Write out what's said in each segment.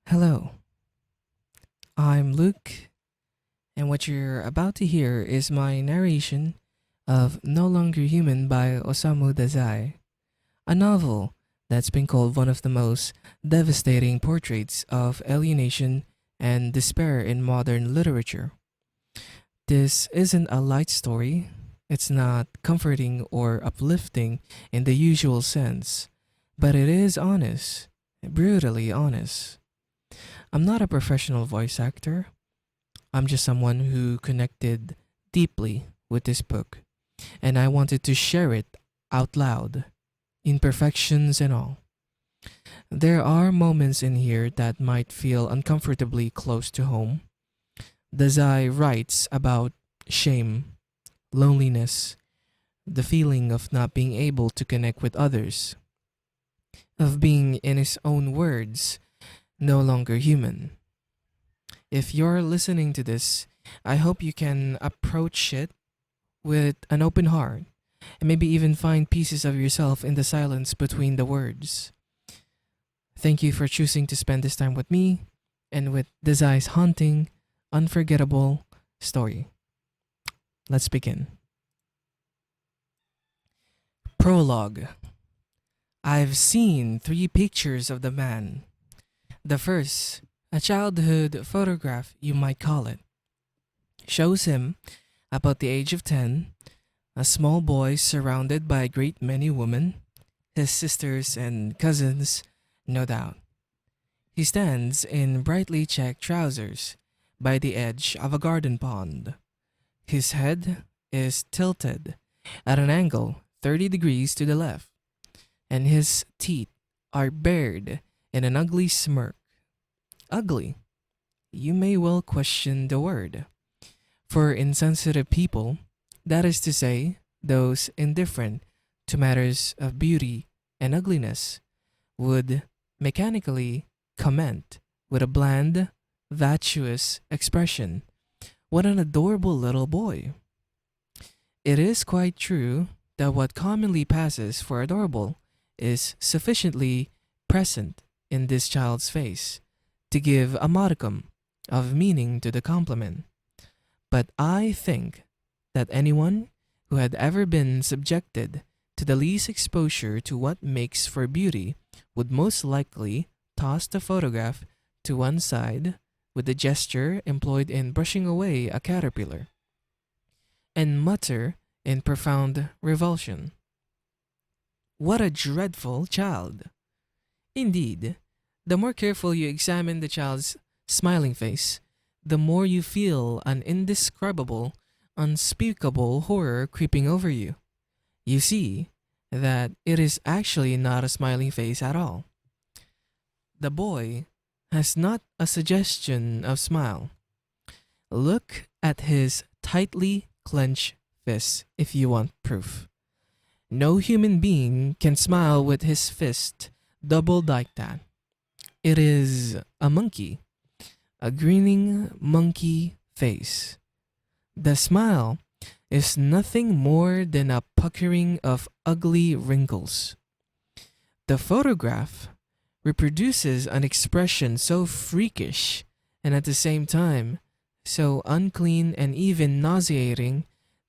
Hello, I'm Luke, and what you're about to hear is my narration of No Longer Human by Osamu Dazai, a novel that's been called one of the most devastating portraits of alienation and despair in modern literature. This isn't a light story, it's not comforting or uplifting in the usual sense, but it is honest, brutally honest. I'm not a professional voice actor. I'm just someone who connected deeply with this book, and I wanted to share it out loud, imperfections and all. There are moments in here that might feel uncomfortably close to home. Dazai writes about shame, loneliness, the feeling of not being able to connect with others, of being, in his own words, no longer human. If you're listening to this, I hope you can approach it with an open heart and maybe even find pieces of yourself in the silence between the words. Thank you for choosing to spend this time with me and with Desai's haunting, unforgettable story. Let's begin. Prologue. I've seen three pictures of the man. The first, a childhood photograph, you might call it, shows him about the age of 10, a small boy surrounded by a great many women, his sisters and cousins, no doubt. He stands in brightly checked trousers by the edge of a garden pond. His head is tilted at an angle 30 degrees to the left, and his teeth are bared in an ugly smirk. Ugly. You may well question the word. For insensitive people, that is to say, those indifferent to matters of beauty and ugliness, would mechanically comment with a bland, fatuous expression. What an adorable little boy. It is quite true that what commonly passes for adorable is sufficiently present in this child's face to give a modicum of meaning to the compliment. But I think that anyone who had ever been subjected to the least exposure to what makes for beauty would most likely toss the photograph to one side with the gesture employed in brushing away a caterpillar, and mutter in profound revulsion, "What a dreadful child!" Indeed, the more careful you examine the child's smiling face, the more you feel an indescribable, unspeakable horror creeping over you. You see that it is actually not a smiling face at all. The boy has not a suggestion of smile. Look at his tightly clenched fist if you want proof. No human being can smile with his fist doubled like that. It is a monkey, a grinning monkey face. The smile is nothing more than a puckering of ugly wrinkles. The photograph reproduces an expression so freakish and at the same time so unclean and even nauseating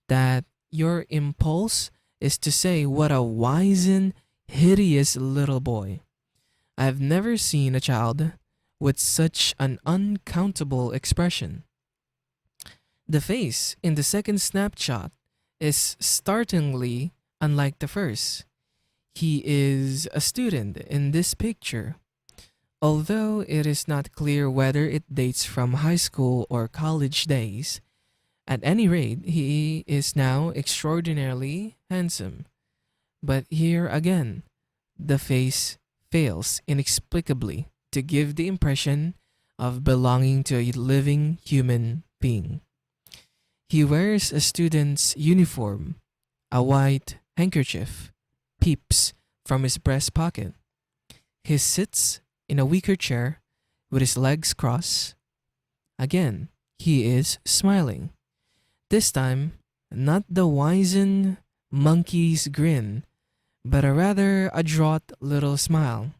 that your impulse is to say, "What a wizened, hideous little boy." I've never seen a child with such an uncountable expression. The face in the second snapshot is startlingly unlike the first. He is a student in this picture, although it is not clear whether it dates from high school or college days. At any rate, he is now extraordinarily handsome. But here again, the face fails inexplicably to give the impression of belonging to a living human being. He wears a student's uniform, a white handkerchief peeps from his breast pocket. He sits in a wicker chair with his legs crossed. Again, he is smiling. This time, not the wizened monkey's grin, but a rather adroit little smile.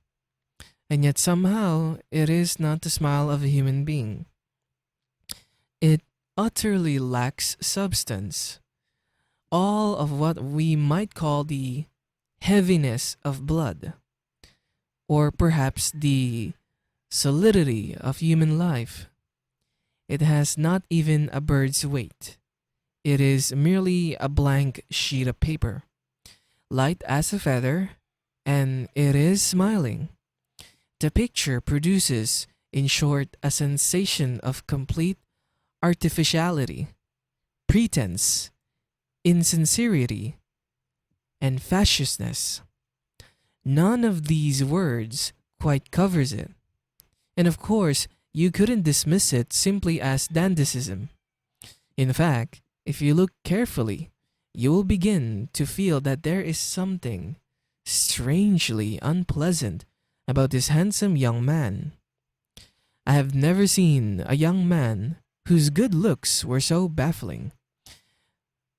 and yet somehow it is not the smile of a human being. It utterly lacks substance. All of what we might call the heaviness of blood, or perhaps the solidity of human life. It has not even a bird's weight. It is merely a blank sheet of paper, light as a feather, and it is smiling. The picture produces, in short, a sensation of complete artificiality, pretense, insincerity, and facetiousness. None of these words quite covers it. And of course, you couldn't dismiss it simply as dandicism. In fact, if you look carefully, you will begin to feel that there is something strangely unpleasant about this handsome young man. I have never seen a young man whose good looks were so baffling.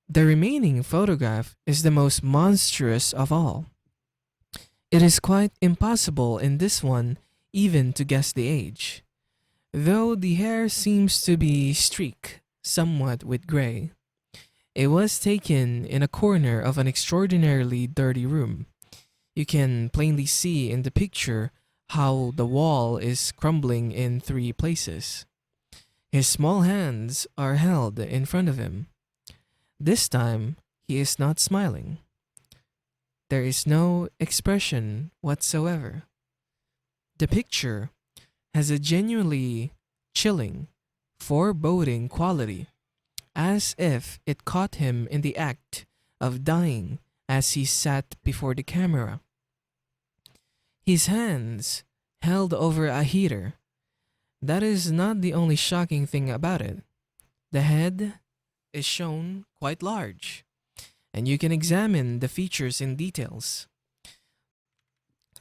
The remaining photograph is the most monstrous of all. It is quite impossible in this one even to guess the age, though the hair seems to be streaked somewhat with gray. It was taken in a corner of an extraordinarily dirty room. You can plainly see in the picture how the wall is crumbling in three places. His small hands are held in front of him. This time, he is not smiling. There is no expression whatsoever. The picture has a genuinely chilling, foreboding quality, as if it caught him in the act of dying as he sat before the camera. His hands held over a heater. That is not the only shocking thing about it. The head is shown quite large, and you can examine the features in details.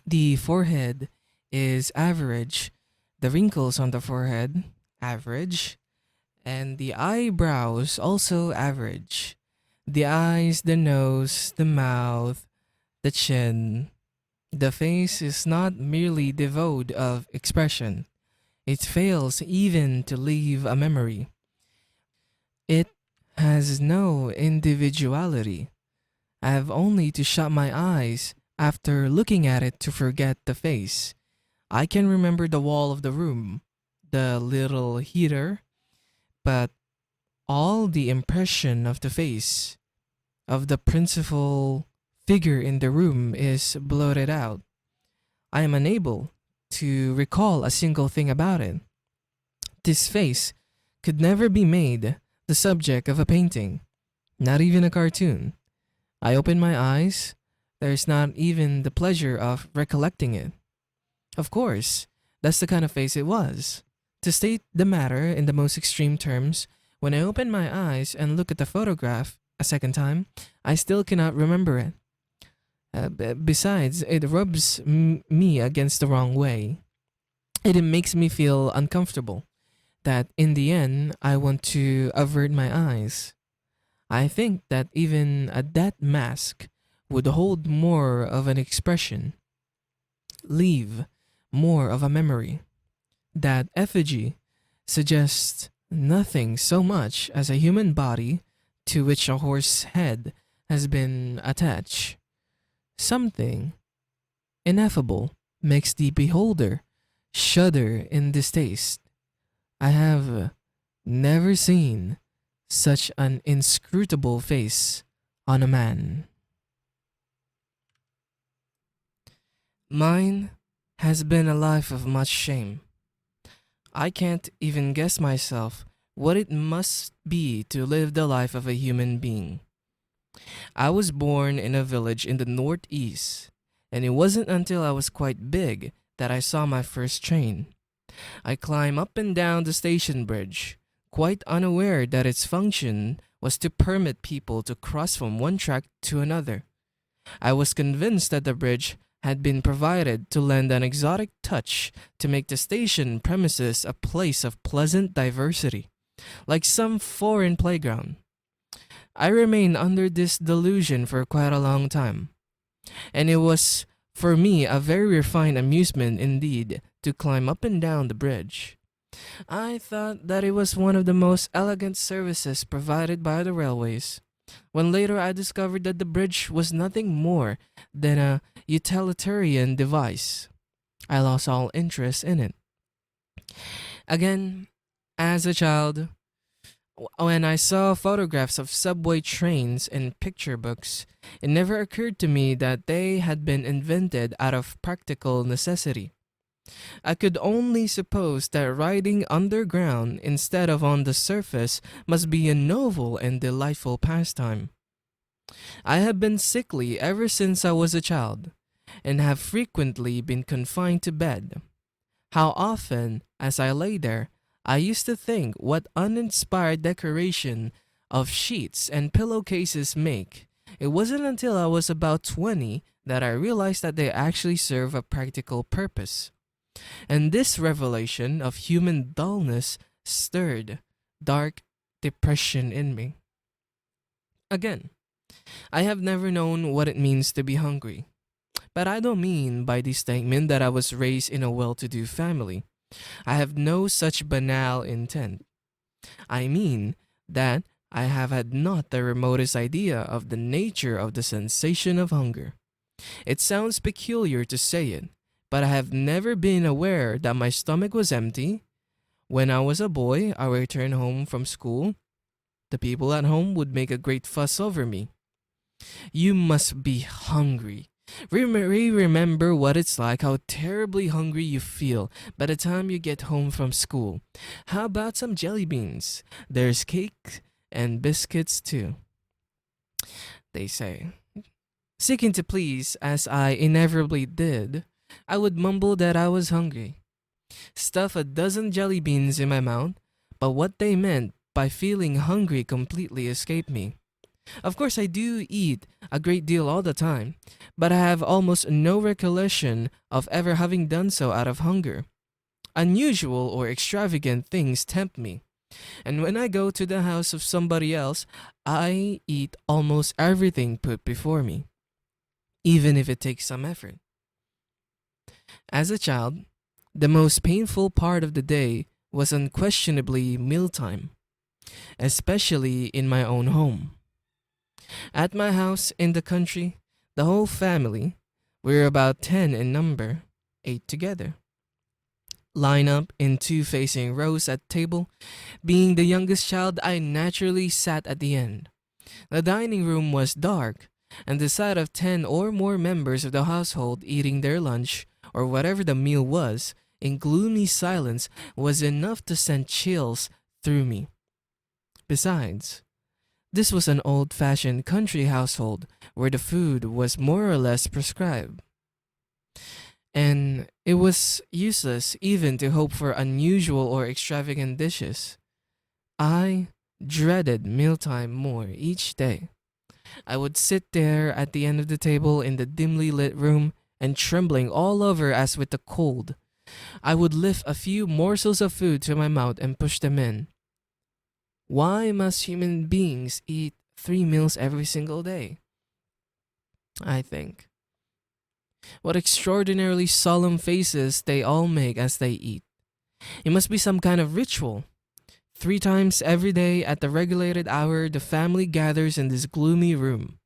The forehead is average, the wrinkles on the forehead, average, and the eyebrows also average. The eyes, the nose, the mouth, the chin. The face is not merely devoid of expression, it fails even to leave a memory. It has no individuality. I have only to shut my eyes after looking at it to forget the face. I can remember the wall of the room, the little heater, but all the impression of the face, of the principal figure in the room is blotted out. I am unable to recall a single thing about it. This face could never be made the subject of a painting, not even a cartoon. I open my eyes, there is not even the pleasure of recollecting it. Of course, that's the kind of face it was. To state the matter in the most extreme terms, when I open my eyes and look at the photograph a second time, I still cannot remember it. Besides, it rubs me against the wrong way. It makes me feel uncomfortable, that in the end, I want to avert my eyes. I think that even that mask would hold more of an expression, leave more of a memory. That effigy suggests nothing so much as a human body to which a horse's head has been attached. Something ineffable makes the beholder shudder in distaste. I have never seen such an inscrutable face on a man. Mine has been a life of much shame. I can't even guess myself what it must be to live the life of a human being. I was born in a village in the northeast, and it wasn't until I was quite big that I saw my first train. I climbed up and down the station bridge, quite unaware that its function was to permit people to cross from one track to another. I was convinced that the bridge had been provided to lend an exotic touch to make the station premises a place of pleasant diversity, like some foreign playground. I remained under this delusion for quite a long time, and it was For me, a very refined amusement indeed to climb up and down the bridge. I thought that it was one of the most elegant services provided by the railways, when later I discovered that the bridge was nothing more than a utilitarian device. I lost all interest in it. Again, as a child, when I saw photographs of subway trains in picture books, it never occurred to me that they had been invented out of practical necessity. I could only suppose that riding underground instead of on the surface must be a novel and delightful pastime. I have been sickly ever since I was a child, and have frequently been confined to bed. How often, as I lay there, I used to think what uninspired decoration of sheets and pillowcases make. It wasn't until I was about 20 that I realized that they actually serve a practical purpose. And this revelation of human dullness stirred dark depression in me. Again, I have never known what it means to be hungry. But I don't mean by this statement that I was raised in a well to do family. I have no such banal intent. I mean that I have had not the remotest idea of the nature of the sensation of hunger. It sounds peculiar to say it, but I have never been aware that my stomach was empty. When I was a boy, I returned home from school. The people at home would make a great fuss over me. You must be hungry. Remember what it's like, how terribly hungry you feel by the time you get home from school. How about some jelly beans? There's cake and biscuits too, they say. Seeking to please, as I inevitably did, I would mumble that I was hungry. Stuff a dozen jelly beans in my mouth, but what they meant by feeling hungry completely escaped me. Of course, I do eat a great deal all the time, but I have almost no recollection of ever having done so out of hunger. Unusual or extravagant things tempt me, and when I go to the house of somebody else, I eat almost everything put before me, even if it takes some effort. As a child, the most painful part of the day was unquestionably mealtime, especially in my own home. At my house in the country, the whole family, we were about 10 in number, ate together. Line up in two facing rows at table. Being the youngest child, I naturally sat at the end. The dining room was dark, and the sight of 10 or more members of the household eating their lunch, or whatever the meal was, in gloomy silence was enough to send chills through me. Besides, this was an old-fashioned country household where the food was more or less prescribed. And it was useless even to hope for unusual or extravagant dishes. I dreaded mealtime more each day. I would sit there at the end of the table in the dimly lit room and trembling all over as with the cold. I would lift a few morsels of food to my mouth and push them in. Why must human beings eat 3 meals every single day? I think. What extraordinarily solemn faces they all make as they eat. It must be some kind of ritual. 3 times every day at the regulated hour, the family gathers in this gloomy room.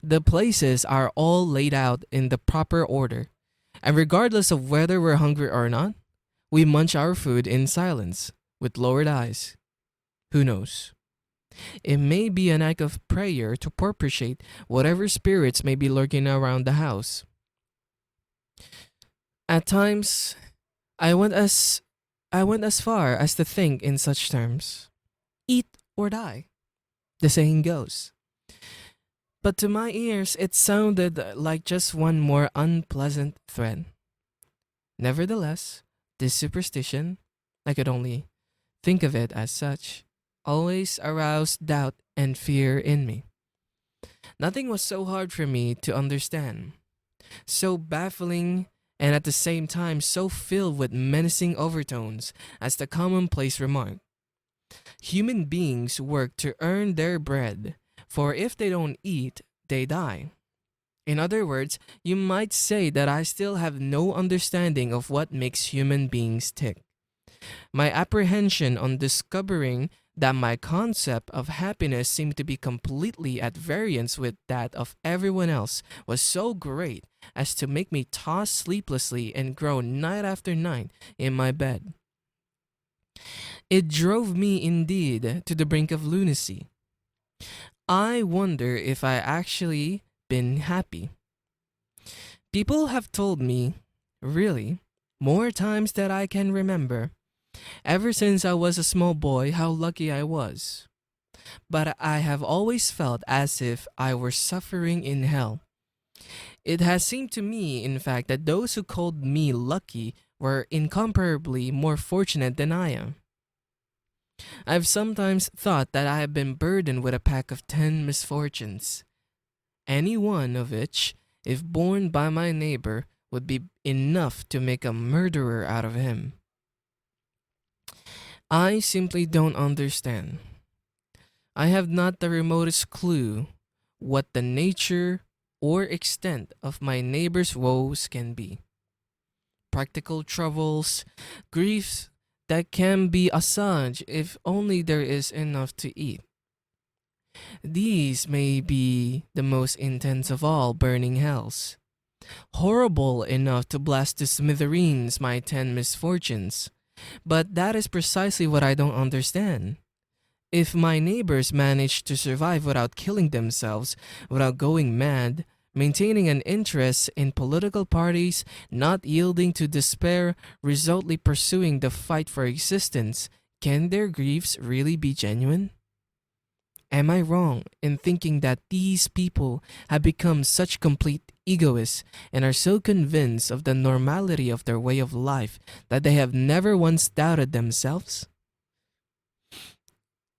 The places are all laid out in the proper order, and regardless of whether we're hungry or not, we munch our food in silence, with lowered eyes. Who knows? It may be an act of prayer to propitiate whatever spirits may be lurking around the house. At times, I went as far as to think in such terms. Eat or die, the saying goes. But to my ears, it sounded like just one more unpleasant threat. Nevertheless, this superstition, I could only think of it as such, always aroused doubt and fear in me. Nothing was so hard for me to understand, so baffling, and at the same time so filled with menacing overtones as the commonplace remark. Human beings work to earn their bread, for if they don't eat, they die. In other words, you might say that I still have no understanding of what makes human beings tick. My apprehension on discovering that my concept of happiness seemed to be completely at variance with that of everyone else was so great as to make me toss sleeplessly and groan night after night in my bed. It drove me indeed to the brink of lunacy. I wonder if I actually been happy. People have told me, really, more times than I can remember, ever since I was a small boy, how lucky I was. But I have always felt as if I were suffering in hell. It has seemed to me, in fact, that those who called me lucky were incomparably more fortunate than I am. I've sometimes thought that I have been burdened with a pack of 10 misfortunes, any one of which, if borne by my neighbor, would be enough to make a murderer out of him. I simply don't understand. I have not the remotest clue what the nature or extent of my neighbor's woes can be. Practical troubles, griefs that can be assuaged if only there is enough to eat. These may be the most intense of all burning hells, horrible enough to blast to smithereens my 10 misfortunes. But that is precisely what I don't understand. If my neighbors manage to survive without killing themselves, without going mad, maintaining an interest in political parties, not yielding to despair, resolutely pursuing the fight for existence, can their griefs really be genuine? Am I wrong in thinking that these people have become such complete egoists and are so convinced of the normality of their way of life that they have never once doubted themselves?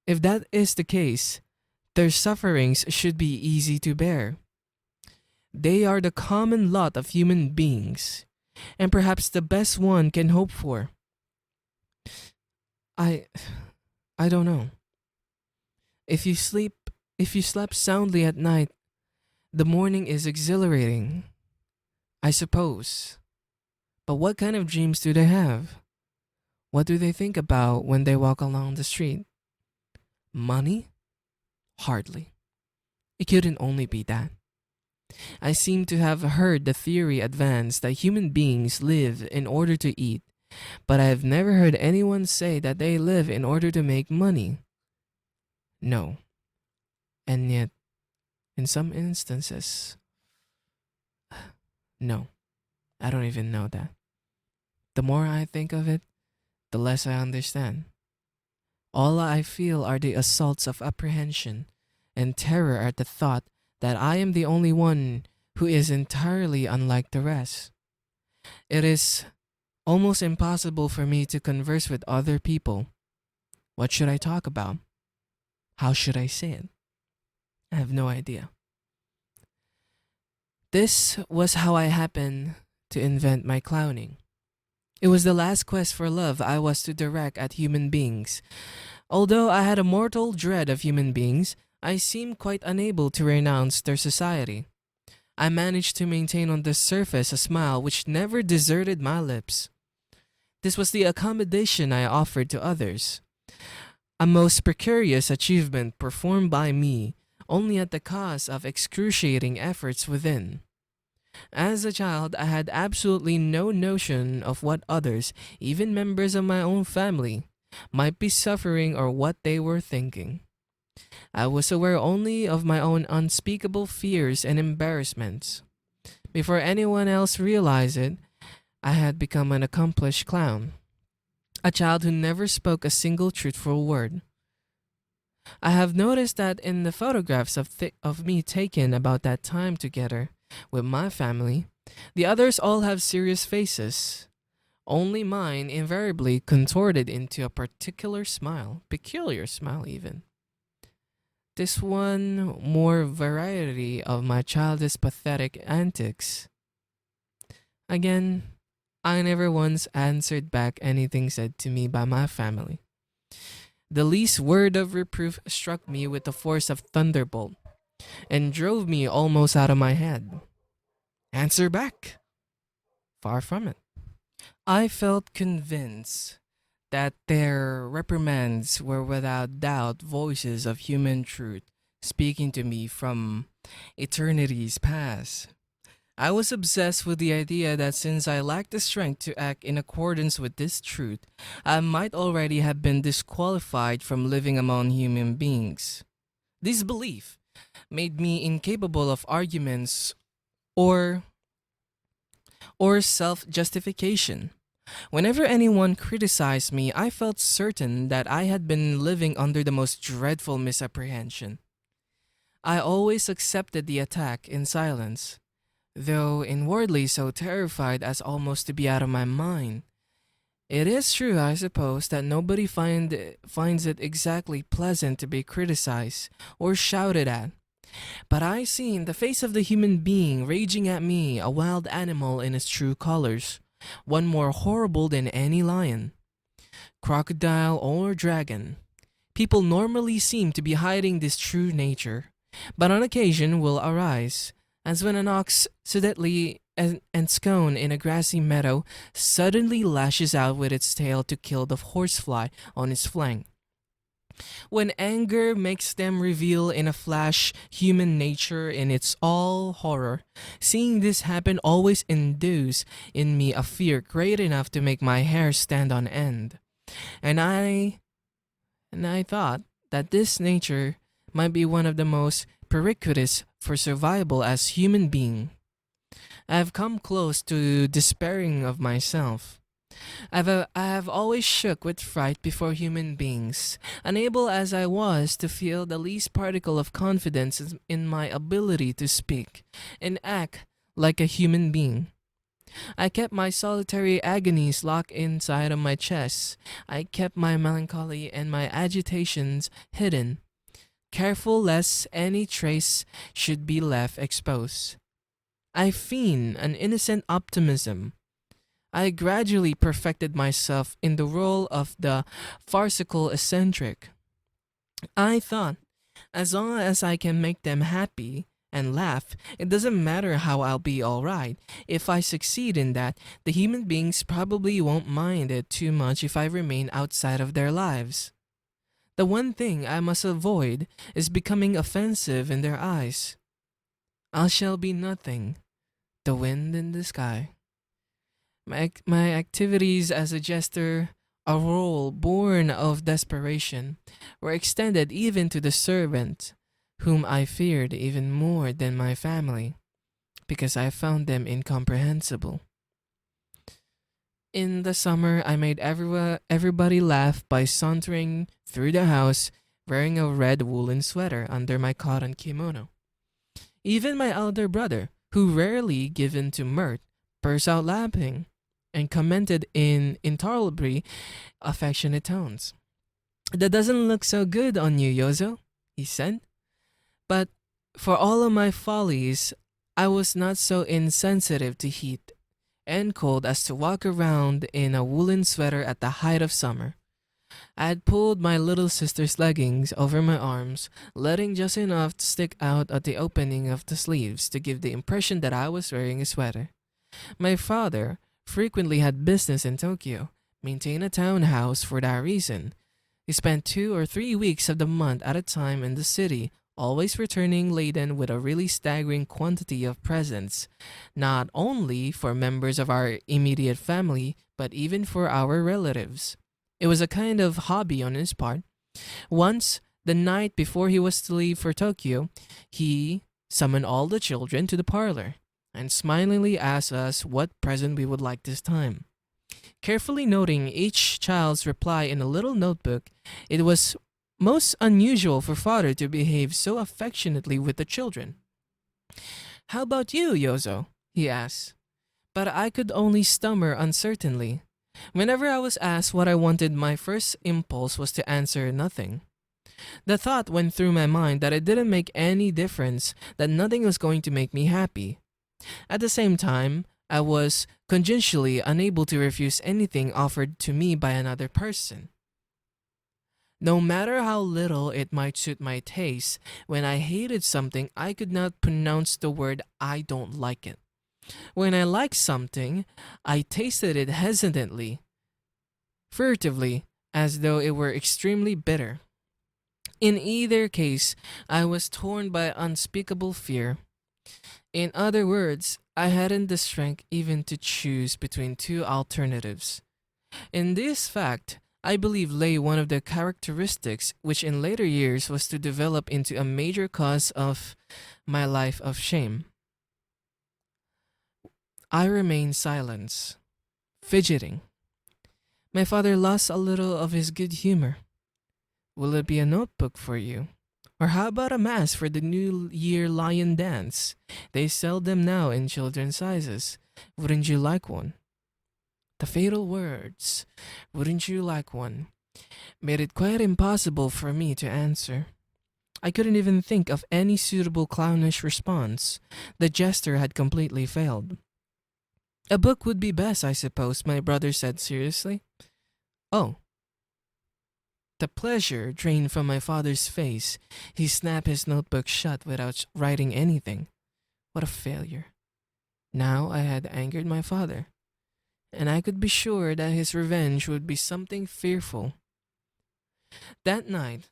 If that is the case, their sufferings should be easy to bear. They are the common lot of human beings, and perhaps the best one can hope for. I I don't know. If you slept soundly at night, the morning is exhilarating, I suppose. But what kind of dreams do they have? What do they think about when they walk along the street? Money? Hardly. It couldn't only be that. I seem to have heard the theory advanced that human beings live in order to eat, but I have never heard anyone say that they live in order to make money. No. And yet, in some instances, no, I don't even know that. The more I think of it, the less I understand. All I feel are the assaults of apprehension and terror at the thought that I am the only one who is entirely unlike the rest. It is almost impossible for me to converse with other people. What should I talk about? How should I say it? I have no idea. This was how I happened to invent my clowning. It was the last quest for love I was to direct at human beings. Although I had a mortal dread of human beings, I seemed quite unable to renounce their society. I managed to maintain on the surface a smile which never deserted my lips. This was the accommodation I offered to others. A most precarious achievement performed by me, only at the cost of excruciating efforts within. As a child, I had absolutely no notion of what others, even members of my own family, might be suffering or what they were thinking. I was aware only of my own unspeakable fears and embarrassments. Before anyone else realized it, I had become an accomplished clown, a child who never spoke a single truthful word. I have noticed that in the photographs of me taken about that time together with my family, the others all have serious faces. Only mine invariably contorted into a peculiar smile even. This one more variety of my childish pathetic antics. Again, I never once answered back anything said to me by my family. The least word of reproof struck me with the force of thunderbolt and drove me almost out of my head. answer back. Far from it. I felt convinced that their reprimands were without doubt voices of human truth speaking to me from eternities past. I was obsessed with the idea that since I lacked the strength to act in accordance with this truth, I might already have been disqualified from living among human beings. This belief made me incapable of arguments or self-justification. Whenever anyone criticized me, I felt certain that I had been living under the most dreadful misapprehension. I always accepted the attack in silence, though inwardly so terrified as almost to be out of my mind. It is true, I suppose, that nobody finds it exactly pleasant to be criticized or shouted at. But I seen the face of the human being raging at me, a wild animal in its true colors, one more horrible than any lion, crocodile, or dragon. People normally seem to be hiding this true nature, but on occasion will arise, as when an ox sedately ensconced in a grassy meadow suddenly lashes out with its tail to kill the horsefly on its flank. When anger makes them reveal in a flash human nature in its all horror, seeing this happen always induces in me a fear great enough to make my hair stand on end. And I thought that this nature might be one of the most prerequisites for survival as human being. I have come close to despairing of myself. I have always shook with fright before human beings, unable as I was to feel the least particle of confidence in my ability to speak and act like a human being. I kept my solitary agonies locked inside of my chest. I kept my melancholy and my agitations hidden, careful lest any trace should be left exposed. I feigned an innocent optimism. I gradually perfected myself in the role of the farcical eccentric. I thought, as long as I can make them happy and laugh, it doesn't matter how I'll be alright. If I succeed in that, the human beings probably won't mind it too much if I remain outside of their lives. The one thing I must avoid is becoming offensive in their eyes. I shall be nothing, the wind in the sky. My activities as a jester, a role born of desperation, were extended even to the servant, whom I feared even more than my family, because I found them incomprehensible. In the summer, I made everybody laugh by sauntering through the house wearing a red woolen sweater under my cotton kimono. Even my elder brother, who rarely given to mirth, burst out laughing and commented in intolerably affectionate tones. "That doesn't look so good on you, Yozo," he said. But for all of my follies, I was not so insensitive to heat and cold as to walk around in a woolen sweater at the height of summer. I had pulled my little sister's leggings over my arms, letting just enough to stick out at the opening of the sleeves to give the impression that I was wearing a sweater. My father frequently had business in Tokyo, maintained a townhouse for that reason. He spent 2 or 3 weeks of the month at a time in the city, always returning laden with a really staggering quantity of presents, not only for members of our immediate family, but even for our relatives. It was a kind of hobby on his part. Once, the night before he was to leave for Tokyo, he summoned all the children to the parlor and smilingly asked us what present we would like this time. Carefully noting each child's reply in a little notebook, it was most unusual for father to behave so affectionately with the children. "How about you, Yozo?" he asked. But I could only stammer uncertainly. Whenever I was asked what I wanted, my first impulse was to answer nothing. The thought went through my mind that it didn't make any difference, that nothing was going to make me happy. At the same time, I was conscientially unable to refuse anything offered to me by another person. No matter how little it might suit my taste, when I hated something, I could not pronounce the word "I don't like it." When I liked something, I tasted it hesitantly, furtively, as though it were extremely bitter. In either case, I was torn by unspeakable fear. In other words, I hadn't the strength even to choose between two alternatives. In this fact, I believe lay one of the characteristics which in later years was to develop into a major cause of my life of shame. I remained silent, fidgeting. My father lost a little of his good humor. Will it be a notebook for you? Or how about a mask for the New Year lion dance? They sell them now in children's sizes. Wouldn't you like one? The fatal words, wouldn't you like one, made it quite impossible for me to answer. I couldn't even think of any suitable clownish response. The gesture had completely failed. A book would be best, I suppose, my brother said seriously. Oh. The pleasure drained from my father's face. He snapped his notebook shut without writing anything. What a failure. Now I had angered my father, and I could be sure that his revenge would be something fearful. That night,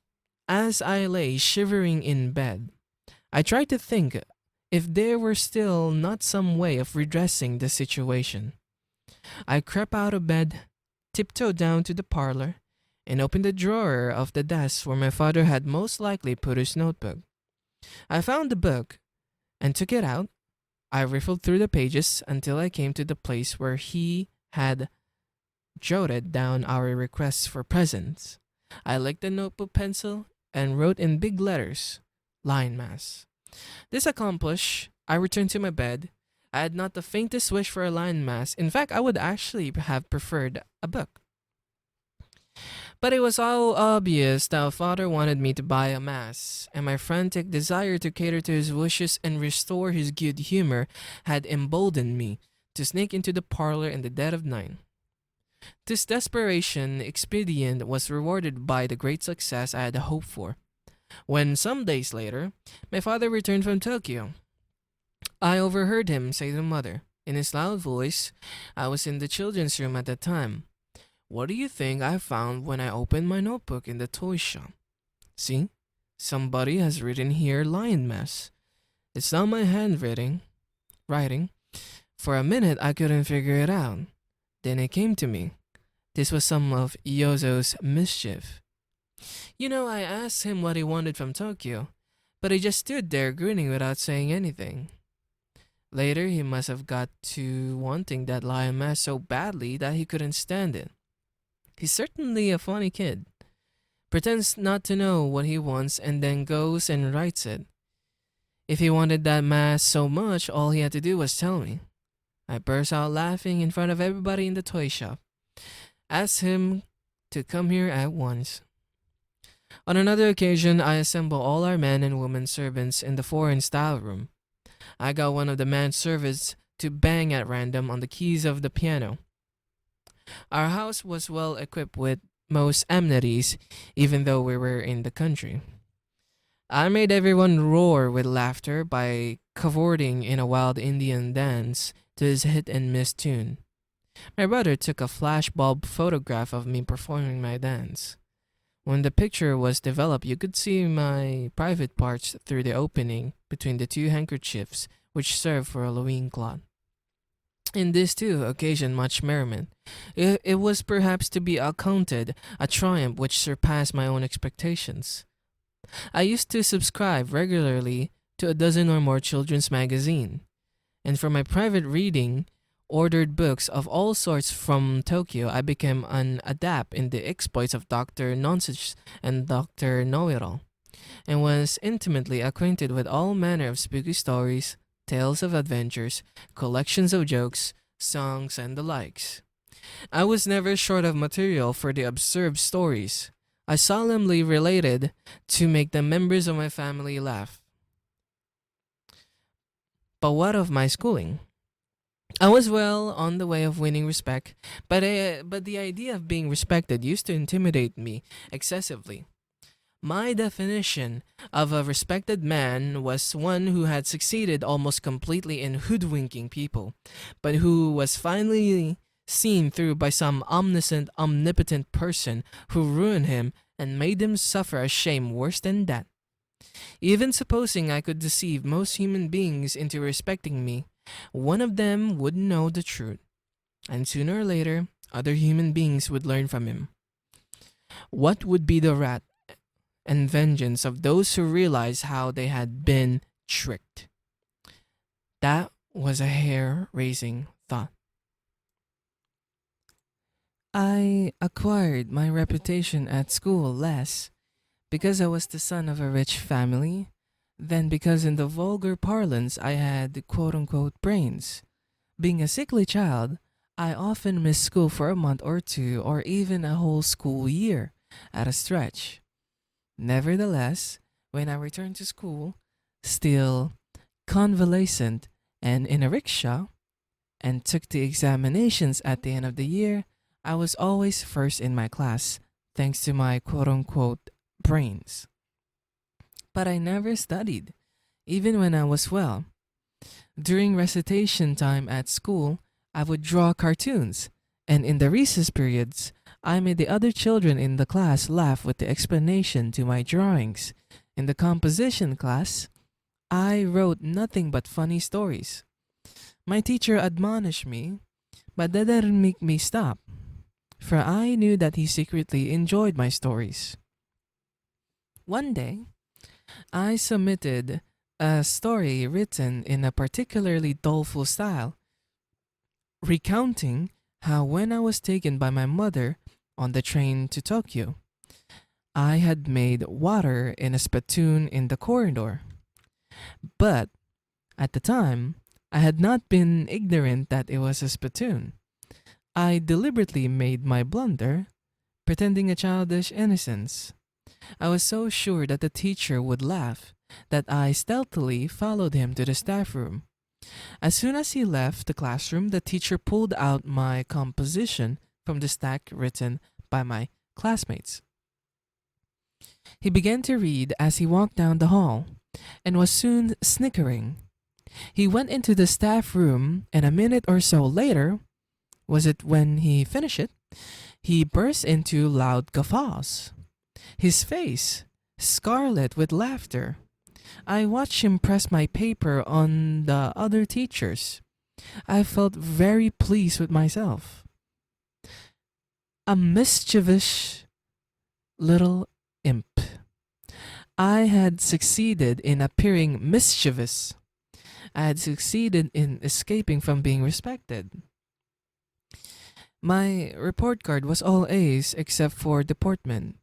as I lay shivering in bed, I tried to think if there were still not some way of redressing the situation. I crept out of bed, tiptoed down to the parlor, and opened the drawer of the desk where my father had most likely put his notebook. I found the book and took it out. I riffled through the pages until I came to the place where he had jotted down our requests for presents. I licked the notebook pencil and wrote in big letters, Lion Mass. This accomplished, I returned to my bed. I had not the faintest wish for a lion mask. In fact, I would actually have preferred a book. But it was all obvious that father wanted me to buy a mask, and my frantic desire to cater to his wishes and restore his good humor had emboldened me to sneak into the parlor in the dead of night. This desperation expedient was rewarded by the great success I had hoped for. When some days later, my father returned from Tokyo, I overheard him say to mother, in his loud voice, I was in the children's room at the time. What do you think I found when I opened my notebook in the toy shop? See? Somebody has written here lion mess. It's not my writing. For a minute I couldn't figure it out. Then it came to me. This was some of Yozo's mischief. I asked him what he wanted from Tokyo, but he just stood there grinning without saying anything. Later, he must have got to wanting that lion mask so badly that he couldn't stand it. He's certainly a funny kid. Pretends not to know what he wants and then goes and writes it. If he wanted that mask so much, all he had to do was tell me. I burst out laughing in front of everybody in the toy shop. Asked him to come here at once. On another occasion, I assembled all our men and women servants in the foreign style room. I got one of the man servants to bang at random on the keys of the piano. Our house was well equipped with most amenities, even though we were in the country. I made everyone roar with laughter by cavorting in a wild Indian dance to his hit and miss tune. My brother took a flashbulb photograph of me performing my dance. When the picture was developed, you could see my private parts through the opening between the two handkerchiefs which served for a loincloth. In this too occasioned much merriment. It was perhaps to be accounted a triumph which surpassed my own expectations. I used to subscribe regularly to a dozen or more children's magazines, and for my private reading, ordered books of all sorts from Tokyo. I became an adept in the exploits of Dr. Nonsense and Dr. Know-It-All, and was intimately acquainted with all manner of spooky stories, tales of adventures, collections of jokes, songs, and the likes. I was never short of material for the absurd stories I solemnly related to make the members of my family laugh. But what of my schooling? I was well on the way of winning respect, but the idea of being respected used to intimidate me excessively. My definition of a respected man was one who had succeeded almost completely in hoodwinking people, but who was finally seen through by some omniscient, omnipotent person who ruined him and made him suffer a shame worse than that. Even supposing I could deceive most human beings into respecting me, one of them would know the truth, and sooner or later, other human beings would learn from him. What would be the wrath and vengeance of those who realized how they had been tricked? That was a hair raising thought. I acquired my reputation at school less because I was the son of a rich family than because, in the vulgar parlance, I had quote unquote brains. Being a sickly child, I often missed school for a month or two or even a whole school year at a stretch. Nevertheless, when I returned to school, still convalescent and in a rickshaw, and took the examinations at the end of the year, I was always first in my class, thanks to my quote unquote brains. But I never studied, even when I was well. During recitation time at school, I would draw cartoons, and in the recess periods, I made the other children in the class laugh with the explanation to my drawings. In the composition class, I wrote nothing but funny stories. My teacher admonished me, but that didn't make me stop, for I knew that he secretly enjoyed my stories. One day, I submitted a story written in a particularly doleful style, recounting how when I was taken by my mother on the train to Tokyo, I had made water in a spittoon in the corridor. But at the time, I had not been ignorant that it was a spittoon. I deliberately made my blunder, pretending a childish innocence. I was so sure that the teacher would laugh that I stealthily followed him to the staff room. As soon as he left the classroom, the teacher pulled out my composition from the stack written by my classmates. He began to read as he walked down the hall and was soon snickering. He went into the staff room, and a minute or so later, was it when he finished it, he burst into loud guffaws, his face scarlet with laughter. I watched him press my paper on the other teachers. I felt very pleased with myself. A mischievous little imp. I had succeeded in appearing mischievous. I had succeeded in escaping from being respected. My report card was all A's except for deportment,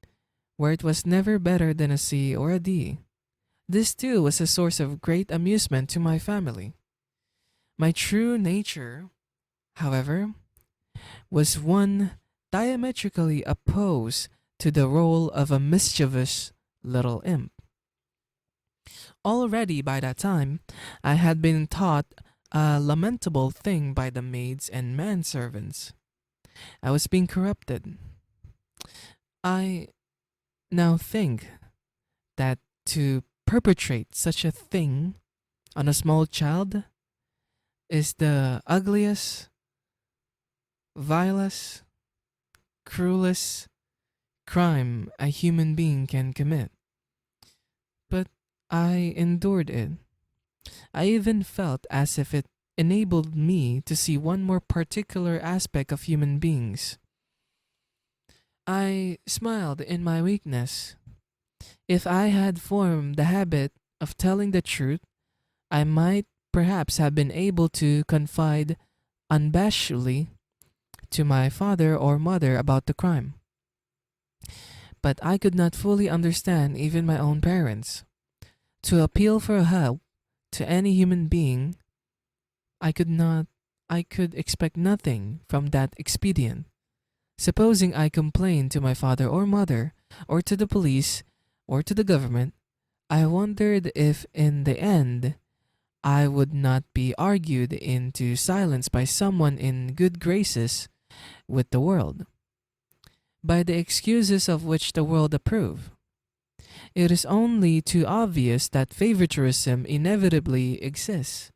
where it was never better than a C or a D. This too was a source of great amusement to my family. My true nature, however, was one diametrically opposed to the role of a mischievous little imp. Already by that time, I had been taught a lamentable thing by the maids and manservants. I was being corrupted. I now think that to perpetrate such a thing on a small child is the ugliest, vilest, cruelest crime a human being can commit. But I endured it. I even felt as if it enabled me to see one more particular aspect of human beings. I smiled in my weakness. If I had formed the habit of telling the truth, I might perhaps have been able to confide unabashedly to my father or mother about the crime. But I could not fully understand even my own parents. To appeal for help to any human being, I could expect nothing from that expedient. Supposing I complained to my father or mother, or to the police, or to the government, I wondered if in the end I would not be argued into silence by someone in good graces with the world, by the excuses of which the world approved. It is only too obvious that favoritism inevitably exists.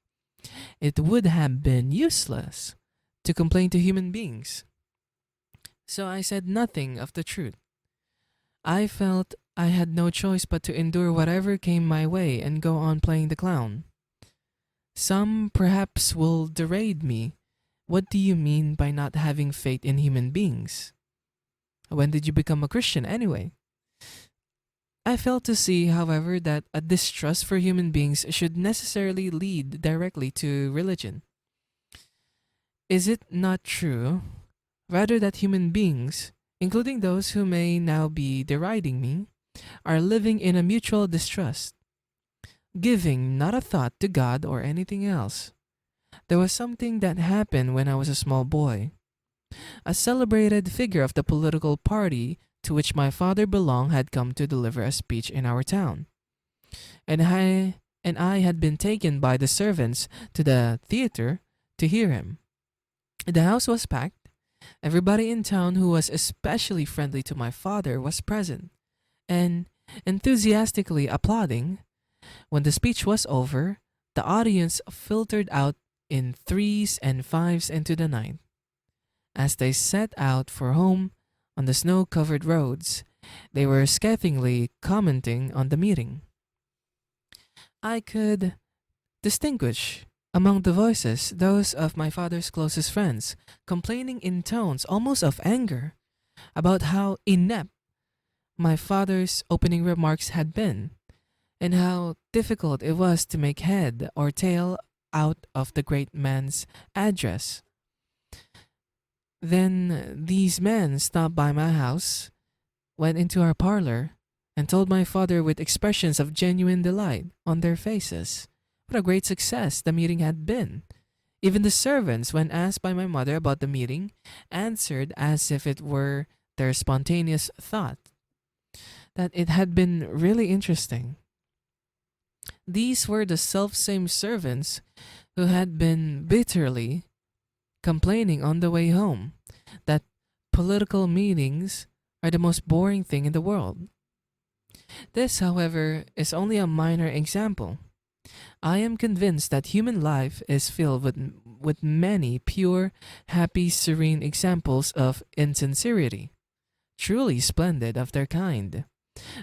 It would have been useless to complain to human beings. So I said nothing of the truth. I felt I had no choice but to endure whatever came my way and go on playing the clown. Some perhaps will deride me. What do you mean by not having faith in human beings? When did you become a Christian anyway? I failed to see, however, that a distrust for human beings should necessarily lead directly to religion. Is it not true, rather, that human beings, including those who may now be deriding me, are living in a mutual distrust, giving not a thought to God or anything else? There was something that happened when I was a small boy. A celebrated figure of the political party to which my father belonged had come to deliver a speech in our town, and I had been taken by the servants to the theater to hear him. The house was packed. Everybody in town who was especially friendly to my father was present, and enthusiastically applauding. When the speech was over, the audience filtered out in threes and fives into the night. As they set out for home on the snow covered roads, they were scathingly commenting on the meeting. I could distinguish among the voices those of my father's closest friends, complaining in tones almost of anger about how inept my father's opening remarks had been, and how difficult it was to make head or tail out of the great man's address. Then these men stopped by my house, went into our parlor, and told my father with expressions of genuine delight on their faces what a great success the meeting had been. Even the servants, when asked by my mother about the meeting, answered as if it were their spontaneous thought that it had been really interesting. These were the self-same servants who had been bitterly complaining on the way home that political meetings are the most boring thing in the world. This, however, is only a minor example. I am convinced that human life is filled with many pure, happy, serene examples of insincerity, truly splendid of their kind,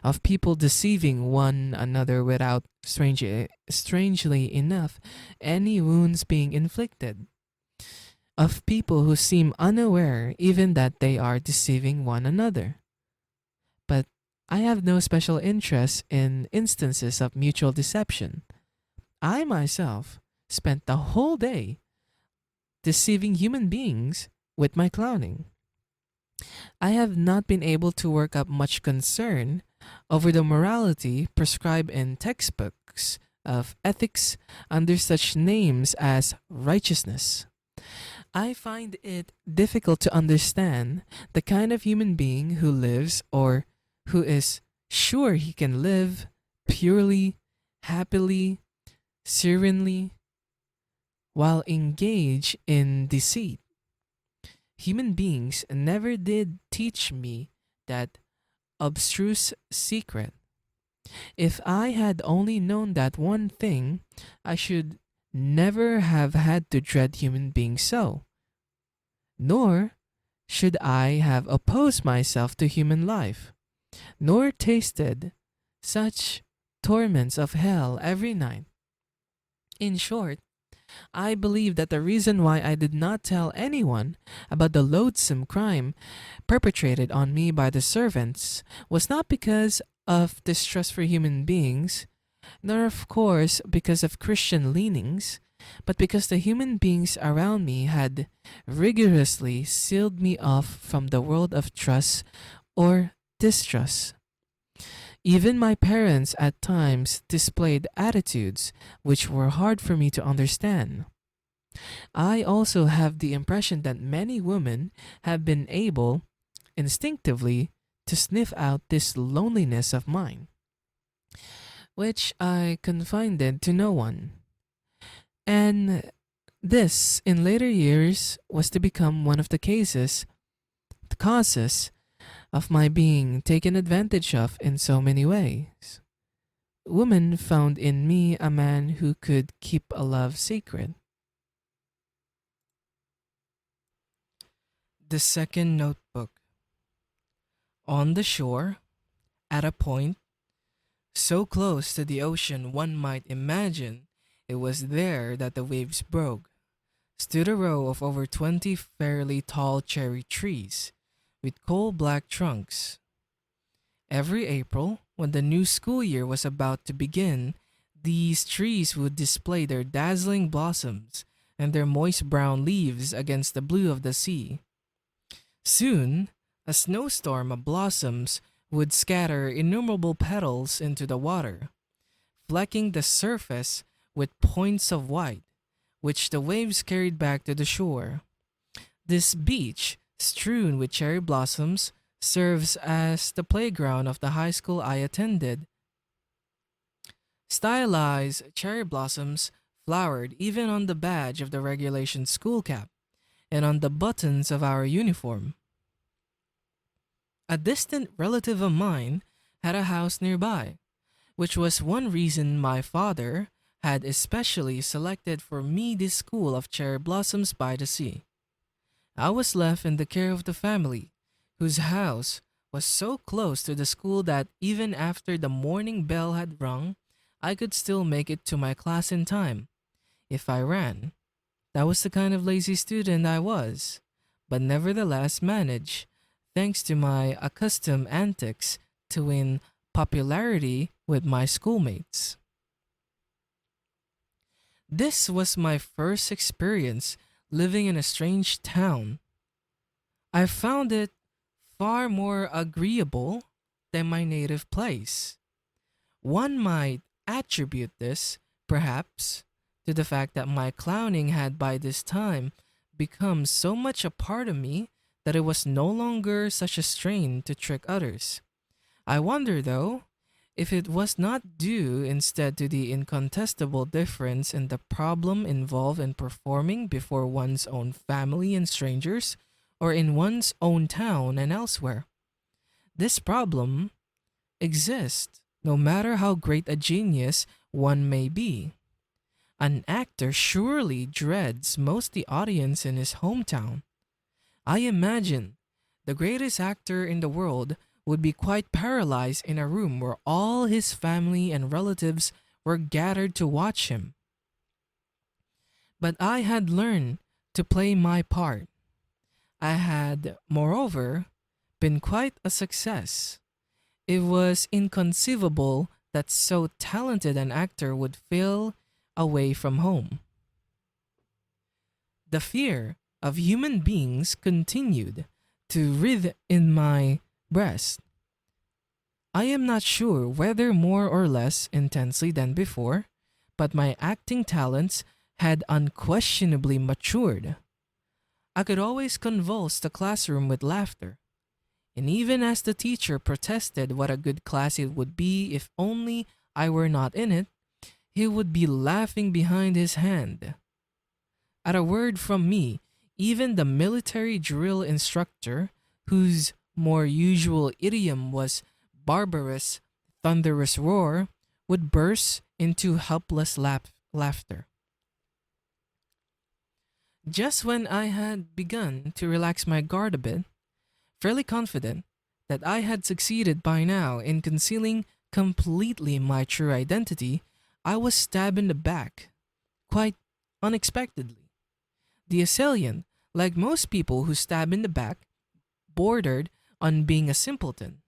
of people deceiving one another without, strangely enough, any wounds being inflicted, of people who seem unaware even that they are deceiving one another. But I have no special interest in instances of mutual deception. I myself spent the whole day deceiving human beings with my clowning. I have not been able to work up much concern over the morality prescribed in textbooks of ethics under such names as righteousness. I find it difficult to understand the kind of human being who lives or who is sure he can live purely, happily, serenely, while engaged in deceit. Human beings never did teach me that abstruse secret. If I had only known that one thing, I should never have had to dread human beings so, nor should I have opposed myself to human life, nor tasted such torments of hell every night. In short, I believe that the reason why I did not tell anyone about the loathsome crime perpetrated on me by the servants was not because of distrust for human beings, nor of course because of Christian leanings, but because the human beings around me had rigorously sealed me off from the world of trust or distrust. Even my parents at times displayed attitudes which were hard for me to understand. I also have the impression that many women have been able, instinctively, to sniff out this loneliness of mine, which I confided to no one. And this, in later years, was to become one of the causes of my being taken advantage of in so many ways. Woman found in me a man who could keep a love secret. The second notebook. On the shore, at a point so close to the ocean one might imagine it was there that the waves broke, stood a row of over 20 fairly tall cherry trees with coal black trunks. Every April, when the new school year was about to begin, these trees would display their dazzling blossoms and their moist brown leaves against the blue of the sea. Soon, a snowstorm of blossoms would scatter innumerable petals into the water, flecking the surface with points of white, which the waves carried back to the shore. This beach, strewn with cherry blossoms, serves as the playground of the high school I attended. Stylized cherry blossoms flowered even on the badge of the regulation school cap and on the buttons of our uniform. A distant relative of mine had a house nearby, which was one reason my father had especially selected for me this school of cherry blossoms by the sea. I was left in the care of the family, whose house was so close to the school that even after the morning bell had rung, I could still make it to my class in time. If I ran, that was the kind of lazy student I was, but nevertheless managed, thanks to my accustomed antics, to win popularity with my schoolmates. This was my first experience living in a strange town. I found it far more agreeable than my native place. One might attribute this, perhaps, to the fact that my clowning had by this time become so much a part of me that it was no longer such a strain to trick others. I wonder, though, if it was not due instead to the incontestable difference in the problem involved in performing before one's own family and strangers, or in one's own town and elsewhere. This problem exists no matter how great a genius one may be. An actor surely dreads most the audience in his hometown. I imagine the greatest actor in the world would be quite paralyzed in a room where all his family and relatives were gathered to watch him. But I had learned to play my part. I had, moreover, been quite a success. It was inconceivable that so talented an actor would fail away from home. The fear of human beings continued to writhe in my breast. I am not sure whether more or less intensely than before, but my acting talents had unquestionably matured. I could always convulse the classroom with laughter, and even as the teacher protested what a good class it would be if only I were not in it, he would be laughing behind his hand. At a word from me, even the military drill instructor, whose more usual idiom was barbarous, thunderous roar, would burst into helpless laughter. Just when I had begun to relax my guard a bit, fairly confident that I had succeeded by now in concealing completely my true identity, I was stabbed in the back, quite unexpectedly. The assailant, like most people who stab in the back, bordered on being a simpleton.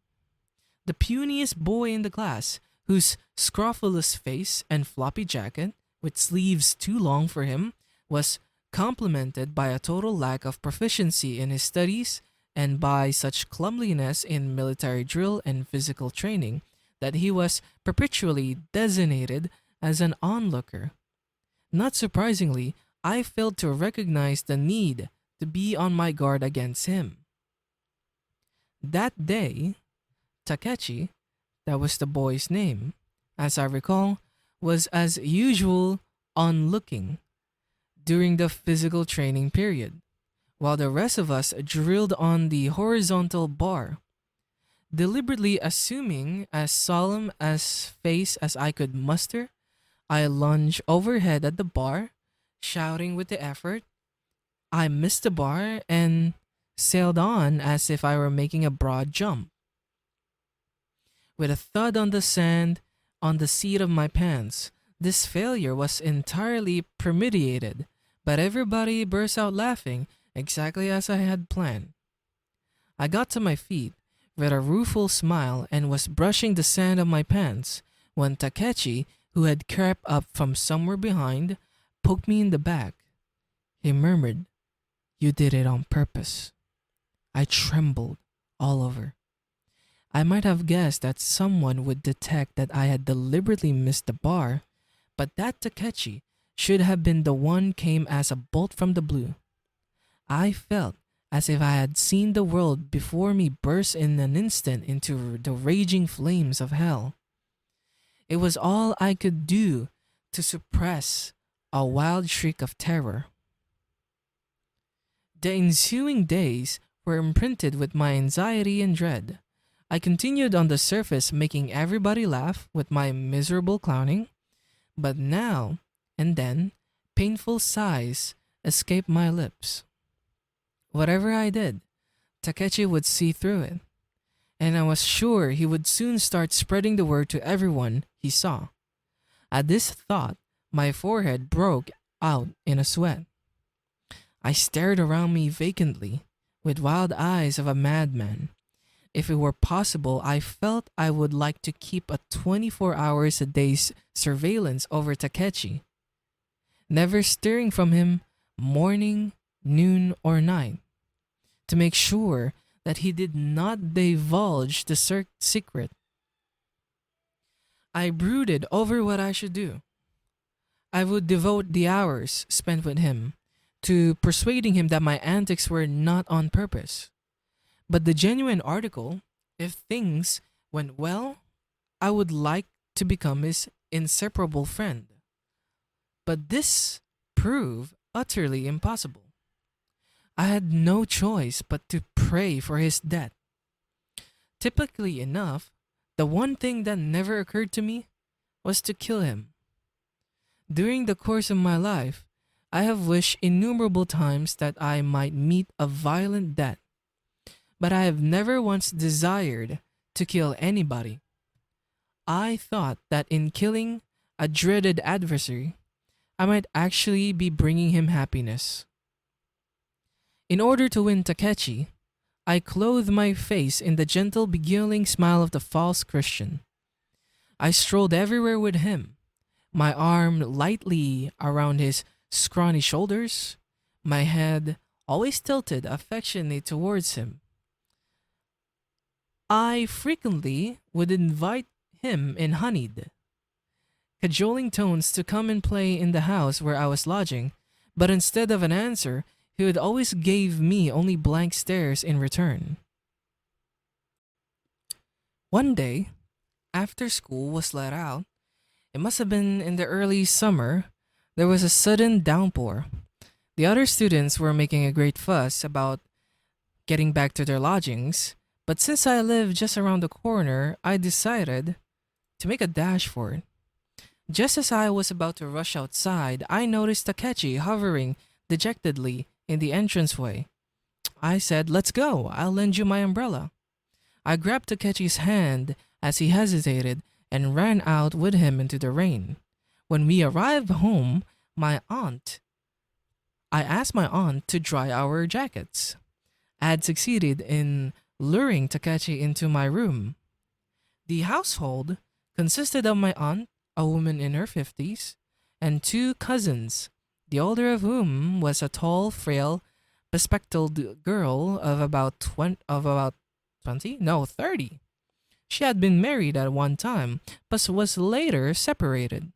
The puniest boy in the class, whose scrofulous face and floppy jacket, with sleeves too long for him, was complemented by a total lack of proficiency in his studies and by such clumsiness in military drill and physical training that he was perpetually designated as an onlooker. Not surprisingly, I failed to recognize the need to be on my guard against him. That day, Takechi, that was the boy's name, as I recall, was as usual onlooking during the physical training period, while the rest of us drilled on the horizontal bar. Deliberately assuming as solemn as face as I could muster, I lunged overhead at the bar, shouting with the effort. I missed the bar and sailed on as if I were making a broad jump. With a thud on the sand on the seat of my pants, this failure was entirely premeditated, but everybody burst out laughing exactly as I had planned. I got to my feet with a rueful smile and was brushing the sand on my pants when Takechi, who had crept up from somewhere behind, poked me in the back. He murmured, "You did it on purpose." I trembled all over. I might have guessed that someone would detect that I had deliberately missed the bar, but that Takechi should have been the one came as a bolt from the blue. I felt as if I had seen the world before me burst in an instant into the raging flames of hell. It was all I could do to suppress a wild shriek of terror. The ensuing days were imprinted with my anxiety and dread. I continued on the surface making everybody laugh with my miserable clowning, but now and then painful sighs escaped my lips. Whatever I did, Takechi would see through it, and I was sure he would soon start spreading the word to everyone he saw. At this thought, my forehead broke out in a sweat. I stared around me vacantly, with wild eyes of a madman. If it were possible, I felt I would like to keep a 24 hours a day's surveillance over Takechi, never stirring from him morning, noon, or night, to make sure that he did not divulge the secret. I brooded over what I should do. I would devote the hours spent with him to persuading him that my antics were not on purpose. But the genuine article, if things went well, I would like to become his inseparable friend. But this proved utterly impossible. I had no choice but to pray for his death. Typically enough, the one thing that never occurred to me was to kill him. During the course of my life, I have wished innumerable times that I might meet a violent death, but I have never once desired to kill anybody. I thought that in killing a dreaded adversary, I might actually be bringing him happiness. In order to win Takechi, I clothed my face in the gentle beguiling smile of the false Christian. I strolled everywhere with him, my arm lightly around his scrawny shoulders, my head always tilted affectionately towards him. I frequently would invite him in honeyed, cajoling tones to come and play in the house where I was lodging, but instead of an answer, he would always give me only blank stares in return. One day, after school was let out, it must have been in the early summer, there was a sudden downpour. The other students were making a great fuss about getting back to their lodgings, but since I lived just around the corner, I decided to make a dash for it. Just as I was about to rush outside, I noticed Takechi hovering dejectedly in the entranceway. I said, "Let's go, I'll lend you my umbrella." I grabbed Takechi's hand as he hesitated and ran out with him into the rain. When we arrived home, I asked my aunt to dry our jackets. I had succeeded in luring Takechi into my room. The household consisted of my aunt, a woman in her 50s, and two cousins, the older of whom was a tall, frail, bespectacled girl of about 20? No, 30. She had been married at one time, but was later separated.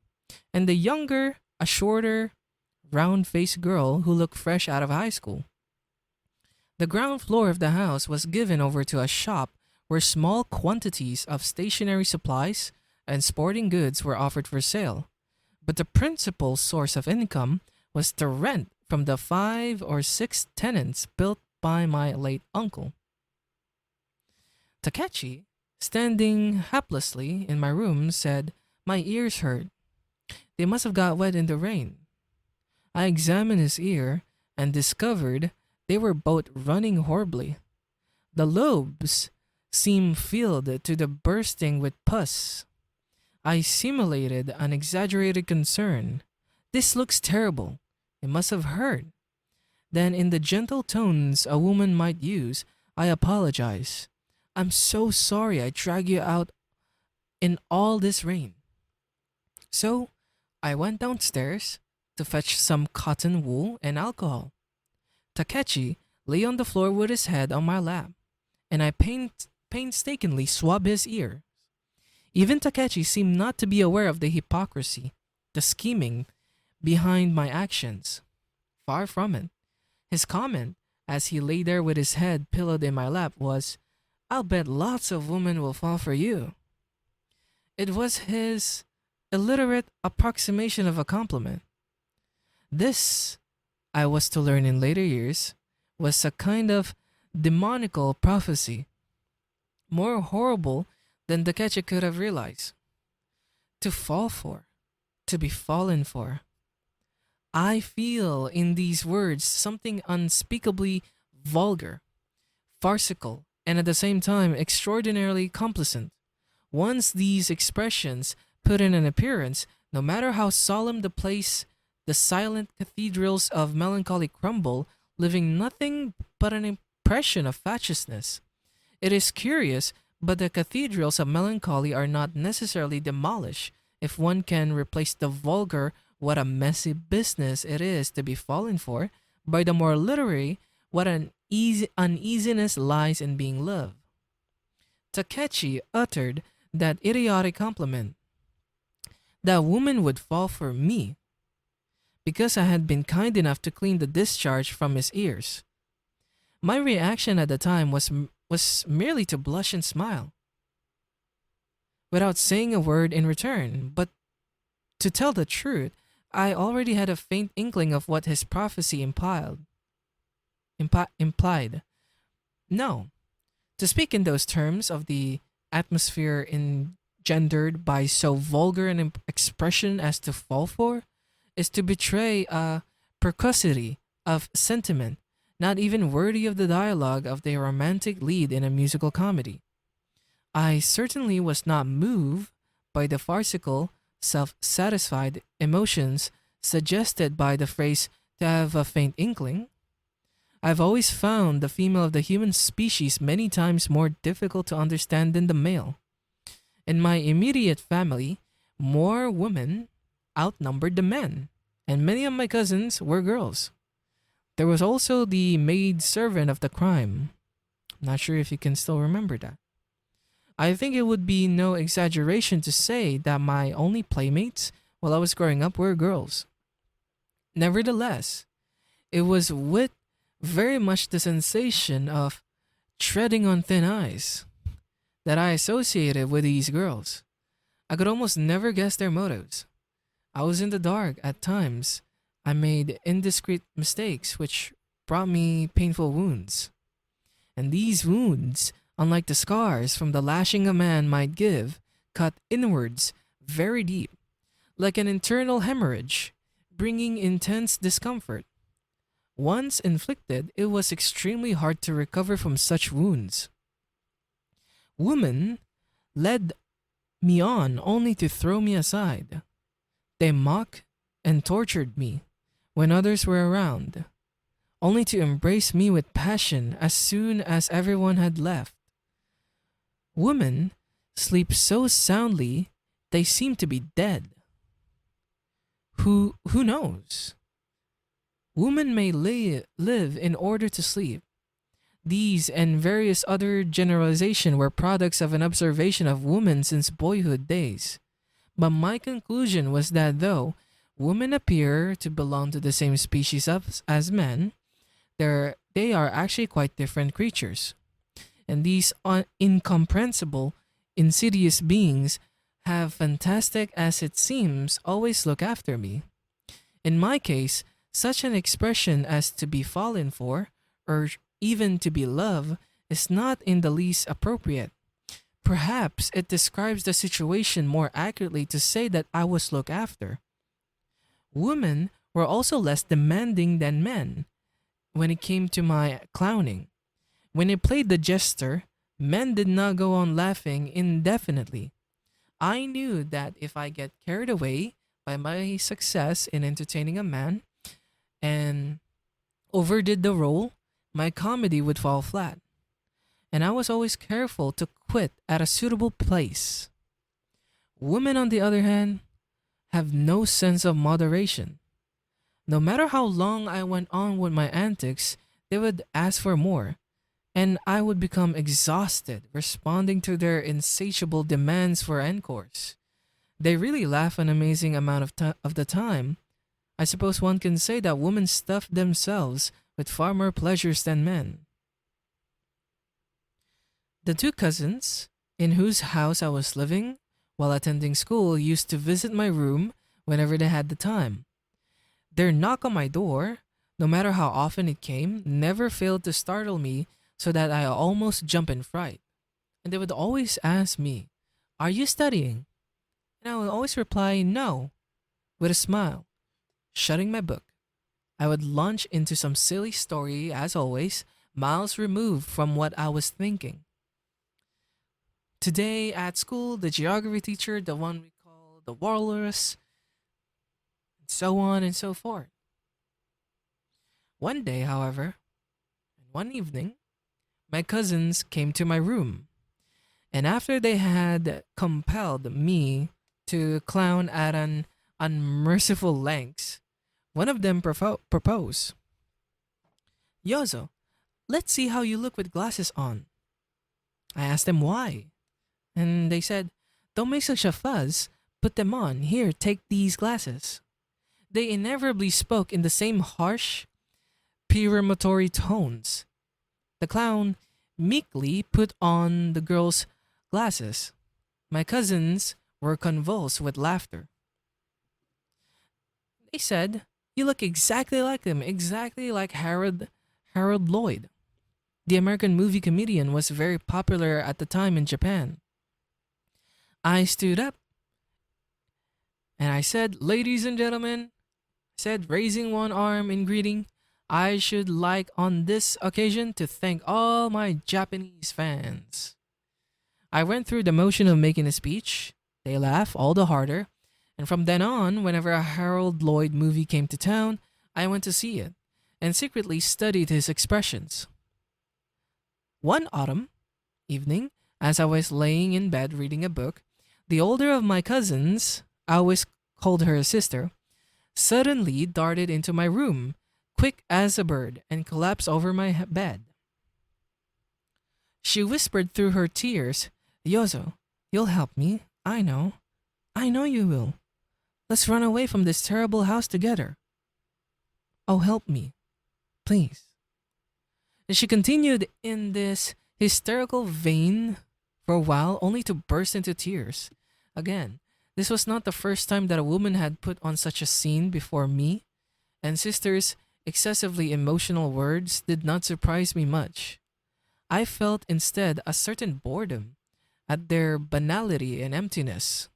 And the younger, a shorter, round-faced girl who looked fresh out of high school. The ground floor of the house was given over to a shop where small quantities of stationery supplies and sporting goods were offered for sale. But the principal source of income was the rent from the 5 or 6 tenants built by my late uncle. Takechi, standing haplessly in my room, said, "My ears hurt. They must have got wet in the rain." I examined his ear and discovered they were both running horribly. The lobes seemed filled to the bursting with pus. I simulated an exaggerated concern. "This looks terrible. It must have hurt." Then, in the gentle tones a woman might use, I apologized. "I'm so sorry I dragged you out in all this rain." So, I went downstairs to fetch some cotton wool and alcohol. Takechi lay on the floor with his head on my lap, and I painstakingly swabbed his ear. Even Takechi seemed not to be aware of the hypocrisy, the scheming behind my actions. Far from it. His comment, as he lay there with his head pillowed in my lap, was, "I'll bet lots of women will fall for you." It was his illiterate approximation of a compliment. This, I was to learn in later years, was a kind of demoniacal prophecy, more horrible than Takechi could have realized. To fall for, to be fallen for. I feel in these words something unspeakably vulgar, farcical, and at the same time extraordinarily complacent. Once these expressions put in an appearance, no matter how solemn the place, the silent cathedrals of melancholy crumble, leaving nothing but an impression of fatuousness. It is curious, but the cathedrals of melancholy are not necessarily demolished if one can replace the vulgar "what a messy business it is to be fallen for" by the more literary "what an uneasiness lies in being loved." Takechi uttered that idiotic compliment. That woman would fall for me because I had been kind enough to clean the discharge from his ears. My reaction at the time was merely to blush and smile, without saying a word in return. But to tell the truth, I already had a faint inkling of what his prophecy implied. No, to speak in those terms of the atmosphere engendered by so vulgar an expression as "to fall for" is to betray a precocity of sentiment not even worthy of the dialogue of the romantic lead in a musical comedy. I certainly was not moved by the farcical, self-satisfied emotions suggested by the phrase "to have a faint inkling." I've always found the female of the human species many times more difficult to understand than the male. In my immediate family, more women outnumbered the men, and many of my cousins were girls. There was also the maid servant of the crime. Not sure if you can still remember that. I think it would be no exaggeration to say that my only playmates while I was growing up were girls. Nevertheless, it was with very much the sensation of treading on thin ice that I associated with these girls. I could almost never guess their motives. I was in the dark at times. I made indiscreet mistakes which brought me painful wounds. And these wounds, unlike the scars from the lashing a man might give, cut inwards very deep, like an internal hemorrhage, bringing intense discomfort. Once inflicted, it was extremely hard to recover from such wounds. Women led me on only to throw me aside. They mocked and tortured me when others were around, only to embrace me with passion as soon as everyone had left. Women sleep so soundly they seem to be dead. Who knows? Women may live in order to sleep. These and various other generalizations were products of an observation of women since boyhood days. But my conclusion was that though women appear to belong to the same species as men, they are actually quite different creatures. And these incomprehensible, insidious beings have, fantastic as it seems, always look after me. In my case, such an expression as "to be fallen for," or even "to be loved," is not in the least appropriate. Perhaps it describes the situation more accurately to say that I was looked after. Women were also less demanding than men when it came to my clowning. When I played the jester, men did not go on laughing indefinitely. I knew that if I get carried away by my success in entertaining a man and overdid the role, my comedy would fall flat. And I was always careful to quit at a suitable place. Women, on the other hand, have no sense of moderation. No matter how long I went on with my antics, they would ask for more, and I would become exhausted responding to their insatiable demands for encores. They really laugh an amazing amount of the time. I suppose one can say that women stuff themselves with far more pleasures than men. The two cousins, in whose house I was living while attending school, used to visit my room whenever they had the time. Their knock on my door, no matter how often it came, never failed to startle me so that I almost jump in fright. And they would always ask me, "Are you studying?" And I would always reply, "No," with a smile. Shutting my book, I would launch into some silly story, as always, miles removed from what I was thinking. Today at school, the geography teacher, the one we call the walrus, and so on and so forth. One day, however, and one evening, my cousins came to my room, and after they had compelled me to clown at an unmerciful lengths, one of them proposed, "Yozo, let's see how you look with glasses on." I asked them why, and they said, "Don't make such a fuss. Put them on. Here, take these glasses." They inevitably spoke in the same harsh, peremptory tones. The clown meekly put on the girl's glasses. My cousins were convulsed with laughter. They said, "You look exactly like him, exactly like Harold Lloyd." The American movie comedian was very popular at the time in Japan. I stood up and I said, "Ladies and gentlemen," said, raising one arm in greeting, "I should like on this occasion to thank all my Japanese fans." I went through the motion of making a speech. They laughed all the harder, and from then on, whenever a Harold Lloyd movie came to town, I went to see it and secretly studied his expressions. One autumn evening, as I was laying in bed reading a book, the older of my cousins, I always called her a sister, suddenly darted into my room, quick as a bird, and collapsed over my bed. She whispered through her tears, "Yozo, you'll help me. I know. I know you will. Let's run away from this terrible house together. Oh, help me. Please." And she continued in this hysterical vein for a while, only to burst into tears. Again, this was not the first time that a woman had put on such a scene before me, and sister's excessively emotional words did not surprise me much. I felt instead a certain boredom at their banality and emptiness.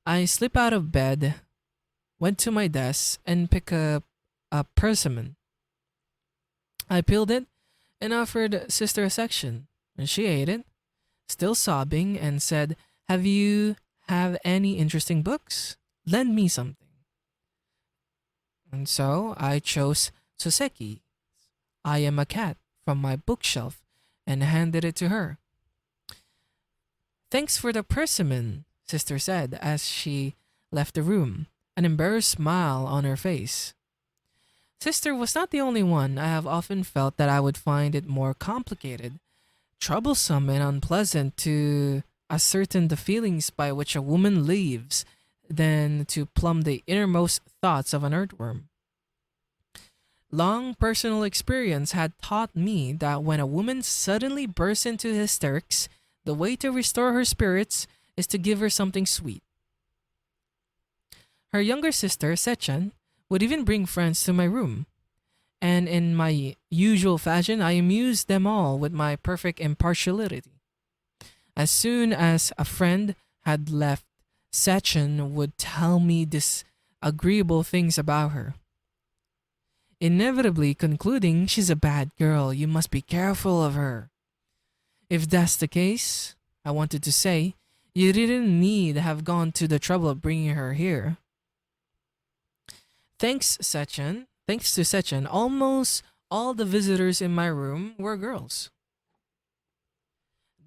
I slipped out of bed, went to my desk, and picked up a persimmon. I peeled it and offered sister a section, and she ate it, still sobbing, and said, "Have you have any interesting books? Lend me something." And so I chose Soseki, "I Am a Cat," from my bookshelf and handed it to her. "Thanks for the persimmon," sister said as she left the room, an embarrassed smile on her face. Sister was not the only one. I have often felt that I would find it more complicated, troublesome, and unpleasant to ascertain the feelings by which a woman lives than to plumb the innermost thoughts of an earthworm. Long personal experience had taught me that when a woman suddenly bursts into hysterics, the way to restore her spirits is to give her something sweet. Her younger sister, Sechan, would even bring friends to my room, and in my usual fashion, I amused them all with my perfect impartiality. As soon as a friend had left, Sechin would tell me disagreeable things about her, inevitably concluding she's a bad girl, you must be careful of her. If that's the case, I wanted to say, you didn't need to have gone to the trouble of bringing her here. Thanks to Sechin, almost all the visitors in my room were girls.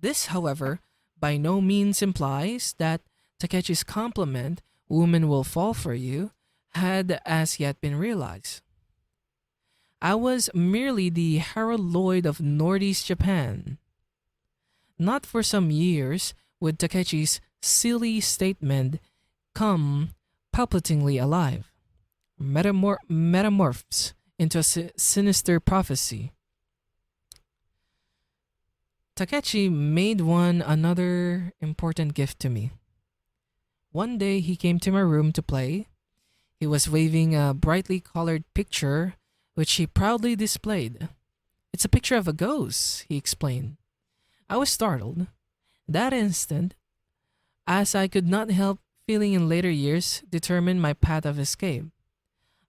This, however, by no means implies that Takechi's compliment, women will fall for you, had as yet been realized. I was merely the Harold Lloyd of Northeast Japan. Not for some years would Takechi's silly statement come palpitatingly alive, metamorphs into a sinister prophecy. Takechi made one another important gift to me. One day he came to my room to play. He was waving a brightly colored picture which he proudly displayed. It's a picture of a ghost, he explained. I was startled. That instant, as I could not help feeling in later years, determined my path of escape.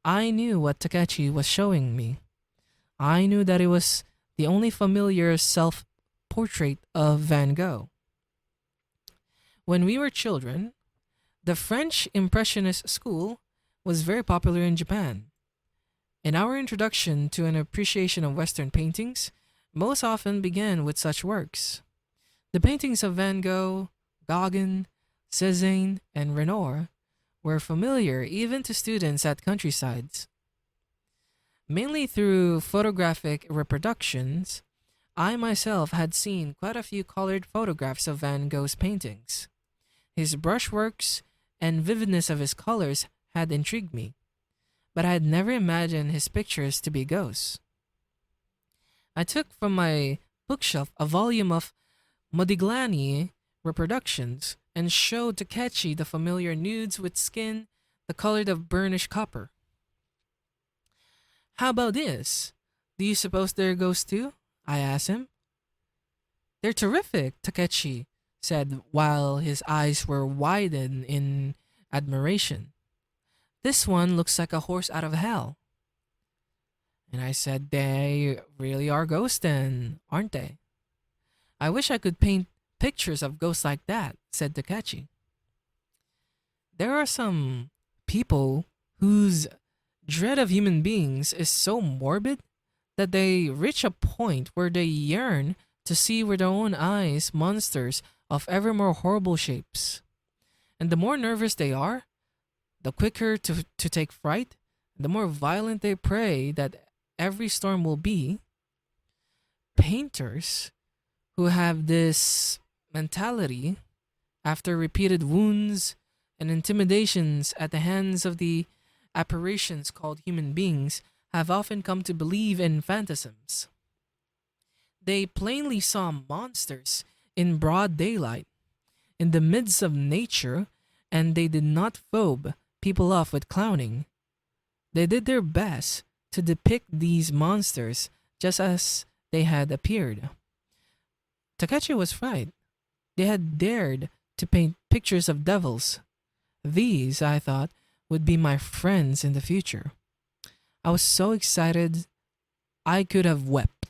I knew what Takechi was showing me. I knew that it was the only familiar self portrait of Van Gogh. When we were children, the French Impressionist school was very popular in Japan. In our introduction to an appreciation of Western paintings, most often began with such works. The paintings of Van Gogh, Gauguin, Cézanne, and Renoir were familiar even to students at countrysides. Mainly through photographic reproductions, I myself had seen quite a few colored photographs of Van Gogh's paintings. His brushworks and vividness of his colors had intrigued me, but I had never imagined his pictures to be ghosts. I took from my bookshelf a volume of Modigliani reproductions and showed Takechi the familiar nudes with skin the color of burnished copper. How about this? Do you suppose they're ghosts too? I asked him. They're terrific, Takechi said while his eyes were widened in admiration. This one looks like a horse out of hell. And I said, they really are ghosts then, aren't they? I wish I could paint pictures of ghosts like that, said Takechi. There are some people whose dread of human beings is so morbid that they reach a point where they yearn to see with their own eyes monsters of ever more horrible shapes. And the more nervous they are, the quicker to take fright, the more violent they pray that every storm will be. Painters who have this mentality after repeated wounds and intimidations at the hands of the apparitions called human beings have often come to believe in phantasms. They plainly saw monsters in broad daylight, in the midst of nature, and they did not phobe people off with clowning. They did their best to depict these monsters just as they had appeared. Takechi was right. They had dared to paint pictures of devils. These, I thought, would be my friends in the future. I was so excited I could have wept.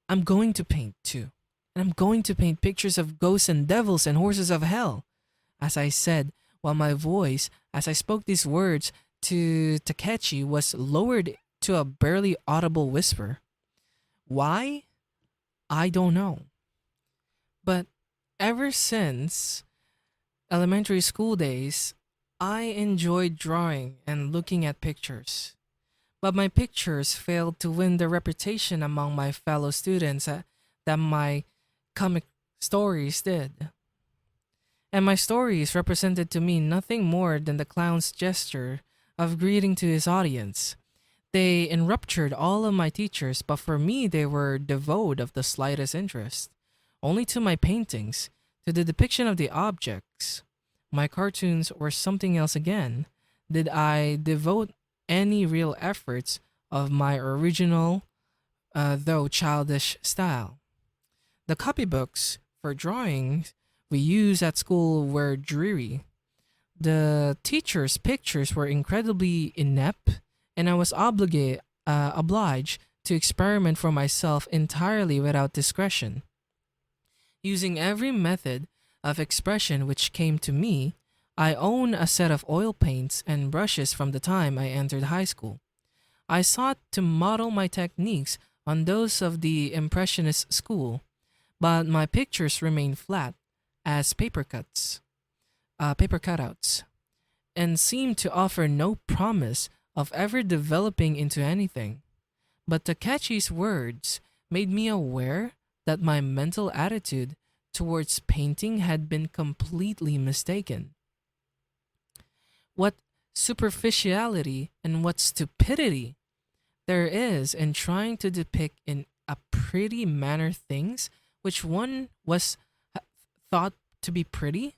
I'm going to paint too. And I'm going to paint pictures of ghosts and devils and horses of hell, as I said, while my voice, as I spoke these words to Takechi, was lowered to a barely audible whisper. Why? I don't know. But ever since elementary school days, I enjoyed drawing and looking at pictures. But my pictures failed to win the reputation among my fellow students that my comic stories did. And my stories represented to me nothing more than the clown's gesture of greeting to his audience. They enraptured all of my teachers, but for me they were devoid of the slightest interest. Only to my paintings, to the depiction of the objects, my cartoons were something else again, did I devote any real efforts of my original, though childish style. The copybooks for drawings we used at school were dreary. The teacher's pictures were incredibly inept, and I was obliged to experiment for myself entirely without discretion. Using every method of expression which came to me, I own a set of oil paints and brushes from the time I entered high school. I sought to model my techniques on those of the Impressionist school, but my pictures remained flat as paper cutouts, and seemed to offer no promise of ever developing into anything. But Takechi's words made me aware that my mental attitude towards painting had been completely mistaken. What superficiality and what stupidity there is in trying to depict in a pretty manner things which one was thought to be pretty.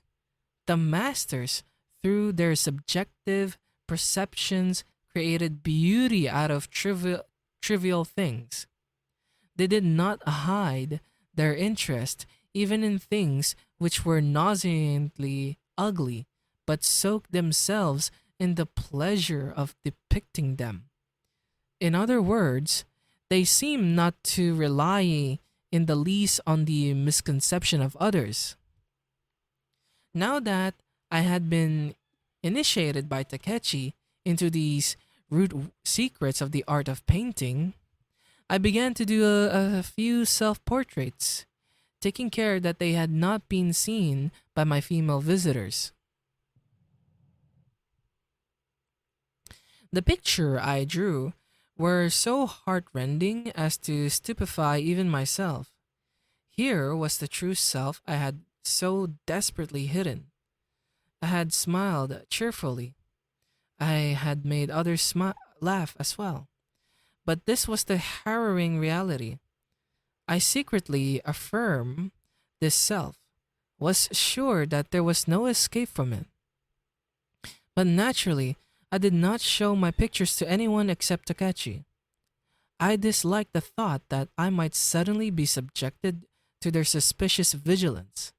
The masters, through their subjective perceptions, created beauty out of trivial things. They did not hide their interest even in things which were nauseatingly ugly, but soaked themselves in the pleasure of depicting them. In other words, they seem not to rely in the least on the misconception of others. Now that I had been initiated by Takechi into these root secrets of the art of painting, I began to do a few self portraits, taking care that they had not been seen by my female visitors. The picture I drew were so heartrending as to stupefy even myself. Here was the true self I had so desperately hidden. I had smiled cheerfully. I had made others laugh as well. But this was the harrowing reality. I secretly affirm this self, was sure that there was no escape from it. But naturally, I did not show my pictures to anyone except Takechi. I disliked the thought that I might suddenly be subjected to their suspicious vigilance.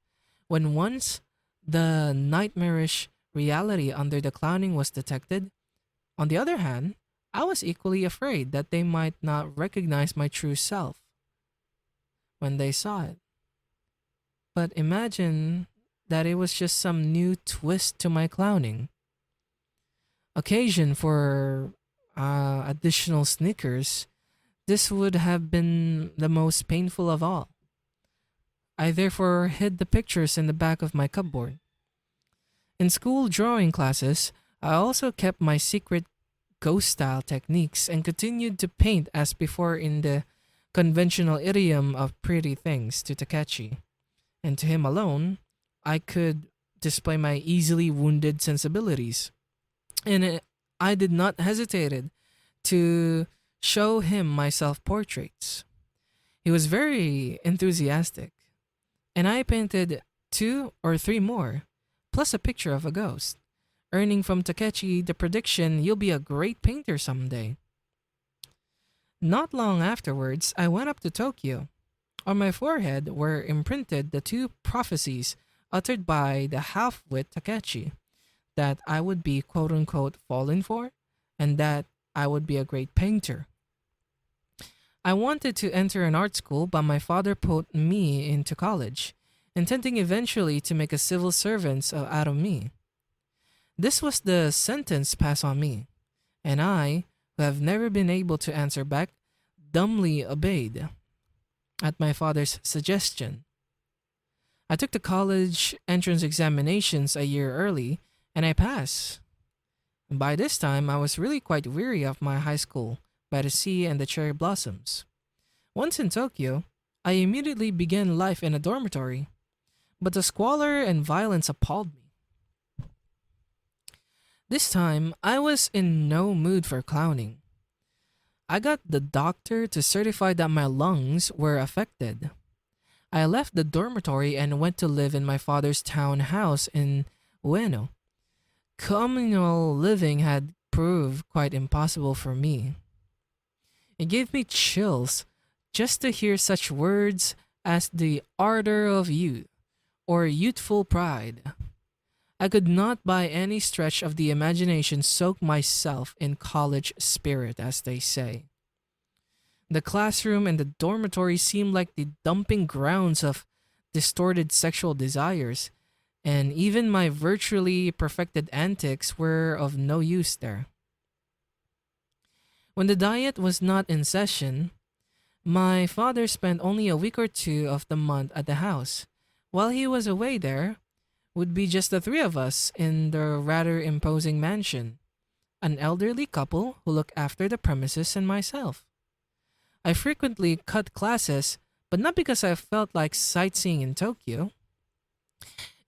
When once the nightmarish reality under the clowning was detected, on the other hand, I was equally afraid that they might not recognize my true self when they saw it. But imagine that it was just some new twist to my clowning. Occasion for additional sneakers, this would have been the most painful of all. I therefore hid the pictures in the back of my cupboard. In school drawing classes, I also kept my secret ghost style techniques and continued to paint as before in the conventional idiom of pretty things to Takechi. And to him alone, I could display my easily wounded sensibilities. And I did not hesitate to show him my self portraits. He was very enthusiastic, and I painted two or three more, plus a picture of a ghost, earning from Takechi the prediction you'll be a great painter someday. Not long afterwards, I went up to Tokyo. On my forehead were imprinted the two prophecies uttered by the half-wit Takechi, that I would be quote unquote fallen for, and that I would be a great painter. I wanted to enter an art school, but my father put me into college, intending eventually to make a civil servant out of me. This was the sentence passed on me, and I, who have never been able to answer back, dumbly obeyed at my father's suggestion. I took the college entrance examinations a year early, and I passed. By this time, I was really quite weary of my high school, by the sea and the cherry blossoms. Once in Tokyo, I immediately began life in a dormitory, but the squalor and violence appalled me. This time, I was in no mood for clowning. I got the doctor to certify that my lungs were affected. I left the dormitory and went to live in my father's town house in Ueno. Communal living had prove quite impossible for me. It gave me chills just to hear such words as the ardor of youth or youthful pride. I could not by any stretch of the imagination soak myself in college spirit, as they say. The classroom and the dormitory seemed like the dumping grounds of distorted sexual desires, and even my virtually perfected antics were of no use there. When the diet was not in session, my father spent only a week or two of the month at the house. While he was away, there would be just the three of us in the rather imposing mansion, an elderly couple who looked after the premises and myself. I frequently cut classes, but not because I felt like sightseeing in Tokyo.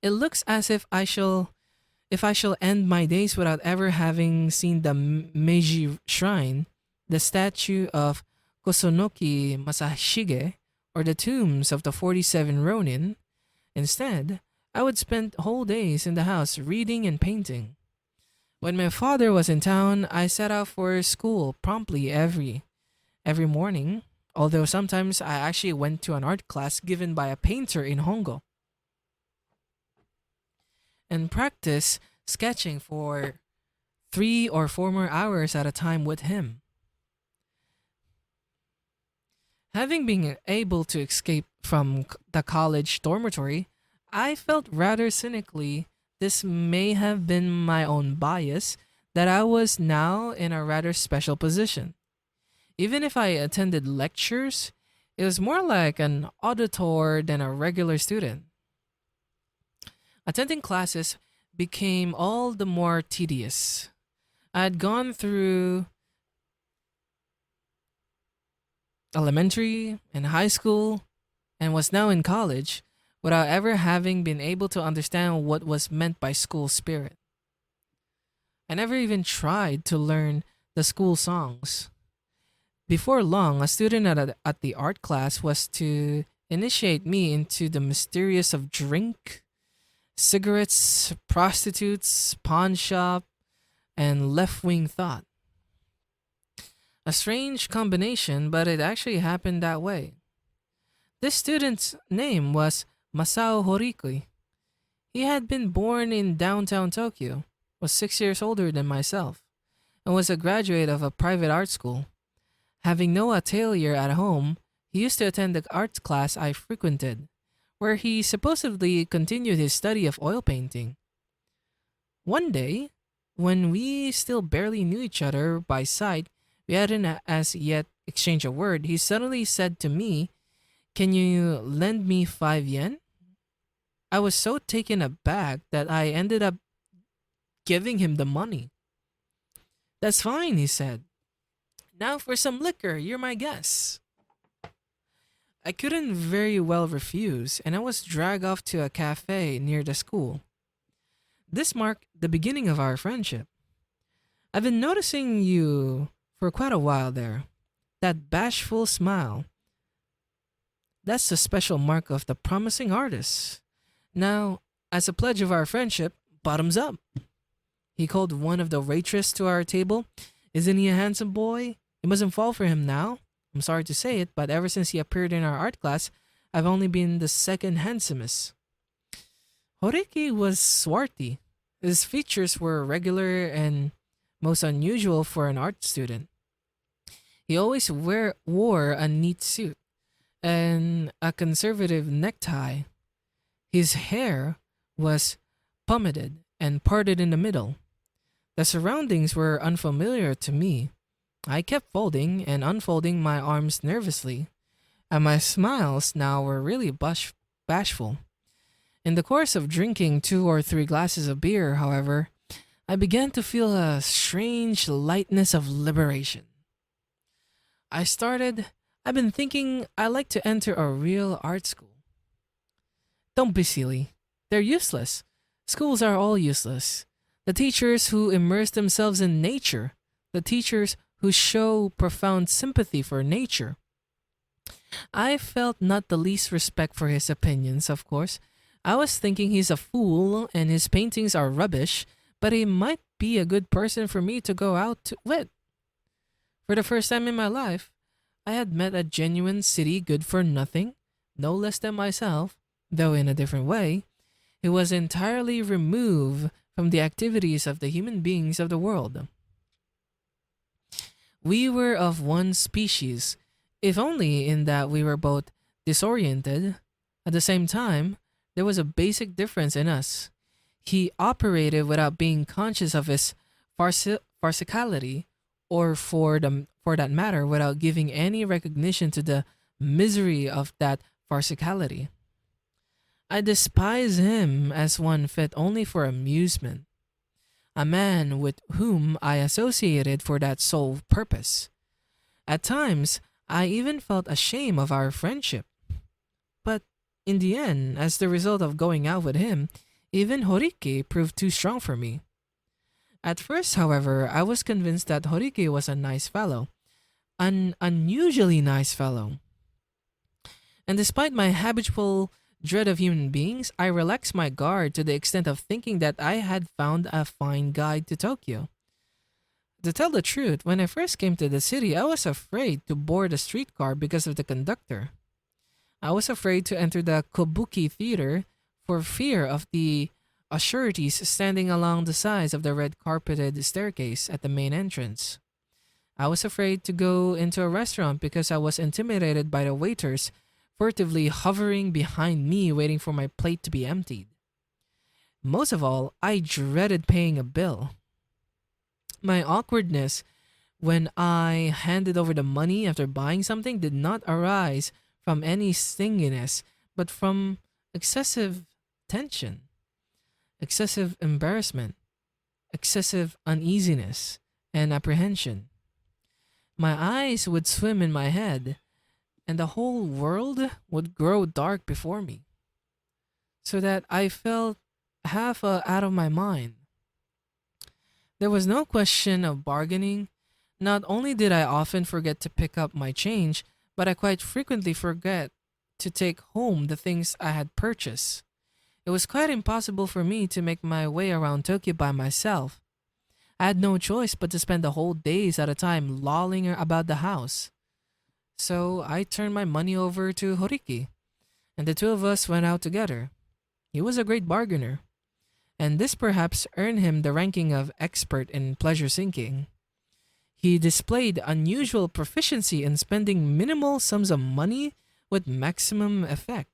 It looks as if I shall end my days without ever having seen the Meiji Shrine, the statue of Kosonoki Masashige, or the tombs of the 47 Ronin. Instead, I would spend whole days in the house reading and painting. When my father was in town, I set out for school promptly every morning, although sometimes I actually went to an art class given by a painter in Hongo and practice sketching for 3 or 4 more hours at a time with him. Having been able to escape from the college dormitory, I felt rather cynically this may have been my own bias that I was now in a rather special position. Even if I attended lectures, it was more like an auditor than a regular student. Attending classes became all the more tedious. I had gone through elementary and high school and was now in college without ever having been able to understand what was meant by school spirit. I never even tried to learn the school songs. Before long, a student at the art class was to initiate me into the mysterious of drink, cigarettes, prostitutes, pawn shop, and left wing thought. A strange combination, but it actually happened that way. This student's name was Masao Horikui. He had been born in downtown Tokyo, was 6 years older than myself, and was a graduate of a private art school. Having no atelier at home, he used to attend the art class I frequented, where he supposedly continued his study of oil painting. One day, when we still barely knew each other by sight, we hadn't as yet exchanged a word, he suddenly said to me, "Can you lend me 5 yen?" I was so taken aback that I ended up giving him the money. "That's fine," he said. "Now for some liquor, you're my guest." I couldn't very well refuse, and I was dragged off to a cafe near the school. This marked the beginning of our friendship. "I've been noticing you for quite a while there. That bashful smile. That's the special mark of the promising artist. Now, as a pledge of our friendship, bottoms up." He called one of the waitresses to our table. "Isn't he a handsome boy? You mustn't fall for him now. I'm sorry to say it, but ever since he appeared in our art class, I've only been the second handsomest." Horiki was swarthy. His features were regular and most unusual for an art student. He always wore a neat suit and a conservative necktie. His hair was pomaded and parted in the middle. The surroundings were unfamiliar to me. I kept folding and unfolding my arms nervously, and my smiles now were really bashful. In the course of drinking 2 or 3 glasses of beer, however, I began to feel a strange lightness of liberation. I've been thinking I'd like to enter a real art school. "Don't be silly. They're useless. Schools are all useless. The teachers who immerse themselves in nature, the teachers who show profound sympathy for nature." I felt not the least respect for his opinions, of course. I was thinking he's a fool and his paintings are rubbish, but he might be a good person for me to go out with. For the first time in my life, I had met a genuine city good for nothing, no less than myself, though in a different way, who was entirely removed from the activities of the human beings of the world. We were of one species, if only in that we were both disoriented. At the same time, there was a basic difference in us. He operated without being conscious of his farcicality, or for that matter, without giving any recognition to the misery of that farcicality. I despise him as one fit only for amusement, a man with whom I associated for that sole purpose. At times, I even felt ashamed of our friendship. But in the end, as the result of going out with him, even Horiki proved too strong for me. At first, however, I was convinced that Horiki was a nice fellow, an unusually nice fellow. And despite my habitual dread of human beings, I relaxed my guard to the extent of thinking that I had found a fine guide to Tokyo. To tell the truth, when I first came to the city, I was afraid to board a streetcar because of the conductor. I was afraid to enter the Kabuki theater for fear of the assurities standing along the sides of the red carpeted staircase at the main entrance. I was afraid to go into a restaurant because I was intimidated by the waiters furtively hovering behind me waiting for my plate to be emptied. Most of all, I dreaded paying a bill. My awkwardness when I handed over the money after buying something did not arise from any stinginess, but from excessive tension, excessive embarrassment, excessive uneasiness, and apprehension. My eyes would swim in my head, and the whole world would grow dark before me, so that I felt half out of my mind. There was no question of bargaining. Not only did I often forget to pick up my change, but I quite frequently forget to take home the things I had purchased. It was quite impossible for me to make my way around Tokyo by myself. I had no choice but to spend the whole days at a time lolling about the house. So I turned my money over to Horiki, and the two of us went out together. He was a great bargainer, and this perhaps earned him the ranking of expert in pleasure seeking. He displayed unusual proficiency in spending minimal sums of money with maximum effect.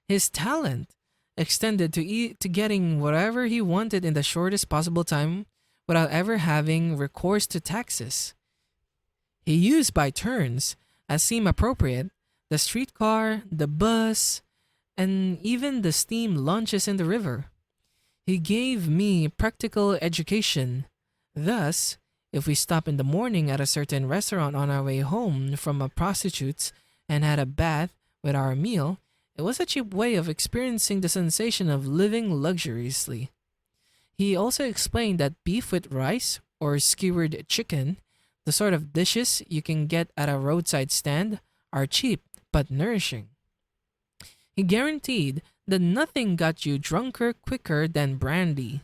His talent extended to getting whatever he wanted in the shortest possible time without ever having recourse to taxes. He used by turns, as seemed appropriate, the streetcar, the bus, and even the steam launches in the river. He gave me practical education. Thus, if we stopped in the morning at a certain restaurant on our way home from a prostitute's and had a bath with our meal, it was a cheap way of experiencing the sensation of living luxuriously. He also explained that beef with rice, or skewered chicken, the sort of dishes you can get at a roadside stand, are cheap but nourishing. He guaranteed that nothing got you drunker quicker than brandy.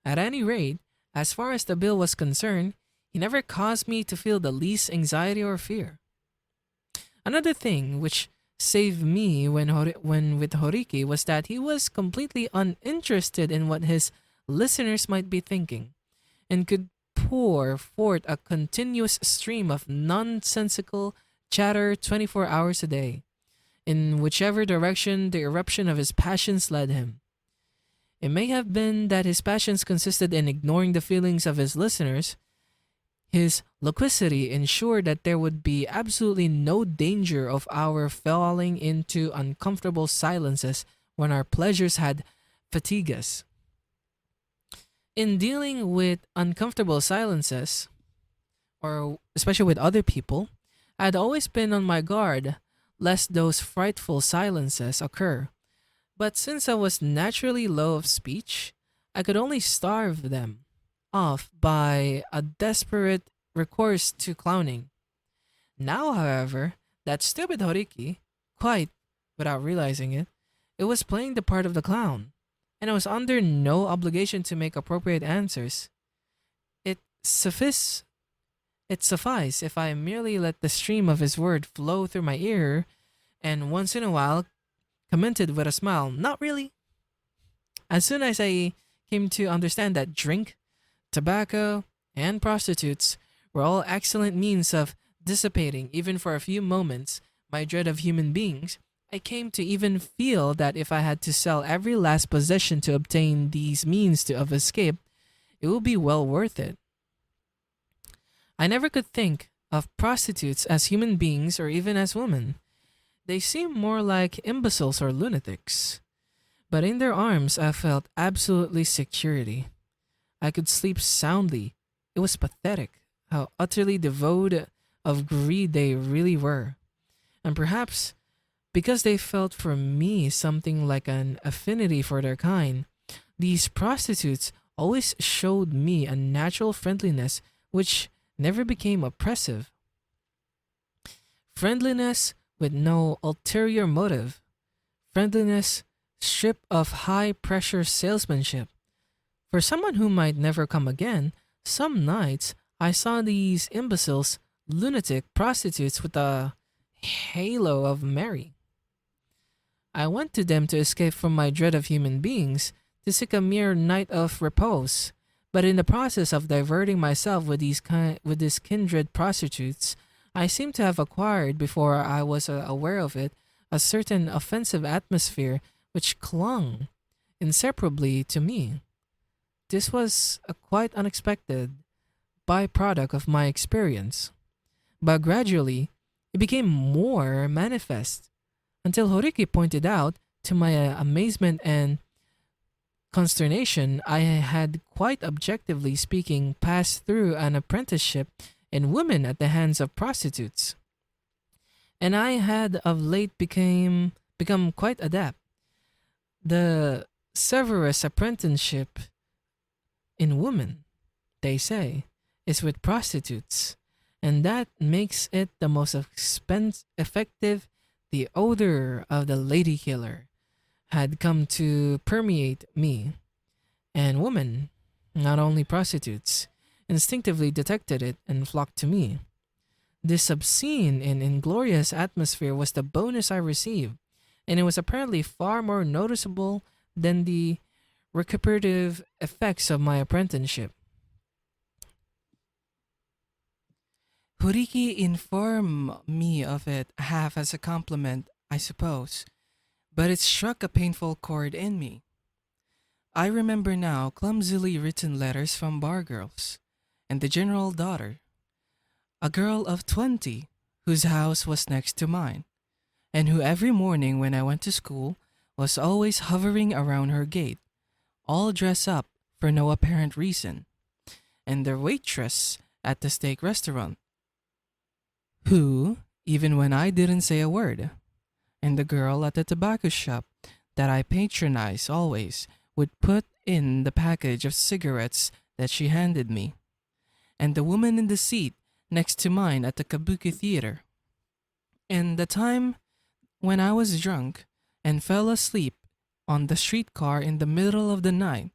At any rate, as far as the bill was concerned, he never caused me to feel the least anxiety or fear. Another thing which saved me when with Horiki was that he was completely uninterested in what his listeners might be thinking, and could pour forth a continuous stream of nonsensical chatter 24 hours a day, in whichever direction the eruption of his passions led him. It may have been that his passions consisted in ignoring the feelings of his listeners. His loquacity ensured that there would be absolutely no danger of our falling into uncomfortable silences when our pleasures had fatigued us. In dealing with uncomfortable silences, or especially with other people, I had always been on my guard lest those frightful silences occur. But since I was naturally low of speech, I could only starve them off by a desperate recourse to clowning. Now, however, that stupid Horiki, quite without realizing it, was playing the part of the clown. and I was under no obligation to make appropriate answers. It suffice it suffice if I merely let the stream of his word flow through my ear and once in a while commented with a smile, "Not really." As soon as I came to understand that drink, tobacco, and prostitutes were all excellent means of dissipating, even for a few moments, my dread of human beings, I came to even feel that if I had to sell every last possession to obtain these means of escape, it would be well worth it. I never could think of prostitutes as human beings or even as women. They seem more like imbeciles or lunatics. But in their arms, I felt absolutely security. I could sleep soundly. It was pathetic how utterly devoid of greed they really were. And perhaps because they felt for me something like an affinity for their kind, these prostitutes always showed me a natural friendliness which never became oppressive. Friendliness with no ulterior motive. Friendliness stripped of high pressure salesmanship. For someone who might never come again, some nights I saw these imbeciles, lunatic prostitutes with a halo of merry. I went to them to escape from my dread of human beings, to seek a mere night of repose. But in the process of diverting myself with these kindred prostitutes, I seemed to have acquired, before I was aware of it, a certain offensive atmosphere which clung inseparably to me. This was a quite unexpected byproduct of my experience, but gradually it became more manifest until Horiki pointed out, to my amazement and consternation, I had quite objectively speaking passed through an apprenticeship in women at the hands of prostitutes, and I had of late become quite adept. The severest apprenticeship in women, they say, is with prostitutes, and that makes it the most effective. The odor of the lady killer had come to permeate me, and women, not only prostitutes, instinctively detected it and flocked to me. This obscene and inglorious atmosphere was the bonus I received, and it was apparently far more noticeable than the recuperative effects of my apprenticeship. Huriki informed me of it half as a compliment, I suppose, but it struck a painful chord in me. I remember now clumsily written letters from bar girls, and the general daughter, a girl of 20, whose house was next to mine, and who every morning when I went to school was always hovering around her gate, all dressed up for no apparent reason, and the waitress at the steak restaurant, who, even when I didn't say a word, and the girl at the tobacco shop that I patronize always would put in the package of cigarettes that she handed me, and the woman in the seat next to mine at the Kabuki theater. And the time when I was drunk and fell asleep on the streetcar in the middle of the night,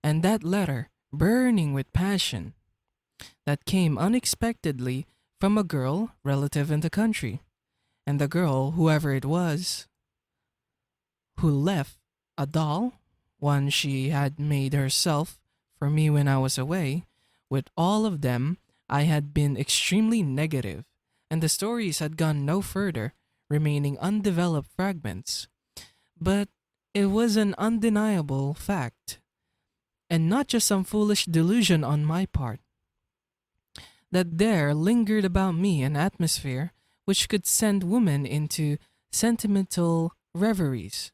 and that letter burning with passion that came unexpectedly from a girl relative in the country, and the girl, whoever it was, who left a doll, one she had made herself, for me when I was away. With all of them, I had been extremely negative, and the stories had gone no further, remaining undeveloped fragments. But it was an undeniable fact, and not just some foolish delusion on my part, that there lingered about me an atmosphere which could send women into sentimental reveries.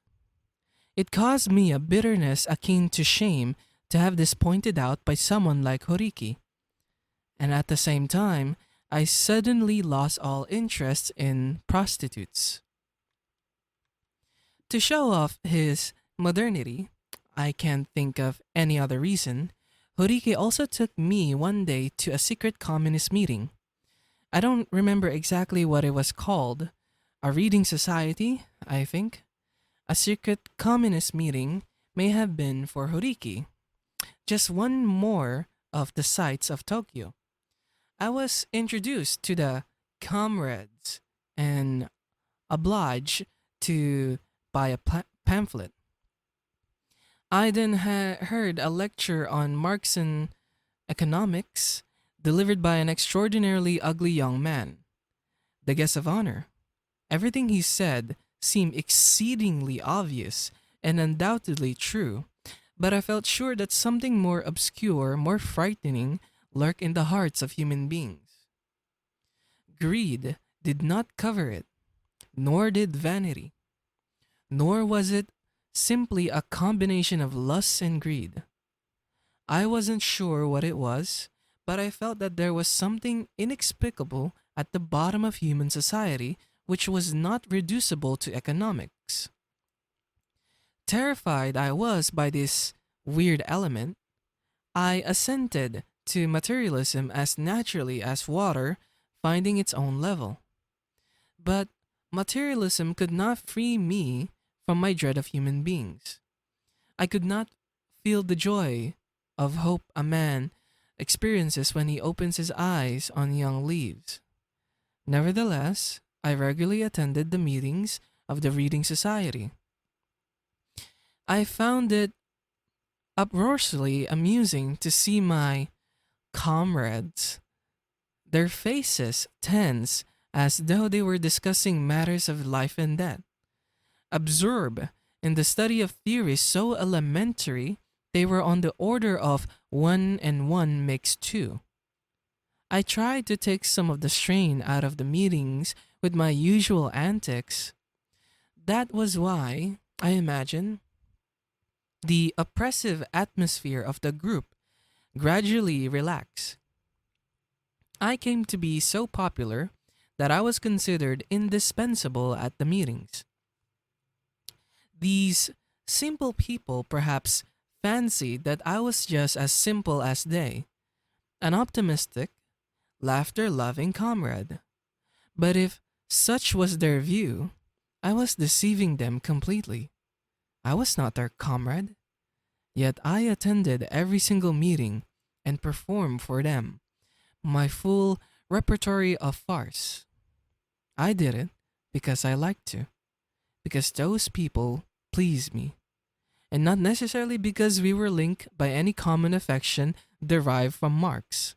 It caused me a bitterness akin to shame to have this pointed out by someone like Horiki, and at the same time, I suddenly lost all interest in prostitutes. To show off his modernity, I can't think of any other reason, Horiki also took me one day to a secret communist meeting. I don't remember exactly what it was called. A reading society, I think. A secret communist meeting may have been for Horiki, just one more of the sights of Tokyo. I was introduced to the comrades and obliged to buy a pamphlet. I then heard a lecture on Marxian economics delivered by an extraordinarily ugly young man, the guest of honor. Everything he said seemed exceedingly obvious and undoubtedly true, but I felt sure that something more obscure, more frightening, lurked in the hearts of human beings. Greed did not cover it, nor did vanity, nor was it simply a combination of lust and greed. I wasn't sure what it was, but I felt that there was something inexplicable at the bottom of human society which was not reducible to economics. Terrified I was by this weird element, I assented to materialism as naturally as water finding its own level. But materialism could not free me from my dread of human beings. I could not feel the joy of hope a man experiences when he opens his eyes on young leaves. Nevertheless, I regularly attended the meetings of the Reading Society. I found it uproariously amusing to see my comrades, their faces tense as though they were discussing matters of life and death, absorbed in the study of theories so elementary they were on the order of 1 and 1 makes 2. I tried to take some of the strain out of the meetings with my usual antics. That was why, I imagine, the oppressive atmosphere of the group gradually relaxed. I came to be so popular that I was considered indispensable at the meetings. These simple people perhaps fancied that I was just as simple as they, an optimistic, laughter loving comrade. But if such was their view, I was deceiving them completely. I was not their comrade. Yet I attended every single meeting and performed for them my full repertory of farce. I did it because I liked to, because those people pleased me, and not necessarily because we were linked by any common affection derived from Marx.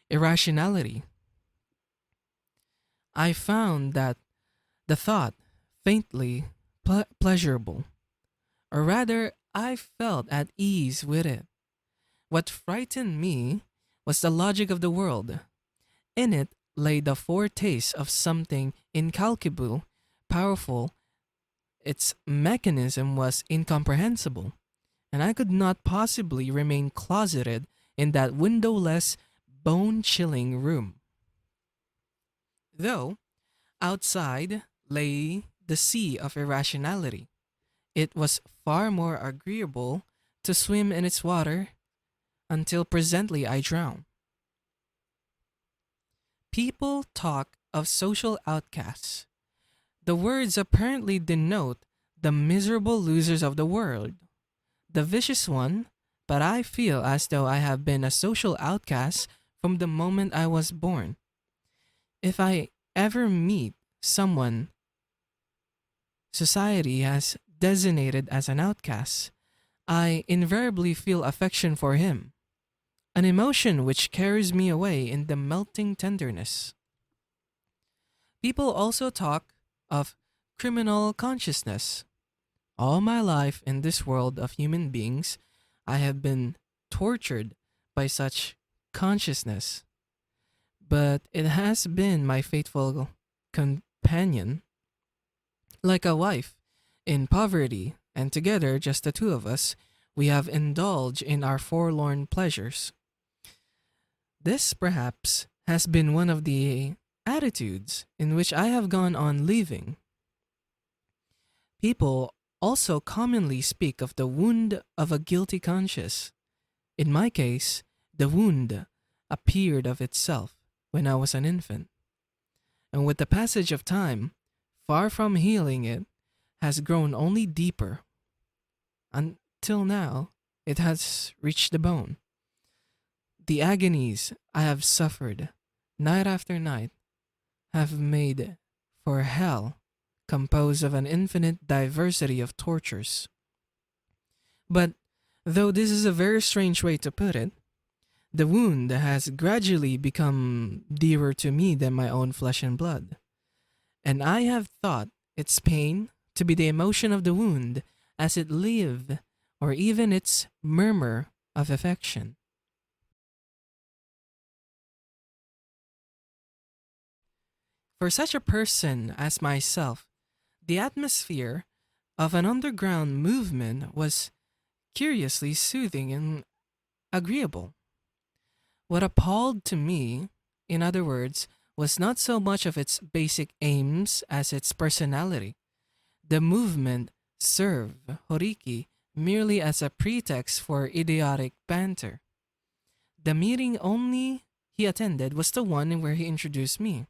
Irrationality. I found that the thought faintly pleasurable, or rather, I felt at ease with it. What frightened me was the logic of the world. In it lay the foretaste of something incalculable, powerful. Its mechanism was incomprehensible, and I could not possibly remain closeted in that windowless, bone chilling room. Though, outside lay the sea of irrationality. It was far more agreeable to swim in its water until presently I drowned. People talk of social outcasts. The words apparently denote the miserable losers of the world, the vicious one, but I feel as though I have been a social outcast from the moment I was born. If I ever meet someone society has designated as an outcast, I invariably feel affection for him, an emotion which carries me away in the melting tenderness. People also talk of criminal consciousness. All my life in this world of human beings, I have been tortured by such consciousness, but it has been my faithful companion, like a wife, in poverty, and together, just the two of us, we have indulged in our forlorn pleasures. This, perhaps, has been one of the attitudes in which I have gone on living. People also commonly speak of the wound of a guilty conscience. In my case, the wound appeared of itself when I was an infant, and with the passage of time, far from healing it, has grown only deeper. Until now, it has reached the bone. The agonies I have suffered night after night have made for hell composed of an infinite diversity of tortures. But though this is a very strange way to put it, the wound has gradually become dearer to me than my own flesh and blood, and I have thought its pain to be the emotion of the wound as it live, or even its murmur of affection. For such a person as myself, the atmosphere of an underground movement was curiously soothing and agreeable. What appalled to me, in other words, was not so much of its basic aims as its personality. The movement served Horiki merely as a pretext for idiotic banter. The meeting only he attended was the one where he introduced me.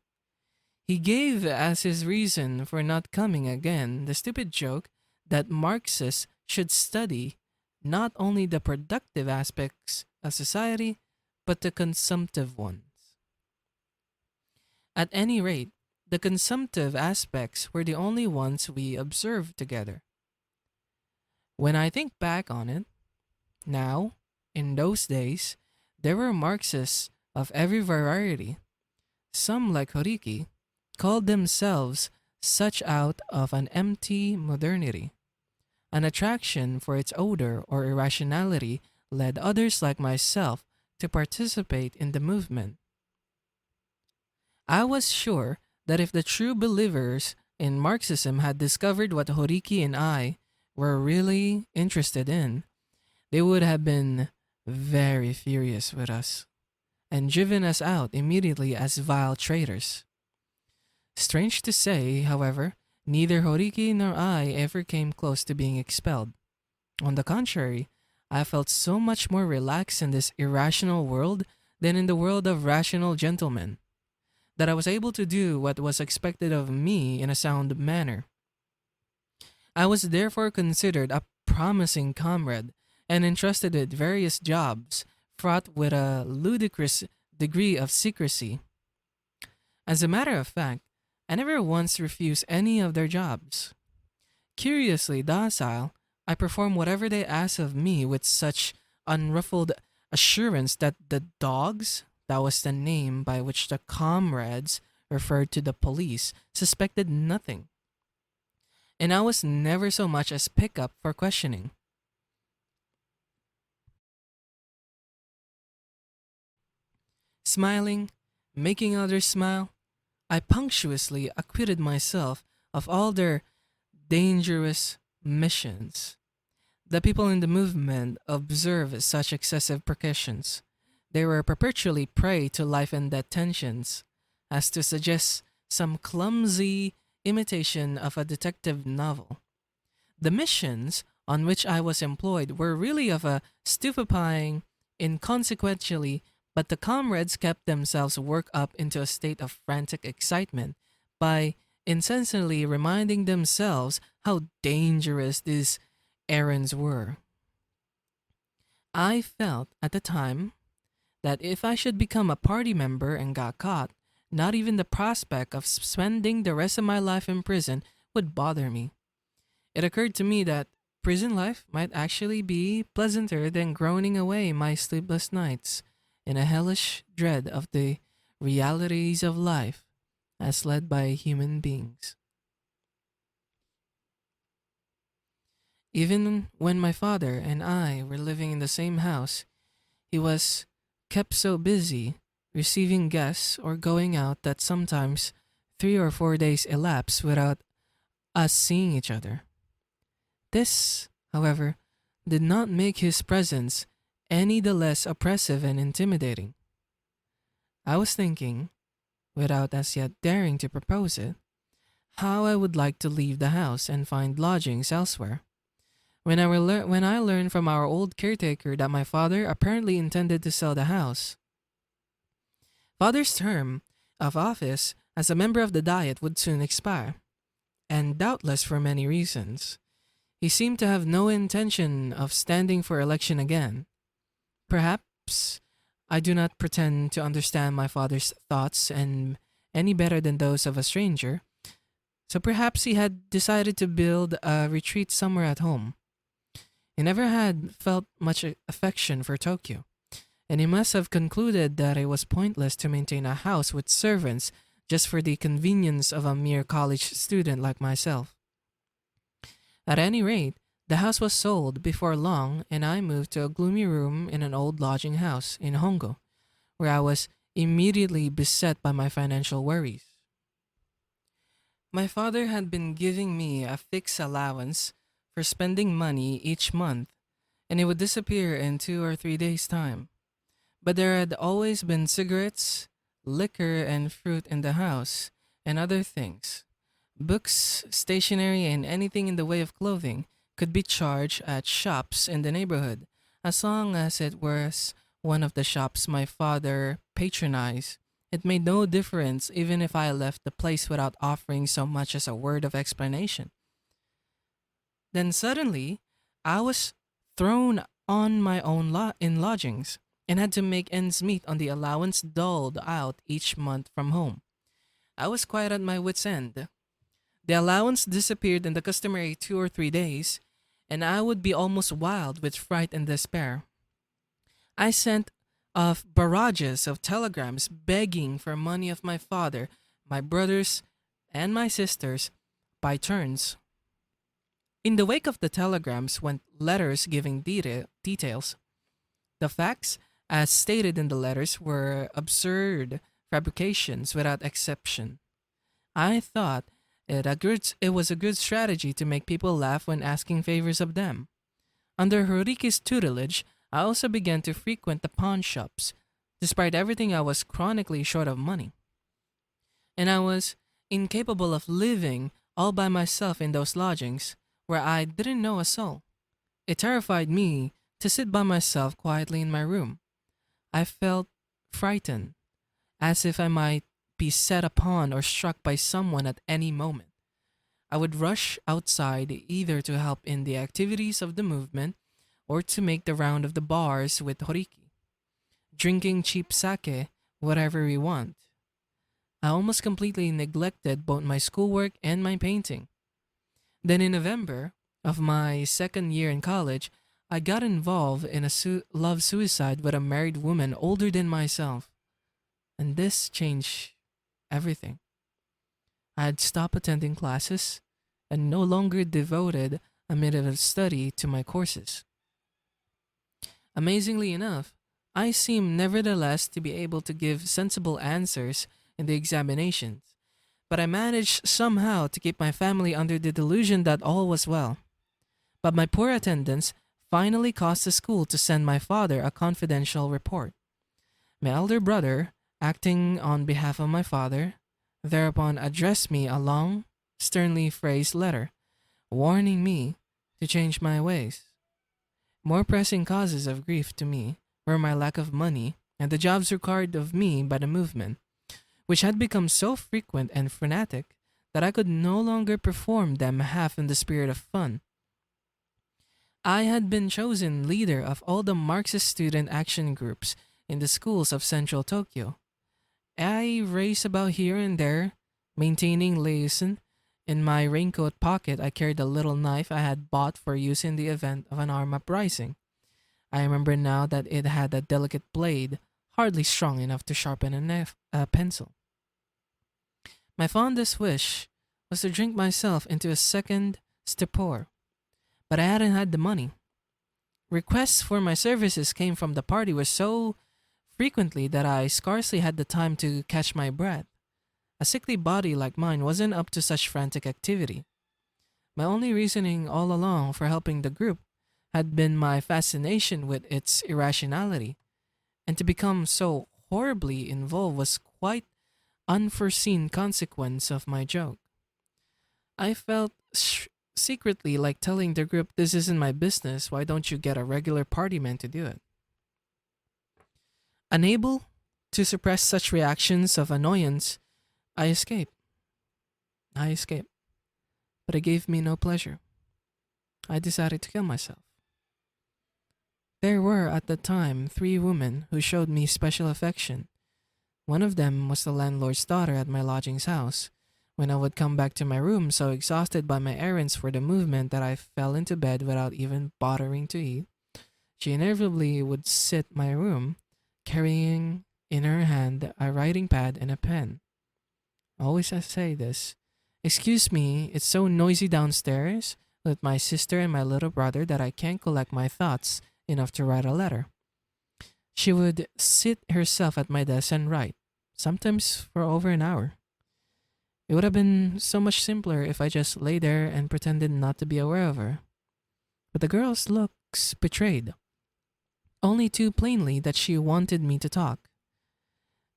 He gave as his reason for not coming again the stupid joke that Marxists should study not only the productive aspects of society, but the consumptive ones. At any rate, the consumptive aspects were the only ones we observed together. When I think back on it, now, in those days, there were Marxists of every variety. Some, like Horiki, called themselves such out of an empty modernity. An attraction for its odor or irrationality led others like myself to participate in the movement. I was sure that if the true believers in Marxism had discovered what Horiki and I were really interested in, they would have been very furious with us and driven us out immediately as vile traitors. Strange to say, however, neither Horiki nor I ever came close to being expelled. On the contrary, I felt so much more relaxed in this irrational world than in the world of rational gentlemen, that I was able to do what was expected of me in a sound manner. I was therefore considered a promising comrade and entrusted with various jobs fraught with a ludicrous degree of secrecy. As a matter of fact, I never once refused any of their jobs. Curiously docile, I performed whatever they asked of me with such unruffled assurance that the dogs, that was the name by which the comrades referred to the police, suspected nothing. And I was never so much as picked up for questioning. Smiling, making others smile, I punctuously acquitted myself of all their dangerous missions. The people in the movement observed such excessive precautions. They were perpetually prey to life and death tensions, as to suggest some clumsy imitation of a detective novel. The missions on which I was employed were really of a stupefying inconsequentially, but the comrades kept themselves worked up into a state of frantic excitement by incessantly reminding themselves how dangerous these errands were. I felt at the time that if I should become a party member and got caught, not even the prospect of spending the rest of my life in prison would bother me. It occurred to me that prison life might actually be pleasanter than groaning away my sleepless nights in a hellish dread of the realities of life as led by human beings. Even when my father and I were living in the same house, he was kept so busy receiving guests or going out that sometimes 3 or 4 days elapsed without us seeing each other. This, however, did not make his presence any the less oppressive and intimidating. I was thinking, without as yet daring to propose it, how I would like to leave the house and find lodgings elsewhere. When I learned from our old caretaker that my father apparently intended to sell the house. Father's term of office as a member of the Diet would soon expire, and doubtless for many reasons. He seemed to have no intention of standing for election again. Perhaps I do not pretend to understand my father's thoughts and any better than those of a stranger, so perhaps he had decided to build a retreat somewhere at home. He never had felt much affection for Tokyo, and he must have concluded that it was pointless to maintain a house with servants just for the convenience of a mere college student like myself. At any rate, the house was sold before long, and I moved to a gloomy room in an old lodging house in Hongo, where I was immediately beset by my financial worries. My father had been giving me a fixed allowance for spending money each month, and it would disappear in 2 or 3 days' time. But there had always been cigarettes, liquor, and fruit in the house, and other things. Books, stationery, and anything in the way of clothing could be charged at shops in the neighborhood, as long as it was one of the shops my father patronized. It made no difference even if I left the place without offering so much as a word of explanation. Then suddenly, I was thrown on my own in lodgings and had to make ends meet on the allowance doled out each month from home. I was quite at my wits' end. The allowance disappeared in the customary 2 or 3 days, and I would be almost wild with fright and despair. I sent off barrages of telegrams begging for money of my father, my brothers, and my sisters by turns. In the wake of the telegrams went letters giving details. The facts, as stated in the letters, were absurd fabrications without exception. I thought it was a good strategy to make people laugh when asking favors of them. Under Horiki's tutelage, I also began to frequent the pawn shops. Despite everything, I was chronically short of money, and I was incapable of living all by myself in those lodgings where I didn't know a soul. It terrified me to sit by myself quietly in my room. I felt frightened, as if I might be set upon or struck by someone at any moment. I would rush outside either to help in the activities of the movement or to make the round of the bars with Horiki, drinking cheap sake, whatever we want. I almost completely neglected both my schoolwork and my painting. Then in November of my second year in college, I got involved in a love suicide with a married woman older than myself. And this changed everything. I had stopped attending classes and no longer devoted a minute of study to my courses. Amazingly enough, I seemed nevertheless to be able to give sensible answers in the examinations, but I managed somehow to keep my family under the delusion that all was well. But my poor attendance finally caused the school to send my father a confidential report. My elder brother, acting on behalf of my father, thereupon addressed me a long, sternly phrased letter, warning me to change my ways. More pressing causes of grief to me were my lack of money and the jobs required of me by the movement, which had become so frequent and frenetic that I could no longer perform them half in the spirit of fun. I had been chosen leader of all the Marxist student action groups in the schools of central Tokyo. I raced about here and there, maintaining liaison. In my raincoat pocket, I carried a little knife I had bought for use in the event of an armed uprising. I remember now that it had a delicate blade, hardly strong enough to sharpen a pencil. My fondest wish was to drink myself into a second stupor, but I hadn't had the money. Requests for my services came from the party were so frequently that I scarcely had the time to catch my breath. A sickly body like mine wasn't up to such frantic activity. My only reasoning all along for helping the group had been my fascination with its irrationality, and to become so horribly involved was quite unforeseen consequence of my joke. I felt secretly like telling the group, "This isn't my business, why don't you get a regular partyman to do it?" Unable to suppress such reactions of annoyance, I escaped. I escaped, but it gave me no pleasure. I decided to kill myself. There were, at the time, three women who showed me special affection. One of them was the landlord's daughter at my lodgings house. When I would come back to my room so exhausted by my errands for the movement that I fell into bed without even bothering to eat, she inevitably would sit my room, carrying in her hand a writing pad and a pen. Always I say this. Excuse me, it's so noisy downstairs with my sister and my little brother that I can't collect my thoughts enough to write a letter. She would sit herself at my desk and write, sometimes for over an hour. It would have been so much simpler if I just lay there and pretended not to be aware of her. But the girl's looks betrayed, only too plainly, that she wanted me to talk.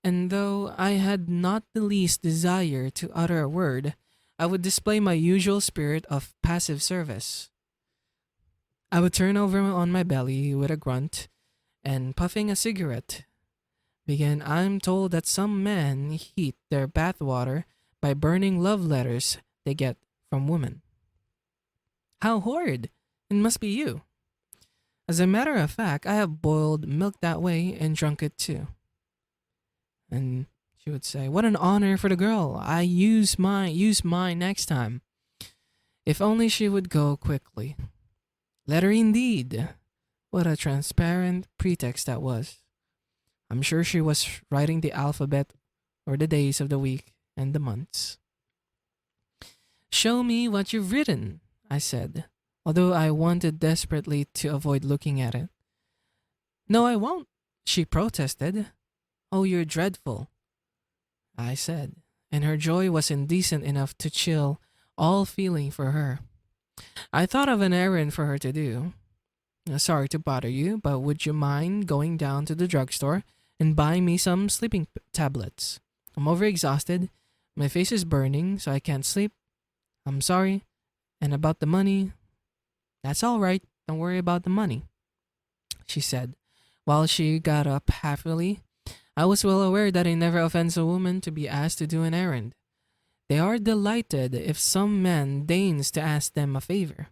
And though I had not the least desire to utter a word, I would display my usual spirit of passive service. I would turn over on my belly with a grunt and, puffing a cigarette, begin. I'm told that some men heat their bathwater by burning love letters they get from women. How horrid! It must be you. As a matter of fact, I have boiled milk that way and drunk it too. And she would say, "What an honor for the girl. I use mine next time." If only she would go quickly. Letter indeed. What a transparent pretext that was. I'm sure she was writing the alphabet or the days of the week and the months. "Show me what you've written," I said, although I wanted desperately to avoid looking at it. "No, I won't," she protested. "Oh, you're dreadful," I said, and her joy was indecent enough to chill all feeling for her. I thought of an errand for her to do. "Sorry to bother you, but would you mind going down to the drugstore and buying me some sleeping tablets? I'm overexhausted. My face is burning, so I can't sleep. I'm sorry. And about the money, that's all right. Don't worry about the money," she said, while she got up happily. I was well aware that it never offends a woman to be asked to do an errand. They are delighted if some man deigns to ask them a favor.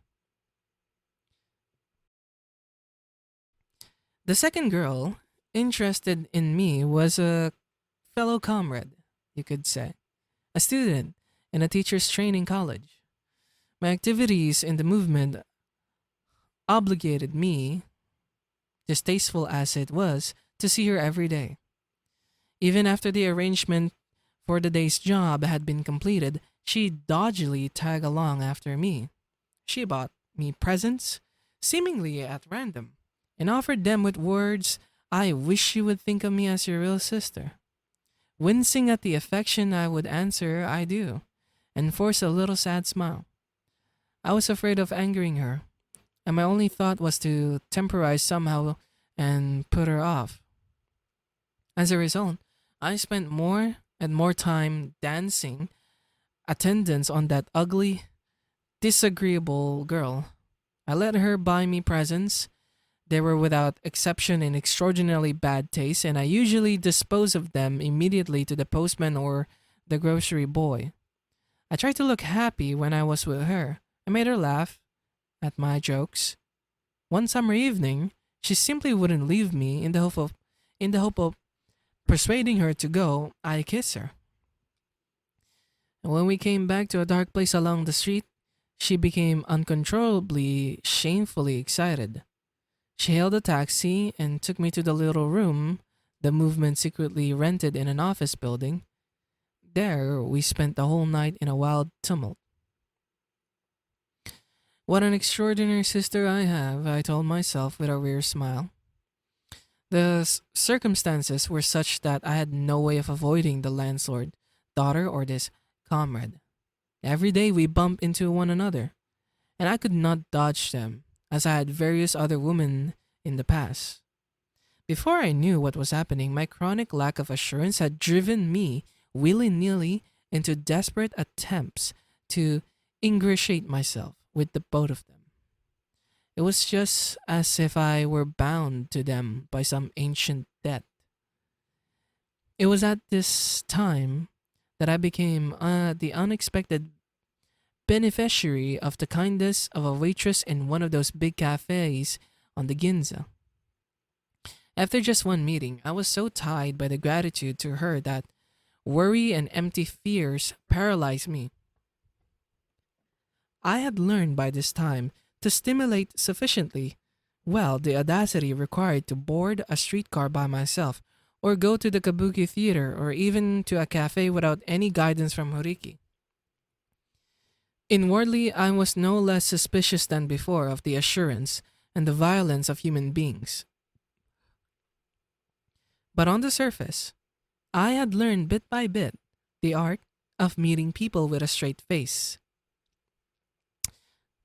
The second girl interested in me was a fellow comrade, you could say, a student in a teacher's training college. My activities in the movement obligated me, distasteful as it was, to see her every day. Even after the arrangement for the day's job had been completed, she dodgily tagged along after me. She bought me presents, seemingly at random, and offered them with words, "I wish you would think of me as your real sister." Wincing at the affection, I would answer, "I do," and force a little sad smile. I was afraid of angering her, and my only thought was to temporize somehow and put her off. As a result, I spent more and more time dancing attendance on that ugly, disagreeable girl. I let her buy me presents. They were without exception in extraordinarily bad taste, and I usually disposed of them immediately to the postman or the grocery boy. I tried to look happy when I was with her. I made her laugh at my jokes. One summer evening, she simply wouldn't leave me. In the hope of persuading her to go, I kissed her. And when we came back to a dark place along the street, she became uncontrollably, shamefully excited. She hailed a taxi and took me to the little room the movement secretly rented in an office building. There, we spent the whole night in a wild tumult. What an extraordinary sister I have, I told myself with a weird smile. The circumstances were such that I had no way of avoiding the landlord, daughter, or this comrade. Every day we bumped into one another, and I could not dodge them, as I had various other women in the past. Before I knew what was happening, my chronic lack of assurance had driven me willy-nilly into desperate attempts to ingratiate myself with the both of them. It was just as if I were bound to them by some ancient debt. It was at this time that I became the unexpected beneficiary of the kindness of a waitress in one of those big cafes on the Ginza. After just one meeting, I was so tied by the gratitude to her that worry and empty fears paralyzed me. I had learned by this time to stimulate sufficiently well the audacity required to board a streetcar by myself, or go to the kabuki theater, or even to a cafe without any guidance from Horiki. Inwardly, I was no less suspicious than before of the assurance and the violence of human beings. But on the surface, I had learned bit by bit the art of meeting people with a straight face.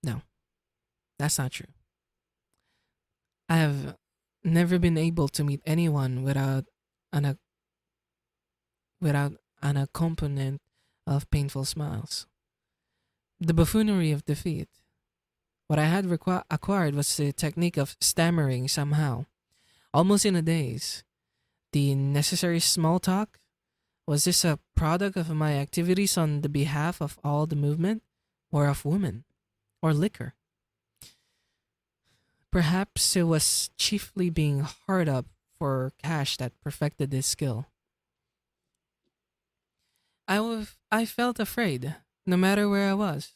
No, that's not true. I have never been able to meet anyone an without an accompaniment of painful smiles. The buffoonery of defeat. What I had acquired was the technique of stammering somehow, almost in a daze. The necessary small talk? Was this a product of my activities on the behalf of all the movement, or of women, or liquor? Perhaps it was chiefly being hard up for cash that perfected this skill. I felt afraid, no matter where I was.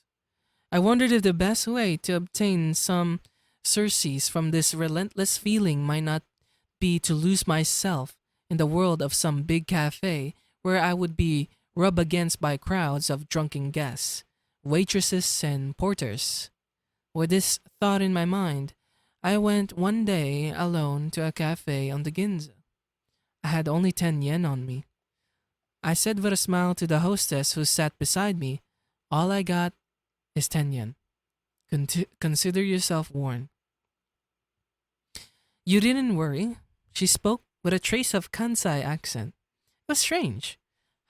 I wondered if the best way to obtain some surcease from this relentless feeling might not be to lose myself in the world of some big cafe where I would be rubbed against by crowds of drunken guests, waitresses, and porters. With this thought in my mind, I went one day alone to a cafe on the Ginza. I had only 10 yen on me. I said with a smile to the hostess who sat beside me, "All I got is 10 yen. Consider yourself warned." You didn't worry. She spoke with a trace of Kansai accent. It was strange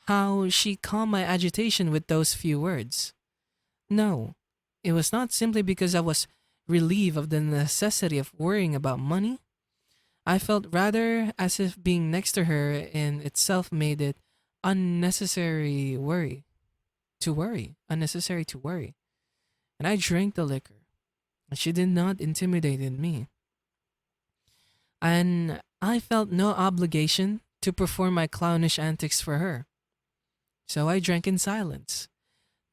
how she calmed my agitation with those few words. No, it was not simply because I was relieved of the necessity of worrying about money. I felt rather as if being next to her in itself made it unnecessary to worry. And I drank the liquor, and she did not intimidate me. And I felt no obligation to perform my clownish antics for her. So I drank in silence,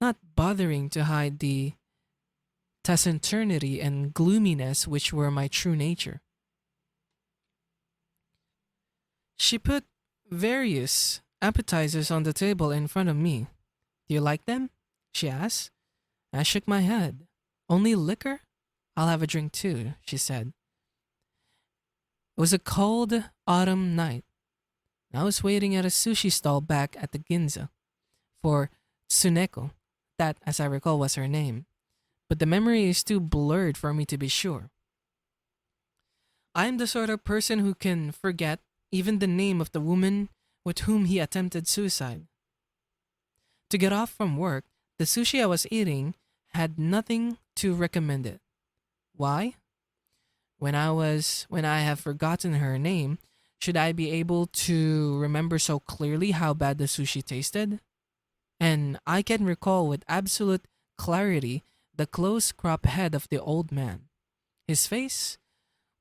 not bothering to hide the taciturnity and gloominess which were my true nature. She put various appetizers on the table in front of me. "Do you like them?" she asked. I shook my head. "Only liquor? I'll have a drink too," she said. It was a cold autumn night. I was waiting at a sushi stall back at the Ginza for Tsuneko. That, as I recall, was her name. But the memory is too blurred for me to be sure. I am the sort of person who can forget even the name of the woman with whom he attempted suicide. To get off from work, the sushi I was eating had nothing to recommend it. Why? When I have forgotten her name, should I be able to remember so clearly how bad the sushi tasted? And I can recall with absolute clarity the close cropped head of the old man. His face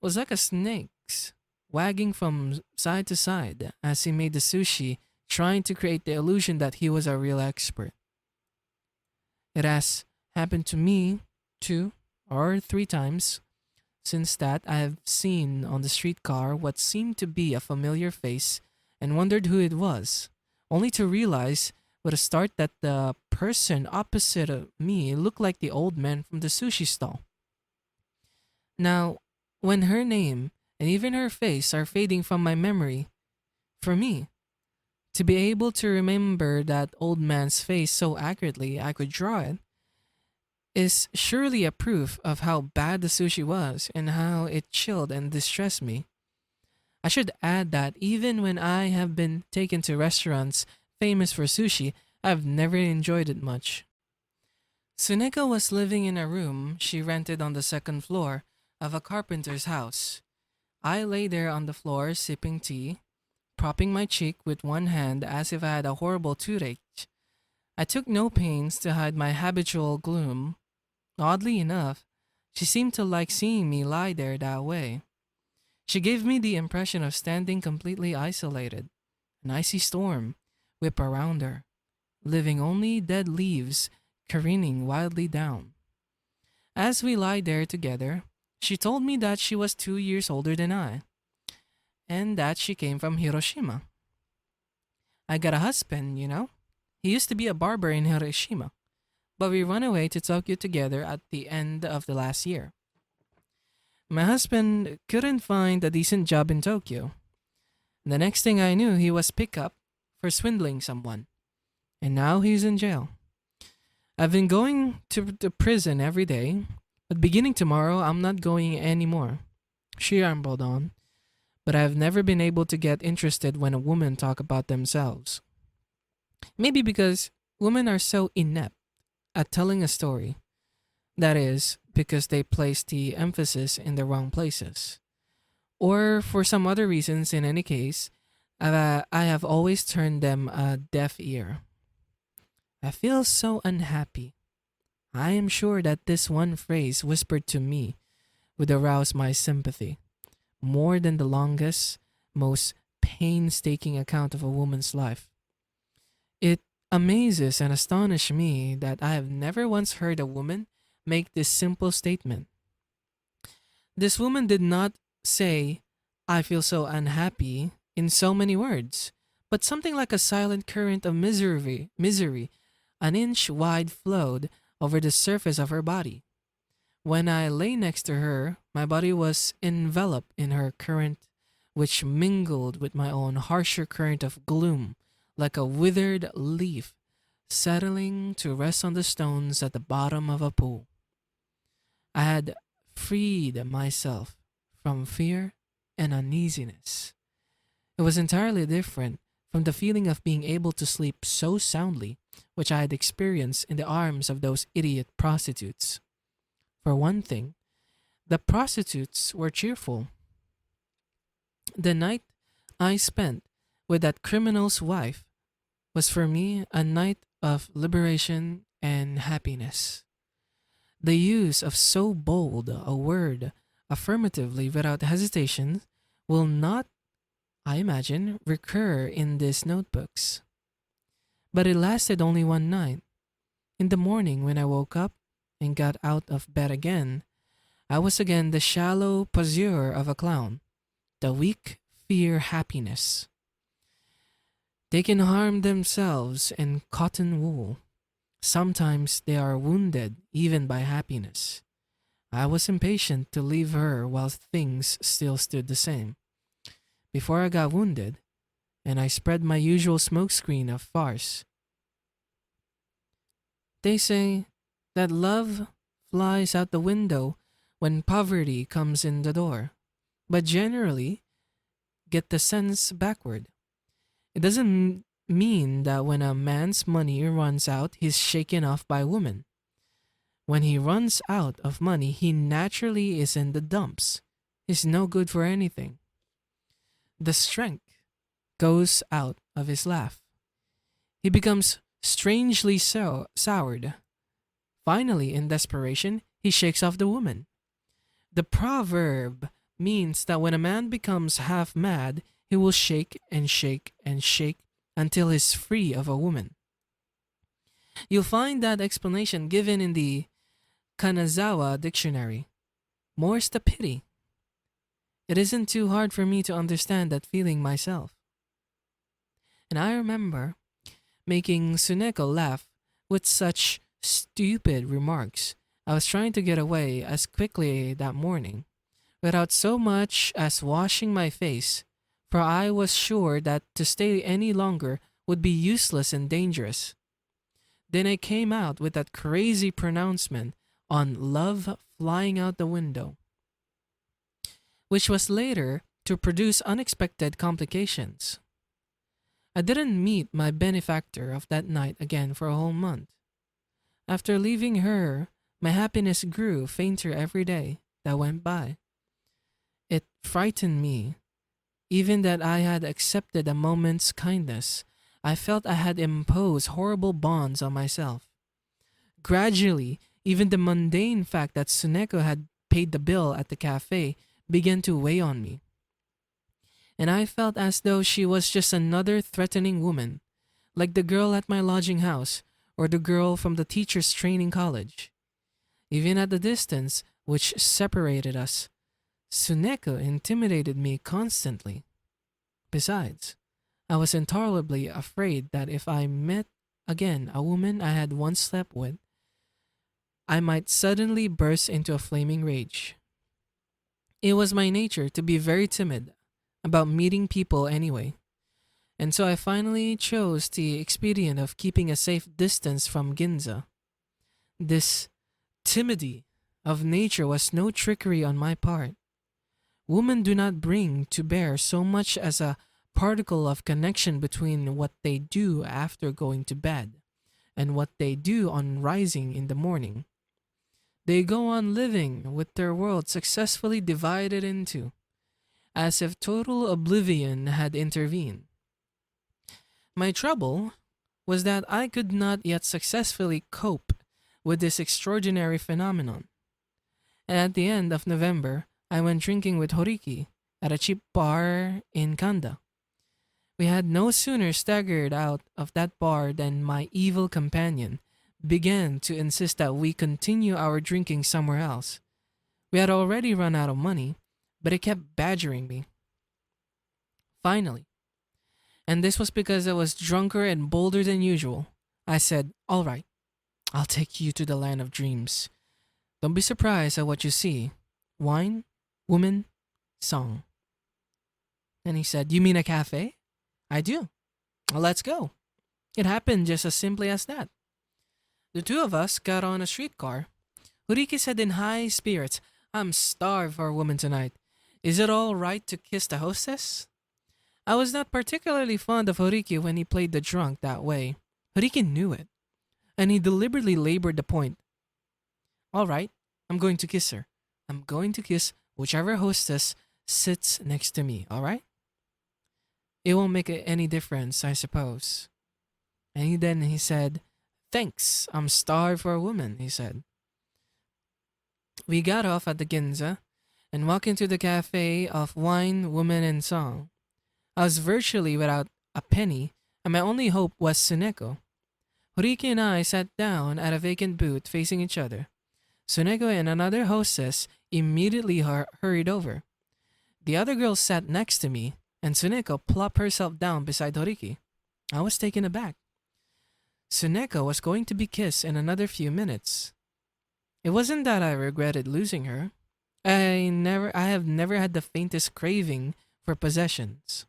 was like a snake's, wagging from side to side as he made the sushi, trying to create the illusion that he was a real expert. It has happened to me 2 or 3 times. Since that, I have seen on the streetcar what seemed to be a familiar face and wondered who it was, only to realize with a start that the person opposite of me looked like the old man from the sushi stall. Now, when her name and even her face are fading from my memory, for me, to be able to remember that old man's face so accurately I could draw it, is surely a proof of how bad the sushi was and how it chilled and distressed me. I should add that even when I have been taken to restaurants famous for sushi, I've never enjoyed it much. Tsuneko was living in a room she rented on the second floor of a carpenter's house. I lay there on the floor sipping tea, propping my cheek with one hand as if I had a horrible toothache. I took no pains to hide my habitual gloom. Oddly enough, she seemed to like seeing me lie there that way. She gave me the impression of standing completely isolated, an icy storm whip around her, leaving only dead leaves careening wildly down. As we lie there together, she told me that she was 2 years older than I, and that she came from Hiroshima. I got a husband, you know. He used to be a barber in Hiroshima, but we ran away to Tokyo together at the end of the last year. My husband couldn't find a decent job in Tokyo. The next thing I knew, he was picked up for swindling someone, and now he's in jail. I've been going to the prison every day, but beginning tomorrow, I'm not going anymore. She rambled on, but I've never been able to get interested when a woman talk about themselves. Maybe because women are so inept at telling a story. That is, because they place the emphasis in the wrong places. Or for some other reasons, in any case, I have always turned them a deaf ear. I feel so unhappy. I am sure that this one phrase whispered to me would arouse my sympathy more than the longest, most painstaking account of a woman's life. It amazes and astonishes me that I have never once heard a woman make this simple statement. This woman did not say, I feel so unhappy in so many words, but something like a silent current of misery, an inch wide flowed over the surface of her body. When I lay next to her, my body was enveloped in her current, which mingled with my own harsher current of gloom, like a withered leaf settling to rest on the stones at the bottom of a pool. I had freed myself from fear and uneasiness. It was entirely different from the feeling of being able to sleep so soundly, which I had experienced in the arms of those idiot prostitutes. For one thing, the prostitutes were cheerful. The night I spent with that criminal's wife was for me a night of liberation and happiness. The use of so bold a word affirmatively without hesitation will not, I imagine, recur in these notebooks. But it lasted only one night. In the morning, when I woke up and got out of bed again, I was again the shallow poseur of a clown, the weak fear happiness. They can harm themselves in cotton wool. Sometimes they are wounded even by happiness. I was impatient to leave her while things still stood the same. Before I got wounded, and I spread my usual smokescreen of farce. They say that love flies out the window when poverty comes in the door, but generally get the sense backward. It doesn't mean that when a man's money runs out, he's shaken off by women. When he runs out of money, he naturally is in the dumps. He's no good for anything. The strength goes out of his laugh. He becomes strangely soured. Finally, in desperation, he shakes off the woman. The proverb means that when a man becomes half mad, he will shake and shake and shake until he's free of a woman. You'll find that explanation given in the Kanazawa dictionary. More's the pity. It isn't too hard for me to understand that feeling myself. And I remember making Suneko laugh with such stupid remarks. I was trying to get away as quickly that morning, without so much as washing my face, for I was sure that to stay any longer would be useless and dangerous. Then I came out with that crazy pronouncement on love flying out the window, which was later to produce unexpected complications. I didn't meet my benefactor of that night again for a whole month. After leaving her, my happiness grew fainter every day that went by. It frightened me, even that I had accepted a moment's kindness. I felt I had imposed horrible bonds on myself. Gradually, even the mundane fact that Suneko had paid the bill at the cafe began to weigh on me, and I felt as though she was just another threatening woman, like the girl at my lodging house or the girl from the teacher's training college. Even at the distance which separated us, Suneko intimidated me constantly. Besides, I was intolerably afraid that if I met again a woman I had once slept with, I might suddenly burst into a flaming rage. It was my nature to be very timid about meeting people anyway, and so I finally chose the expedient of keeping a safe distance from Ginza. This timidity of nature was no trickery on my part. Women do not bring to bear so much as a particle of connection between what they do after going to bed and what they do on rising in the morning. They go on living with their world successfully divided into, as if total oblivion had intervened. My trouble was that I could not yet successfully cope with this extraordinary phenomenon. And at the end of November, I went drinking with Horiki at a cheap bar in Kanda. We had no sooner staggered out of that bar than my evil companion began to insist that we continue our drinking somewhere else. We had already run out of money, but he kept badgering me. Finally, and this was because I was drunker and bolder than usual, I said, "All right, I'll take you to the land of dreams. Don't be surprised at what you see. Wine, woman, song." And he said, "You mean a cafe?" "I do." "Well, let's go." It happened just as simply as that. The two of us got on a streetcar. Uriki said in high spirits, "I'm starved for a woman tonight. Is it all right to kiss the hostess?" I was not particularly fond of Horiki when he played the drunk that way. Horiki knew it, and he deliberately labored the point. "All right, I'm going to kiss her. I'm going to kiss whichever hostess sits next to me, all right? It won't make any difference, I suppose." And then he said, "Thanks, I'm starved for a woman," he said. We got off at the Ginza and walked into the cafe of Wine, Woman, and Song. I was virtually without a penny, and my only hope was Suneko. Horiki and I sat down at a vacant booth facing each other. Suneko and another hostess immediately hurried over. The other girl sat next to me, and Suneko plopped herself down beside Horiki. I was taken aback. Suneko was going to be kissed in another few minutes. It wasn't that I regretted losing her. I have never had the faintest craving for possessions.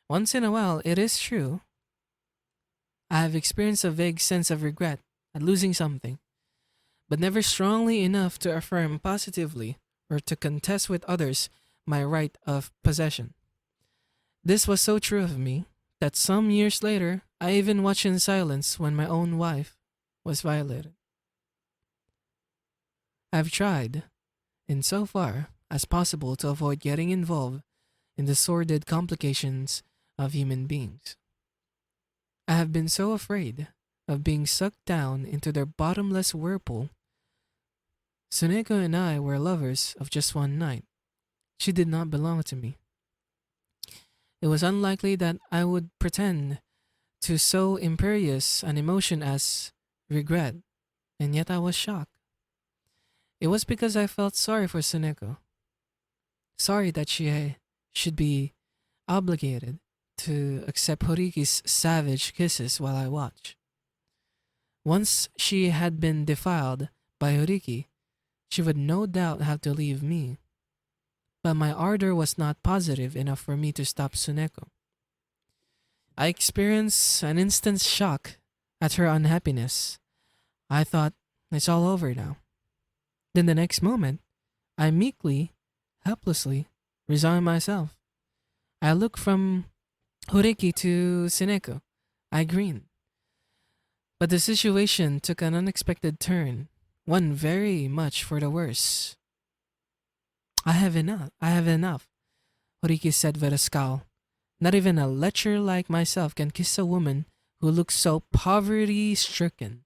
Once in a while, it is true, I have experienced a vague sense of regret at losing something, but never strongly enough to affirm positively or to contest with others my right of possession. This was so true of me that some years later, I even watched in silence when my own wife was violated. I've tried, in so far as possible, to avoid getting involved in the sordid complications of human beings. I have been so afraid of being sucked down into their bottomless whirlpool. Suneko and I were lovers of just one night. She did not belong to me. It was unlikely that I would pretend to so imperious an emotion as regret, and yet I was shocked. It was because I felt sorry for Suneko. Sorry that she should be obligated to accept Horiki's savage kisses while I watch. Once she had been defiled by Horiki, she would no doubt have to leave me. But my ardor was not positive enough for me to stop Suneko. I experienced an instant shock at her unhappiness. I thought, it's all over now. Then the next moment, I meekly, helplessly resigned myself. I looked from Horiki to Suneko. I grinned. But the situation took an unexpected turn, one very much for the worse. I have enough, Horiki said with a scowl. Not even a lecher like myself can kiss a woman who looks so poverty-stricken.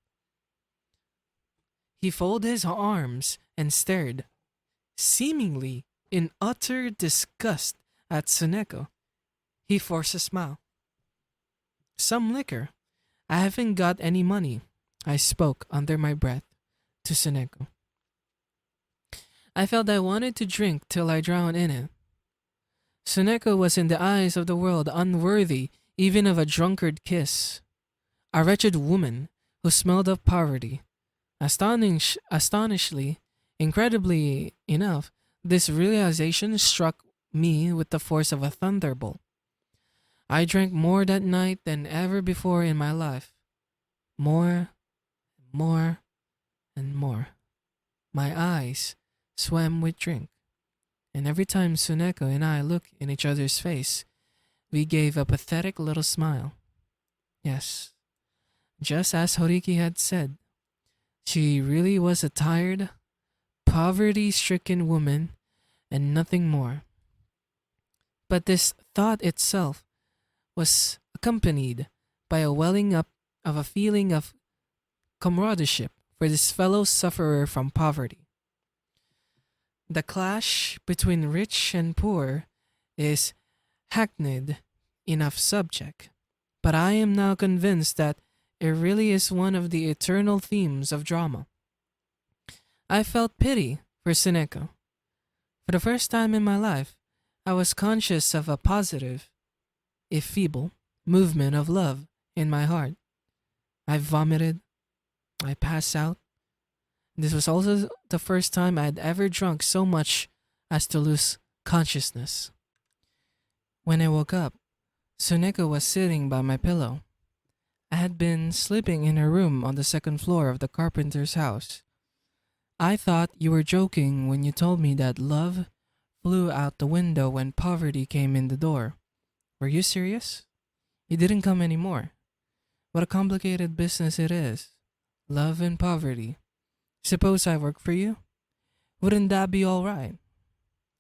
He folded his arms and stared, seemingly in utter disgust at Tsuneko. He forced a smile. Some liquor. I haven't got any money, I spoke under my breath to Tsuneko. I felt I wanted to drink till I drowned in it. Tsuneko was in the eyes of the world unworthy even of a drunkard kiss. A wretched woman who smelled of poverty. Astonishingly, incredibly enough, this realization struck me with the force of a thunderbolt. I drank more that night than ever before in my life. More, more, and more. My eyes swam with drink, and every time Tsuneko and I looked in each other's face, we gave a pathetic little smile. Yes, just as Horiki had said, she really was a tired, poverty-stricken woman and nothing more. But this thought itself was accompanied by a welling up of a feeling of comradeship for this fellow sufferer from poverty. The clash between rich and poor is hackneyed enough subject, but I am now convinced that it really is one of the eternal themes of drama. I felt pity for Tsuneko. For the first time in my life, I was conscious of a positive, if feeble, movement of love in my heart. I vomited. I passed out. This was also the first time I had ever drunk so much as to lose consciousness. When I woke up, Tsuneko was sitting by my pillow. I had been sleeping in her room on the second floor of the carpenter's house. I thought you were joking when you told me that love flew out the window when poverty came in the door. Were you serious? You didn't come anymore. What a complicated business it is. Love and poverty. Suppose I work for you? Wouldn't that be all right?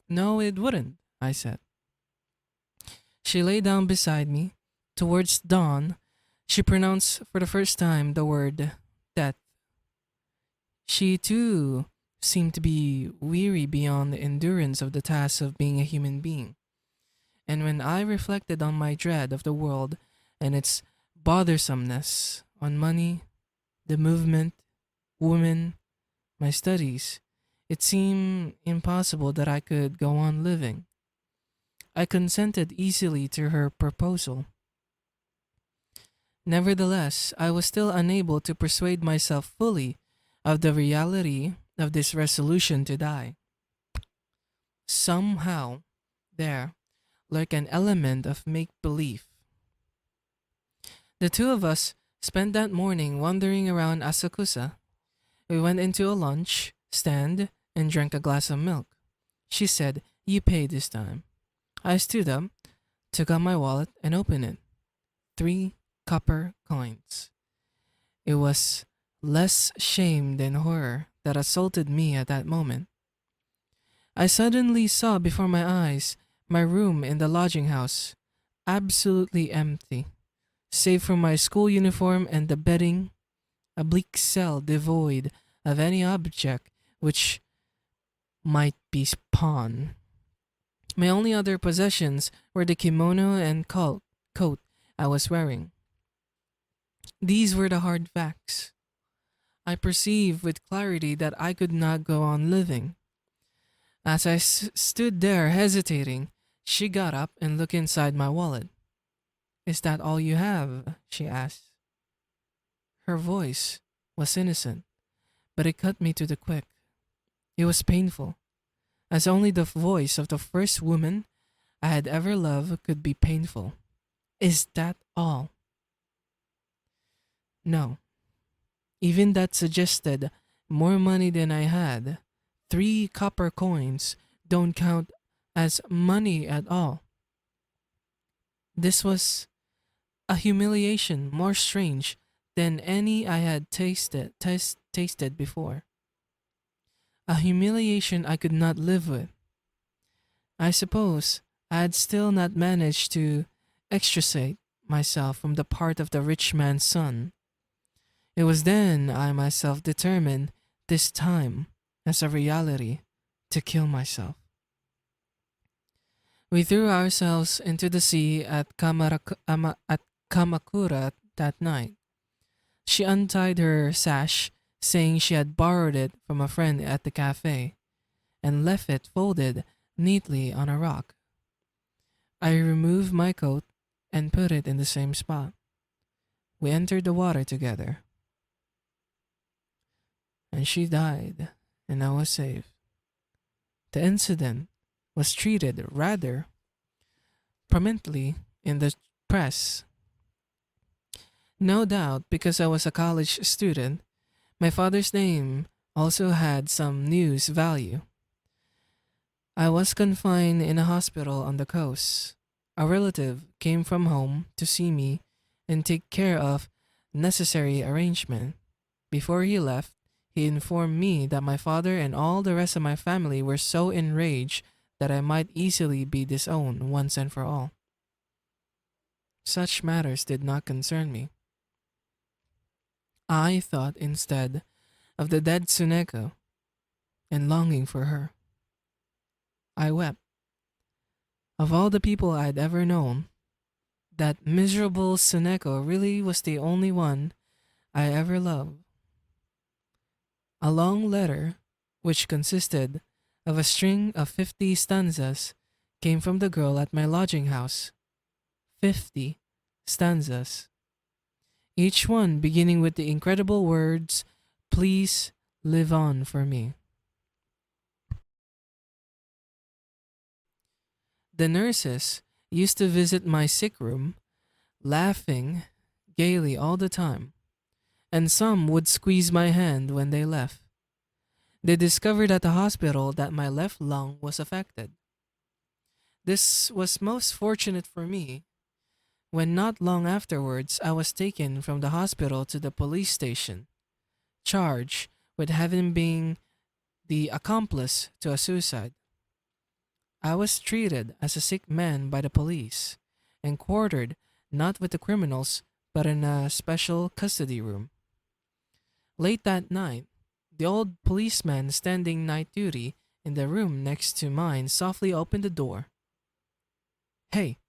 No, it wouldn't, I said. She lay down beside me. Towards dawn, she pronounced for the first time the word death. She too seemed to be weary beyond the endurance of the task of being a human being. And when I reflected on my dread of the world and its bothersomeness, on money, the movement, women, my studies, it seemed impossible that I could go on living. I consented easily to her proposal. Nevertheless, I was still unable to persuade myself fully of the reality of this resolution to die. Somehow, there lurked an element of make-believe. The two of us spent that morning wandering around Asakusa. We went into a lunch stand and drank a glass of milk. She said, "You pay this time." I stood up, took out my wallet, and opened it. 3 copper coins. It was less shame than horror that assaulted me at that moment. I suddenly saw before my eyes my room in the lodging house, absolutely empty, save for my school uniform and the bedding, a bleak cell devoid of any object which might be pawn. My only other possessions were the kimono and coat I was wearing. These were the hard facts. I perceived with clarity that I could not go on living. As I stood there hesitating, she got up and looked inside my wallet. "Is that all you have?" she asked. Her voice was innocent, but it cut me to the quick. It was painful, as only the voice of the first woman I had ever loved could be painful. "Is that all?" No. Even that suggested more money than I had. 3 copper coins don't count as money at all. This was a humiliation more strange than any I had tasted before. A humiliation I could not live with. I suppose I had still not managed to extricate myself from the part of the rich man's son. It was then I myself determined, this time, as a reality, to kill myself. We threw ourselves into the sea at Kamakura that night. She untied her sash, saying she had borrowed it from a friend at the cafe, and left it folded neatly on a rock. I removed my coat and put it in the same spot. We entered the water together, and she died, and I was saved. The incident was treated rather prominently in the press. No doubt because I was a college student, my father's name also had some news value. I was confined in a hospital on the coast. A relative came from home to see me and take care of necessary arrangement. Before he left, he informed me that my father and all the rest of my family were so enraged that I might easily be disowned once and for all. Such matters did not concern me. I thought instead of the dead Tsuneko and longing for her. I wept. Of all the people I had ever known, that miserable Tsuneko really was the only one I ever loved. A long letter, which consisted of a string of 50 stanzas, came from the girl at my lodging house. 50 stanzas. Each one beginning with the incredible words, "Please live on for me." The nurses used to visit my sick room, laughing gaily all the time, and some would squeeze my hand when they left. They discovered at the hospital that my left lung was affected. This was most fortunate for me, when not long afterwards I was taken from the hospital to the police station, charged with having been the accomplice to a suicide. I was treated as a sick man by the police and quartered not with the criminals but in a special custody room. Late that night, the old policeman standing night duty in the room next to mine softly opened the door. "Hey,"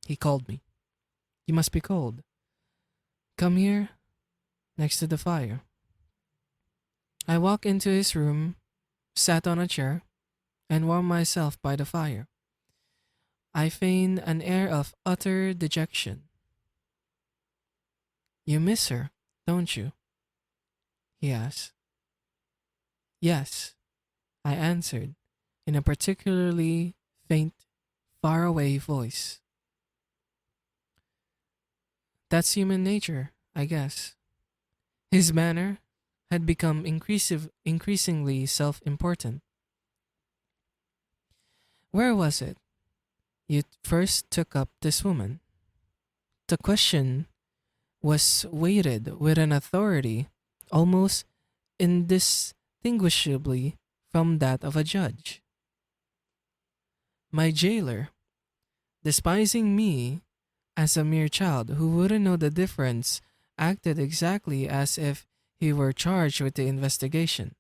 he called me. "You must be cold. Come here, next to the fire." I walked into his room, sat on a chair, and warmed myself by the fire. I feigned an air of utter dejection. "You miss her, don't you?" he asked. "Yes," I answered, in a particularly faint, faraway voice. "That's human nature, I guess." His manner had become increasingly self-important. "Where was it you first took up this woman?" The question was weighted with an authority almost indistinguishably from that of a judge. My jailer, despising me as a mere child who wouldn't know the difference, acted exactly as if he were charged with the investigation.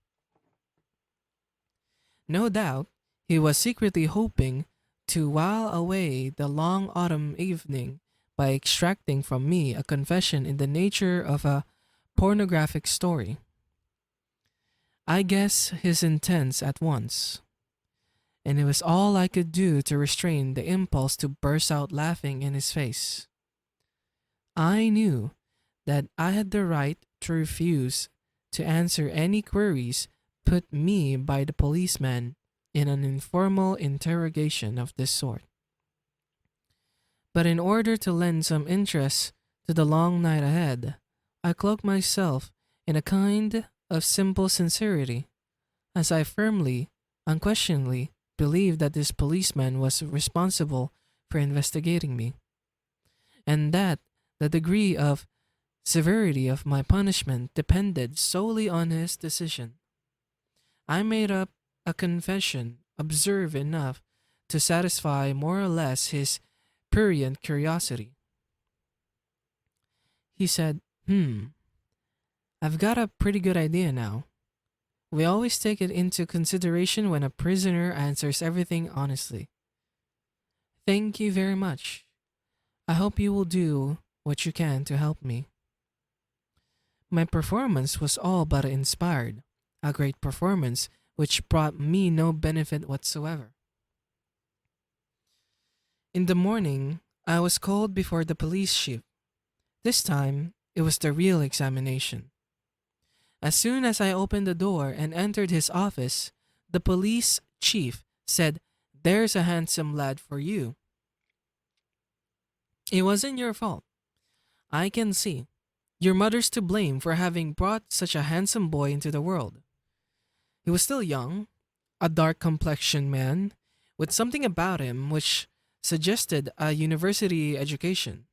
No doubt, he was secretly hoping to while away the long autumn evening by extracting from me a confession in the nature of a pornographic story. I guessed his intents at once, and it was all I could do to restrain the impulse to burst out laughing in his face. I knew that I had the right to refuse to answer any queries put me by the policeman in an informal interrogation of this sort. But in order to lend some interest to the long night ahead, I cloaked myself in a kind of simple sincerity, as I firmly, unquestioningly, believed that this policeman was responsible for investigating me, and that the degree of severity of my punishment depended solely on his decision. I made up a confession absurd enough to satisfy more or less his prurient curiosity. He said, I've got a pretty good idea now. We always take it into consideration when a prisoner answers everything honestly. Thank you very much. I hope you will do what you can to help me. My performance was all but inspired, a great performance which brought me no benefit whatsoever. In the morning, I was called before the police chief. This time, it was the real examination. As soon as I opened the door and entered his office, the police chief said, "There's a handsome lad for you. It wasn't your fault. I can see. Your mother's to blame for having brought such a handsome boy into the world." He was still young, a dark complexioned man, with something about him which suggested a university education.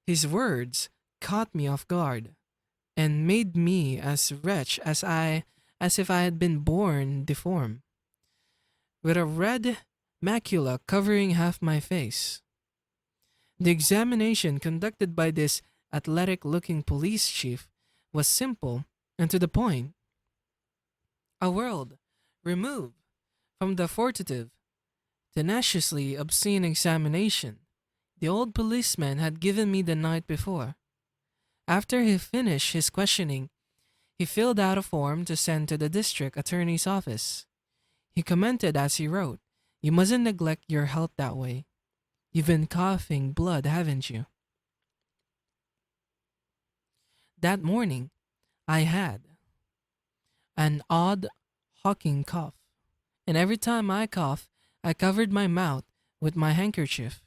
His words caught me off guard and made me as wretched as if I had been born deformed, with a red macula covering half my face. The examination conducted by this athletic-looking police chief was simple and to the point. A world removed from the fortative, tenaciously obscene examination the old policeman had given me the night before. After he finished his questioning, he filled out a form to send to the district attorney's office. He commented as he wrote, "You mustn't neglect your health that way. You've been coughing blood, haven't you?" That morning, I had an odd, hawking cough, and every time I coughed, I covered my mouth with my handkerchief.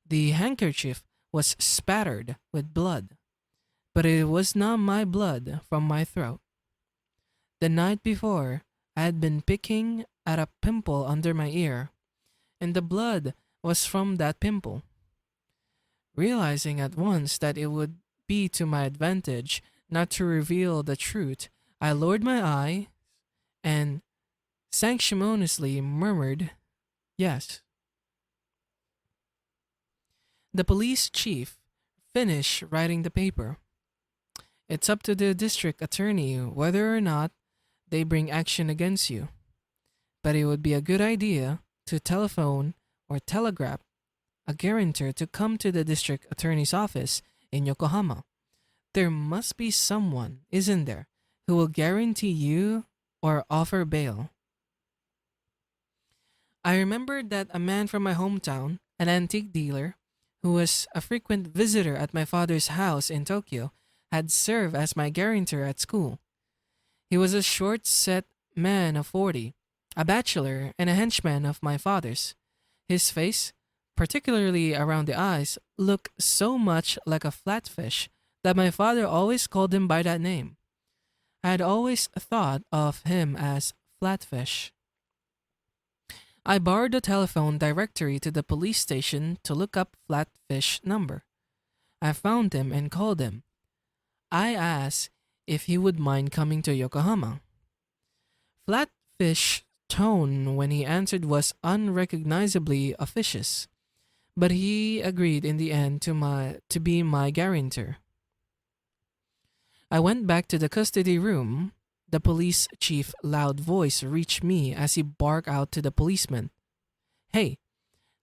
The handkerchief was spattered with blood, but it was not my blood from my throat. The night before, I had been picking at a pimple under my ear, and the blood was from that pimple. Realizing at once that it would be to my advantage not to reveal the truth, I lowered my eye and sanctimoniously murmured, "Yes." The police chief finished writing the paper. "It's up to the district attorney whether or not they bring action against you. But it would be a good idea to telephone or telegraph a guarantor to come to the district attorney's office in Yokohama. There must be someone, isn't there, who will guarantee you or offer bail." I remembered that a man from my hometown, an antique dealer, who was a frequent visitor at my father's house in Tokyo, had served as my guarantor at school. He was a short set man of 40, a bachelor and a henchman of my father's. His face, particularly around the eyes, looked so much like a flatfish that my father always called him by that name. I had always thought of him as Flatfish. I borrowed the telephone directory to the police station to look up Flatfish number. I found him and called him. I asked if he would mind coming to Yokohama. Flatfish tone when he answered was unrecognizably officious, but he agreed in the end to be my guarantor. I went back to the custody room. The police chief's loud voice reached me as he barked out to the policeman, "Hey,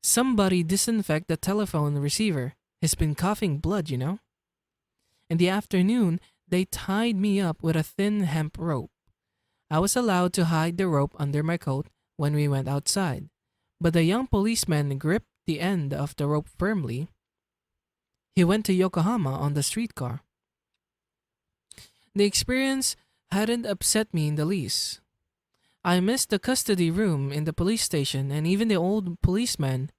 somebody disinfect the telephone receiver. He's been coughing blood, you know." In the afternoon, they tied me up with a thin hemp rope. I was allowed to hide the rope under my coat when we went outside, but the young policeman gripped the end of the rope firmly. He went to Yokohama on the streetcar. The experience hadn't upset me in the least. I missed the custody room in the police station and even the old policeman.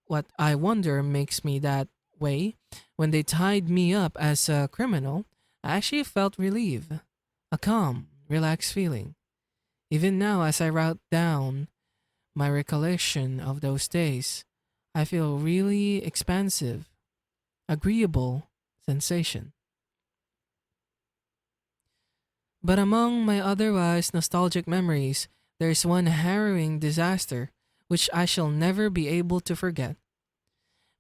What I wonder makes me that way. When they tied me up as a criminal, I actually felt relief, a calm, relaxed feeling. Even now, as I write down my recollection of those days, I feel really expansive, agreeable sensation. But among my otherwise nostalgic memories, there's one harrowing disaster which I shall never be able to forget,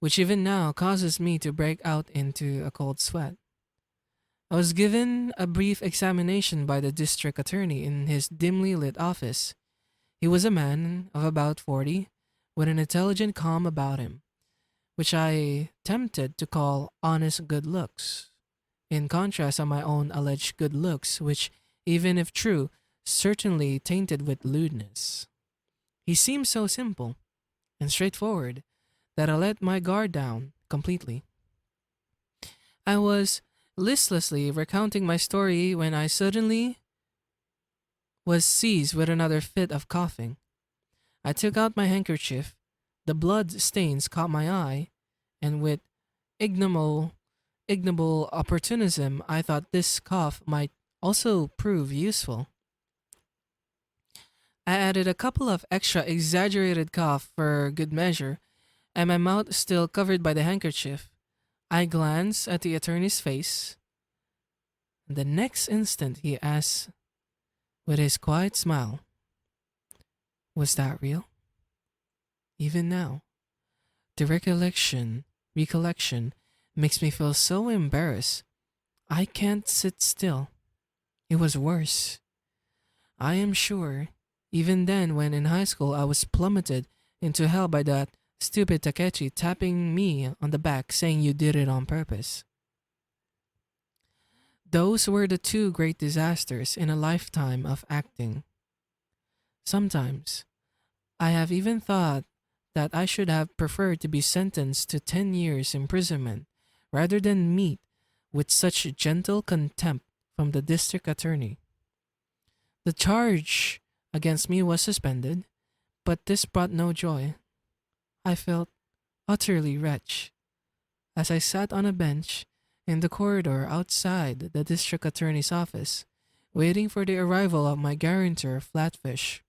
which even now causes me to break out into a cold sweat. I was given a brief examination by the district attorney in his dimly lit office. He was a man of about 40, with an intelligent calm about him, which I tempted to call honest good looks, in contrast to my own alleged good looks, which, even if true, certainly tainted with lewdness. He seemed so simple and straightforward that I let my guard down completely. I was listlessly recounting my story when I suddenly was seized with another fit of coughing. I took out my handkerchief, the blood stains caught my eye, and with ignoble, ignoble opportunism, I thought this cough might also prove useful. I added a couple of extra exaggerated cough for good measure, and my mouth still covered by the handkerchief. I glanced at the attorney's face. The next instant he asked, with his quiet smile, "Was that real?" Even now, the recollection makes me feel so embarrassed. I can't sit still. It was worse. I am sure, even then when in high school I was plummeted into hell by that stupid Takechi tapping me on the back saying you did it on purpose. Those were the two great disasters in a lifetime of acting. Sometimes, I have even thought that I should have preferred to be sentenced to 10 years imprisonment rather than meet with such gentle contempt from the district attorney. The charge against me was suspended, but this brought no joy. I felt utterly wretched as I sat on a bench in the corridor outside the district attorney's office, waiting for the arrival of my guarantor, Flatfish.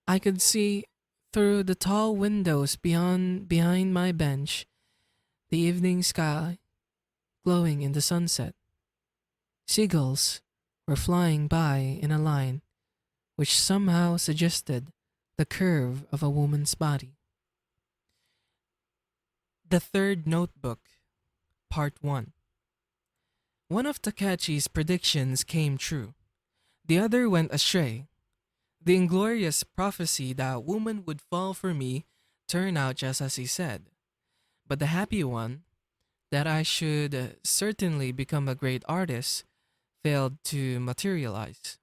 I could see through the tall windows behind my bench the evening sky glowing in the sunset. Seagulls were flying by in a line which somehow suggested the curve of a woman's body. The Third Notebook, Part 1. One of Takachi's predictions came true. The other went astray. The inglorious prophecy that woman would fall for me turned out just as he said. But the happy one, that I should certainly become a great artist, failed to materialize.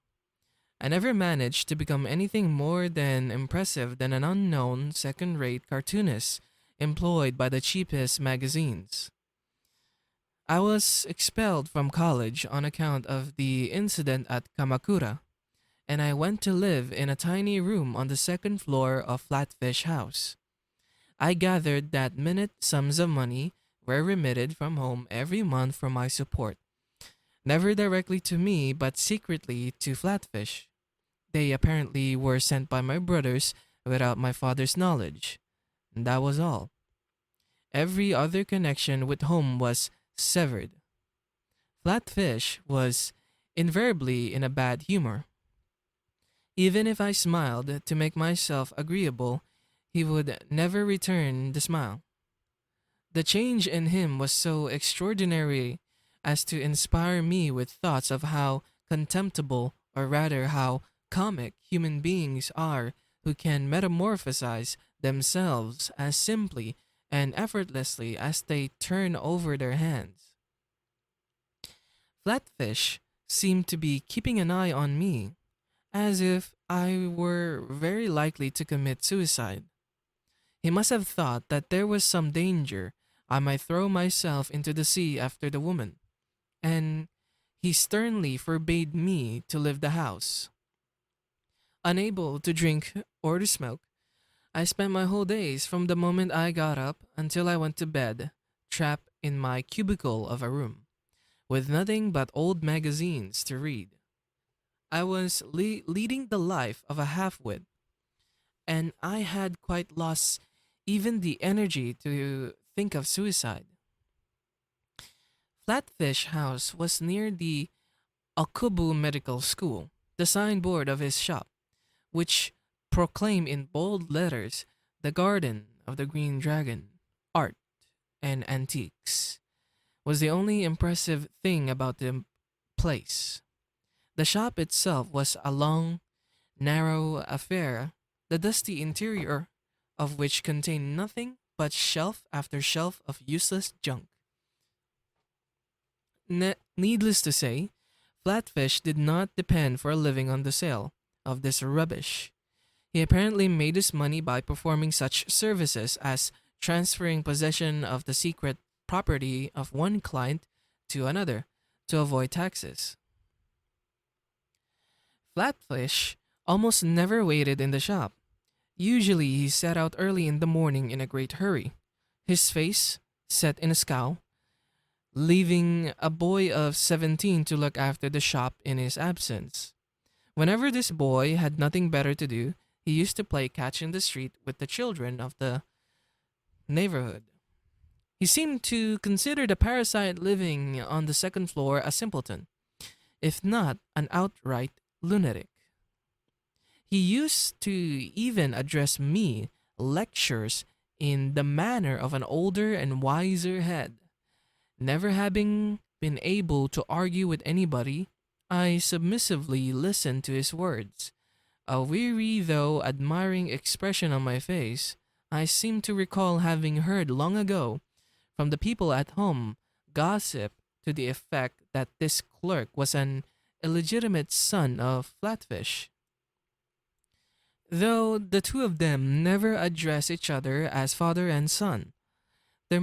I never managed to become anything more than impressive than an unknown second-rate cartoonist employed by the cheapest magazines. I was expelled from college on account of the incident at Kamakura, and I went to live in a tiny room on the second floor of Flatfish House. I gathered that minute sums of money were remitted from home every month for my support, never directly to me but secretly to Flatfish. They apparently were sent by my brothers without my father's knowledge. And that was all. Every other connection with home was severed. Flatfish was invariably in a bad humor. Even if I smiled to make myself agreeable, he would never return the smile. The change in him was so extraordinary as to inspire me with thoughts of how contemptible, or rather how comic, human beings are who can metamorphosize themselves as simply and effortlessly as they turn over their hands. Flatfish seemed to be keeping an eye on me, as if I were very likely to commit suicide. He must have thought that there was some danger I might throw myself into the sea after the woman, and he sternly forbade me to leave the house. Unable to drink or to smoke, I spent my whole days from the moment I got up until I went to bed, trapped in my cubicle of a room, with nothing but old magazines to read. I was leading the life of a half-wit, and I had quite lost even the energy to think of suicide. Flatfish House was near the Okubu Medical School, the signboard of his shop, which proclaim in bold letters the Garden of the Green Dragon, art and antiques, was the only impressive thing about the place. The shop itself was a long, narrow affair, the dusty interior of which contained nothing but shelf after shelf of useless junk. Needless to say, Flatfish did not depend for a living on the sale of this rubbish. He apparently made his money by performing such services as transferring possession of the secret property of one client to another to avoid taxes. Flatfish almost never waited in the shop. Usually he set out early in the morning in a great hurry, his face set in a scowl, leaving a boy of 17 to look after the shop in his absence. Whenever this boy had nothing better to do, he used to play catch in the street with the children of the neighborhood. He seemed to consider the parasite living on the second floor a simpleton, if not an outright lunatic. He used to even address me lectures in the manner of an older and wiser head. Never having been able to argue with anybody, I submissively listened to his words. A weary though admiring expression on my face, I seemed to recall having heard long ago from the people at home gossip to the effect that this clerk was an illegitimate son of Flatfish. Though the two of them never addressed each other as father and son, there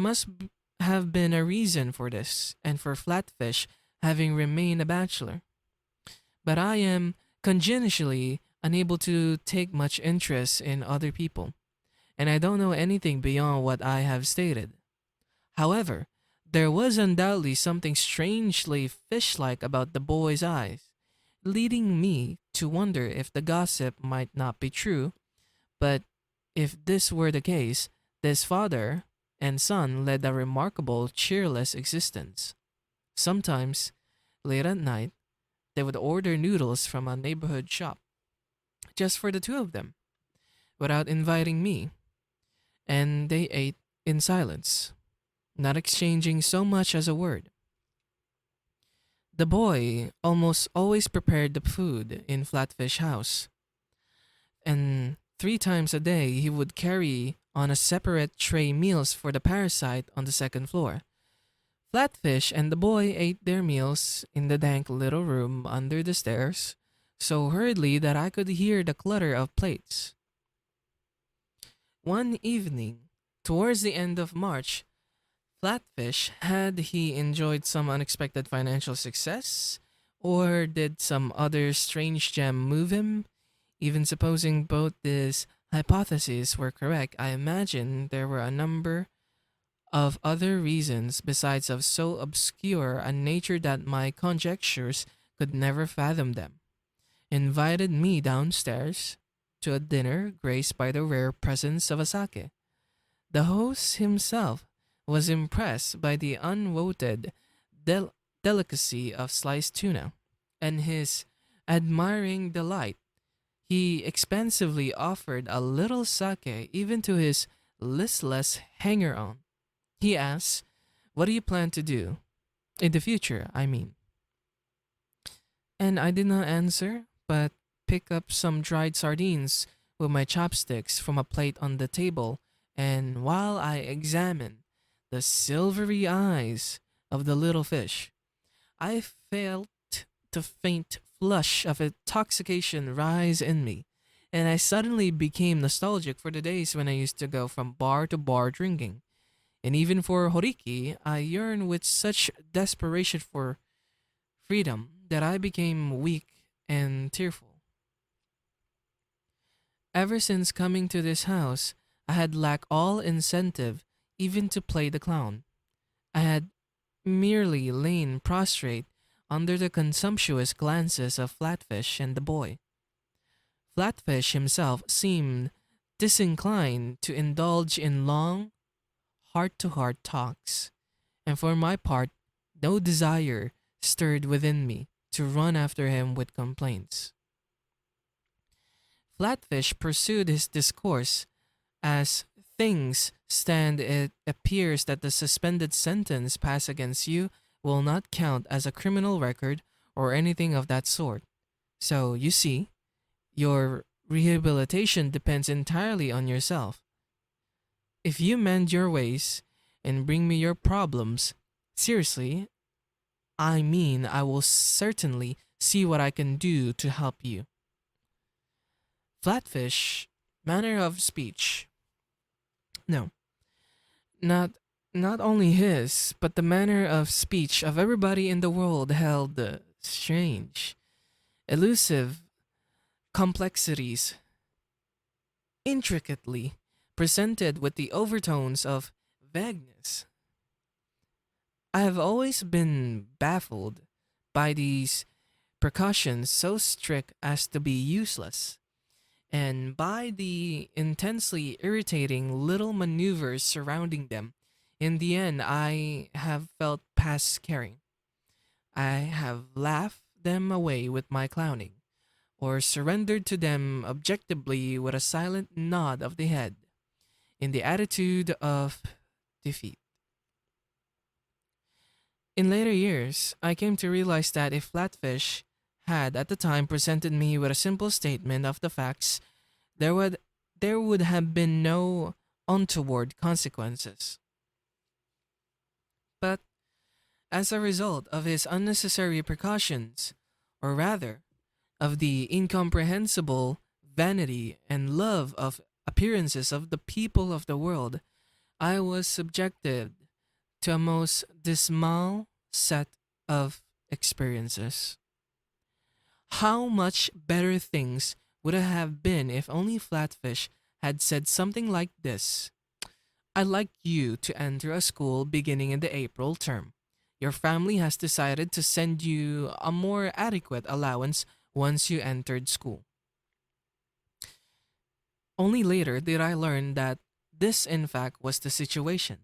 have been a reason for this, and for Flatfish having remained a bachelor. But I am congenitally unable to take much interest in other people, and I don't know anything beyond what I have stated. However, there was undoubtedly something strangely fish like about the boy's eyes, leading me to wonder if the gossip might not be true, but if this were the case, this father and son led a remarkable cheerless existence. Sometimes, late at night, they would order noodles from a neighborhood shop, just for the two of them, without inviting me, and they ate in silence, not exchanging so much as a word. The boy almost always prepared the food in Flatfish house, and 3 times a day he would carry on a separate tray meals for the parasite on the second floor. Flatfish and the boy ate their meals in the dank little room under the stairs, so hurriedly that I could hear the clutter of plates. One evening, towards the end of March, Flatfish, had he enjoyed some unexpected financial success? Or did some other strange gem move him? Even supposing both these hypotheses were correct, I imagine there were a number of other reasons besides of so obscure a nature that my conjectures could never fathom them. Invited me downstairs to a dinner graced by the rare presence of a sake. The host himself was impressed by the unwonted delicacy of sliced tuna, and his admiring delight, he expansively offered a little sake even to his listless hanger-on. He asked, "What do you plan to do? In the future, I mean." And I did not answer, but pick up some dried sardines with my chopsticks from a plate on the table, and while I examined the silvery eyes of the little fish, I felt the faint flush of intoxication rise in me, and I suddenly became nostalgic for the days when I used to go from bar to bar drinking. And even for Horiki, I yearned with such desperation for freedom that I became weak and tearful. Ever since coming to this house, I had lacked all incentive even to play the clown. I had merely lain prostrate under the contemptuous glances of Flatfish and the boy. Flatfish himself seemed disinclined to indulge in long, heart-to-heart talks, and for my part, no desire stirred within me to run after him with complaints. Flatfish pursued his discourse. As things stand, it appears that the suspended sentence passed against you will not count as a criminal record or anything of that sort. So, you see, your rehabilitation depends entirely on yourself. If you mend your ways and bring me your problems, seriously, I mean, I will certainly see what I can do to help you. Flatfish, manner of speech. No, not not only his, but the manner of speech of everybody in the world held strange, elusive complexities, intricately presented with the overtones of vagueness. I have always been baffled by these precautions so strict as to be useless, and by the intensely irritating little maneuvers surrounding them. In the end, I have felt past caring. I have laughed them away with my clowning, or surrendered to them objectively with a silent nod of the head, in the attitude of defeat. In later years, I came to realize that if Flatfish had at the time presented me with a simple statement of the facts, there would there would have been no untoward consequences. But as a result of his unnecessary precautions, or rather, of the incomprehensible vanity and love of appearances of the people of the world, I was subjected to a most dismal set of experiences. How much better things would have been if only Flatfish had said something like this: I'd like you to enter a school beginning in the April term. Your family has decided to send you a more adequate allowance once you entered school. Only later did I learn that this, in fact, was the situation.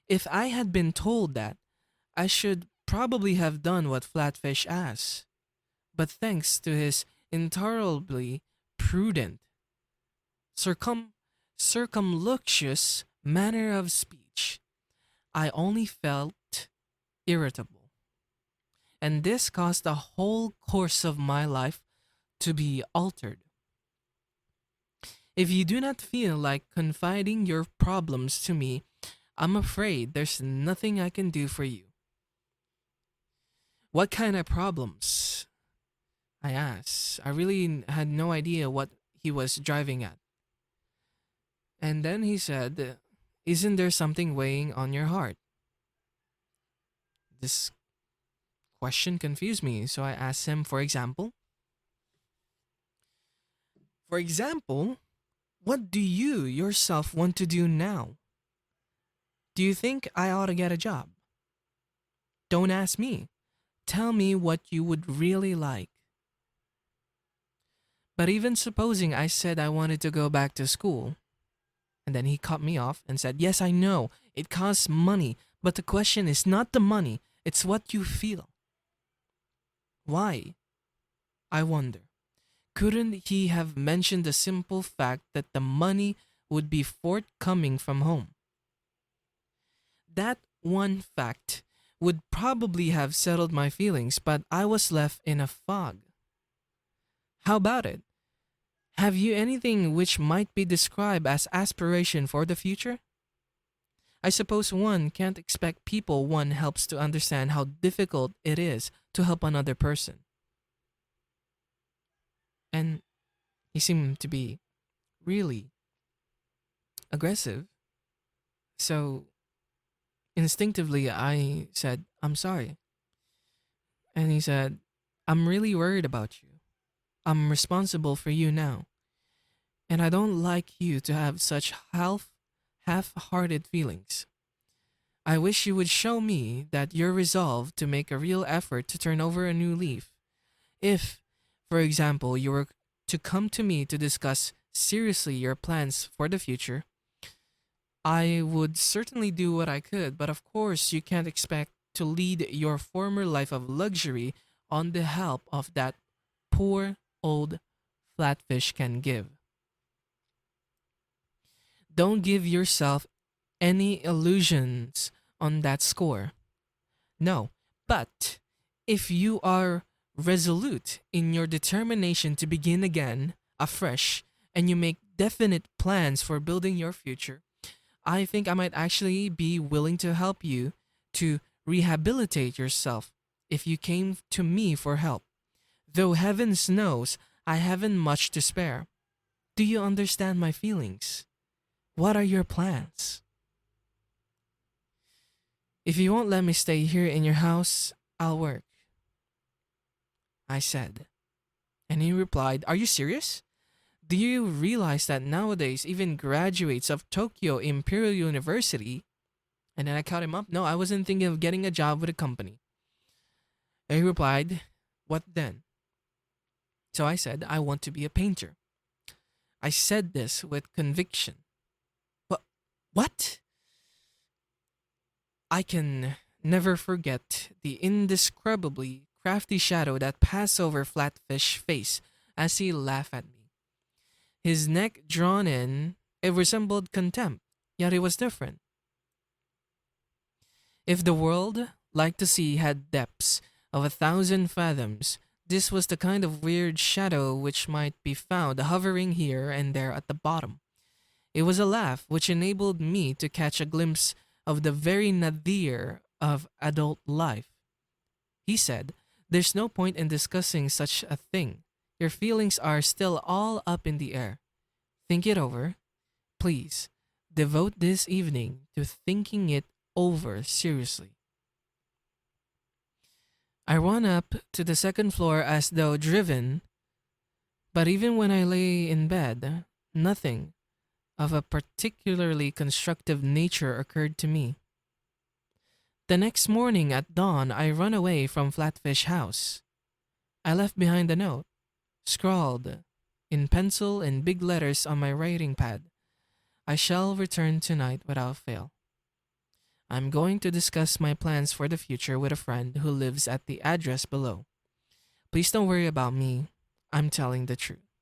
If I had been told that, I should probably have done what Flatfish asked. But thanks to his intolerably prudent, circum- circumlocucious manner of speech, I only felt irritable. And this caused the whole course of my life to be altered. If you do not feel like confiding your problems to me, I'm afraid there's nothing I can do for you. What kind of problems? I asked. I really had no idea what he was driving at. And then he said, isn't there something weighing on your heart? This question confused me, so I asked him, for example. For example, what do you yourself want to do now? Do you think I ought to get a job? Don't ask me. Tell me what you would really like. But even supposing I said I wanted to go back to school, and then he cut me off and said, yes, I know, it costs money, but the question is not the money, it's what you feel. Why? I wonder. Couldn't he have mentioned the simple fact that the money would be forthcoming from home? That one fact would probably have settled my feelings, but I was left in a fog. How about it? Have you anything which might be described as aspiration for the future? I suppose one can't expect people one helps to understand how difficult it is to help another person. And he seemed to be really aggressive. So instinctively, I said, I'm sorry. And he said, I'm really worried about you. I'm responsible for you now. And I don't like you to have such half-hearted feelings. I wish you would show me that you're resolved to make a real effort to turn over a new leaf. If, for example, you were to come to me to discuss seriously your plans for the future, I would certainly do what I could, but of course you can't expect to lead your former life of luxury on the help of that poor old flatfish can give. Don't give yourself any illusions on that score. No, but if you are resolute in your determination to begin again, afresh, and you make definite plans for building your future, I think I might actually be willing to help you to rehabilitate yourself if you came to me for help. Though heavens knows I haven't much to spare. Do you understand my feelings? What are your plans? If you won't let me stay here in your house, I'll work, I said. And he replied, Are you serious? Do you realize that nowadays even graduates of Tokyo Imperial University? And then I caught him up. No, I wasn't thinking of getting a job with a company. And he replied, What then? So I said, I want to be a painter. I said this with conviction. But what? I can never forget the indescribably crafty shadow that passed over Flatfish's face as he laughed at me. His neck drawn in, it resembled contempt, yet it was different. If the world, like the sea, had depths of 1,000 fathoms, this was the kind of weird shadow which might be found hovering here and there at the bottom. It was a laugh which enabled me to catch a glimpse of the very nadir of adult life. He said, There's no point in discussing such a thing. Your feelings are still all up in the air. Think it over. Please, devote this evening to thinking it over seriously. I ran up to the second floor as though driven, but even when I lay in bed, nothing of a particularly constructive nature occurred to me. The next morning at dawn, I ran away from Flatfish House. I left behind a note, scrawled in pencil and big letters on my writing pad. I shall return tonight without fail. I'm going to discuss my plans for the future with a friend who lives at the address below. Please don't worry about me. I'm telling the truth.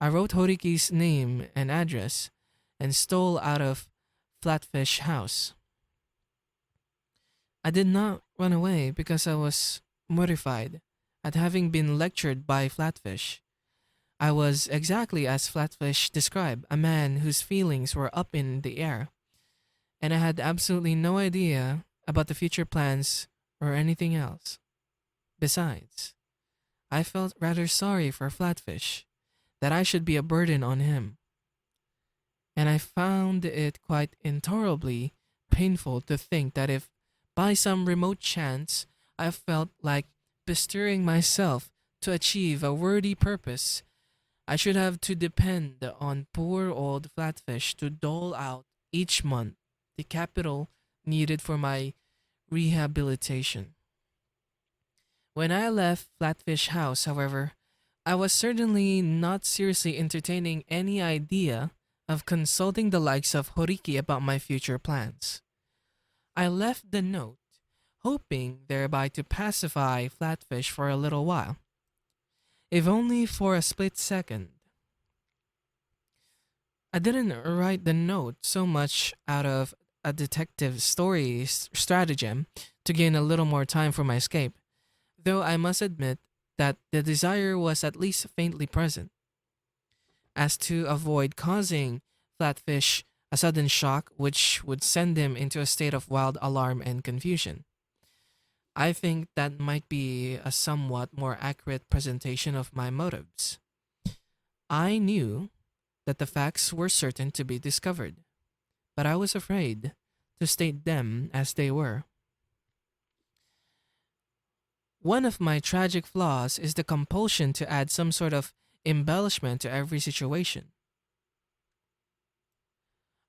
I wrote Horiki's name and address and stole out of Flatfish House. I did not run away because I was mortified at having been lectured by Flatfish. I was exactly as Flatfish described, a man whose feelings were up in the air, and I had absolutely no idea about the future plans or anything else. Besides, I felt rather sorry for Flatfish, that I should be a burden on him. And I found it quite intolerably painful to think that if, by some remote chance, I felt like bestirring myself to achieve a worthy purpose, I should have to depend on poor old Flatfish to dole out each month the capital needed for my rehabilitation. When I left Flatfish House, however, I was certainly not seriously entertaining any idea of consulting the likes of Horiki about my future plans. I left the note, hoping thereby to pacify Flatfish for a little while, if only for a split second. I didn't write the note so much out of a detective story stratagem to gain a little more time for my escape, though I must admit that the desire was at least faintly present, as to avoid causing Flatfish a sudden shock which would send him into a state of wild alarm and confusion. I think that might be a somewhat more accurate presentation of my motives. I knew that the facts were certain to be discovered, but I was afraid to state them as they were. One of my tragic flaws is the compulsion to add some sort of embellishment to every situation.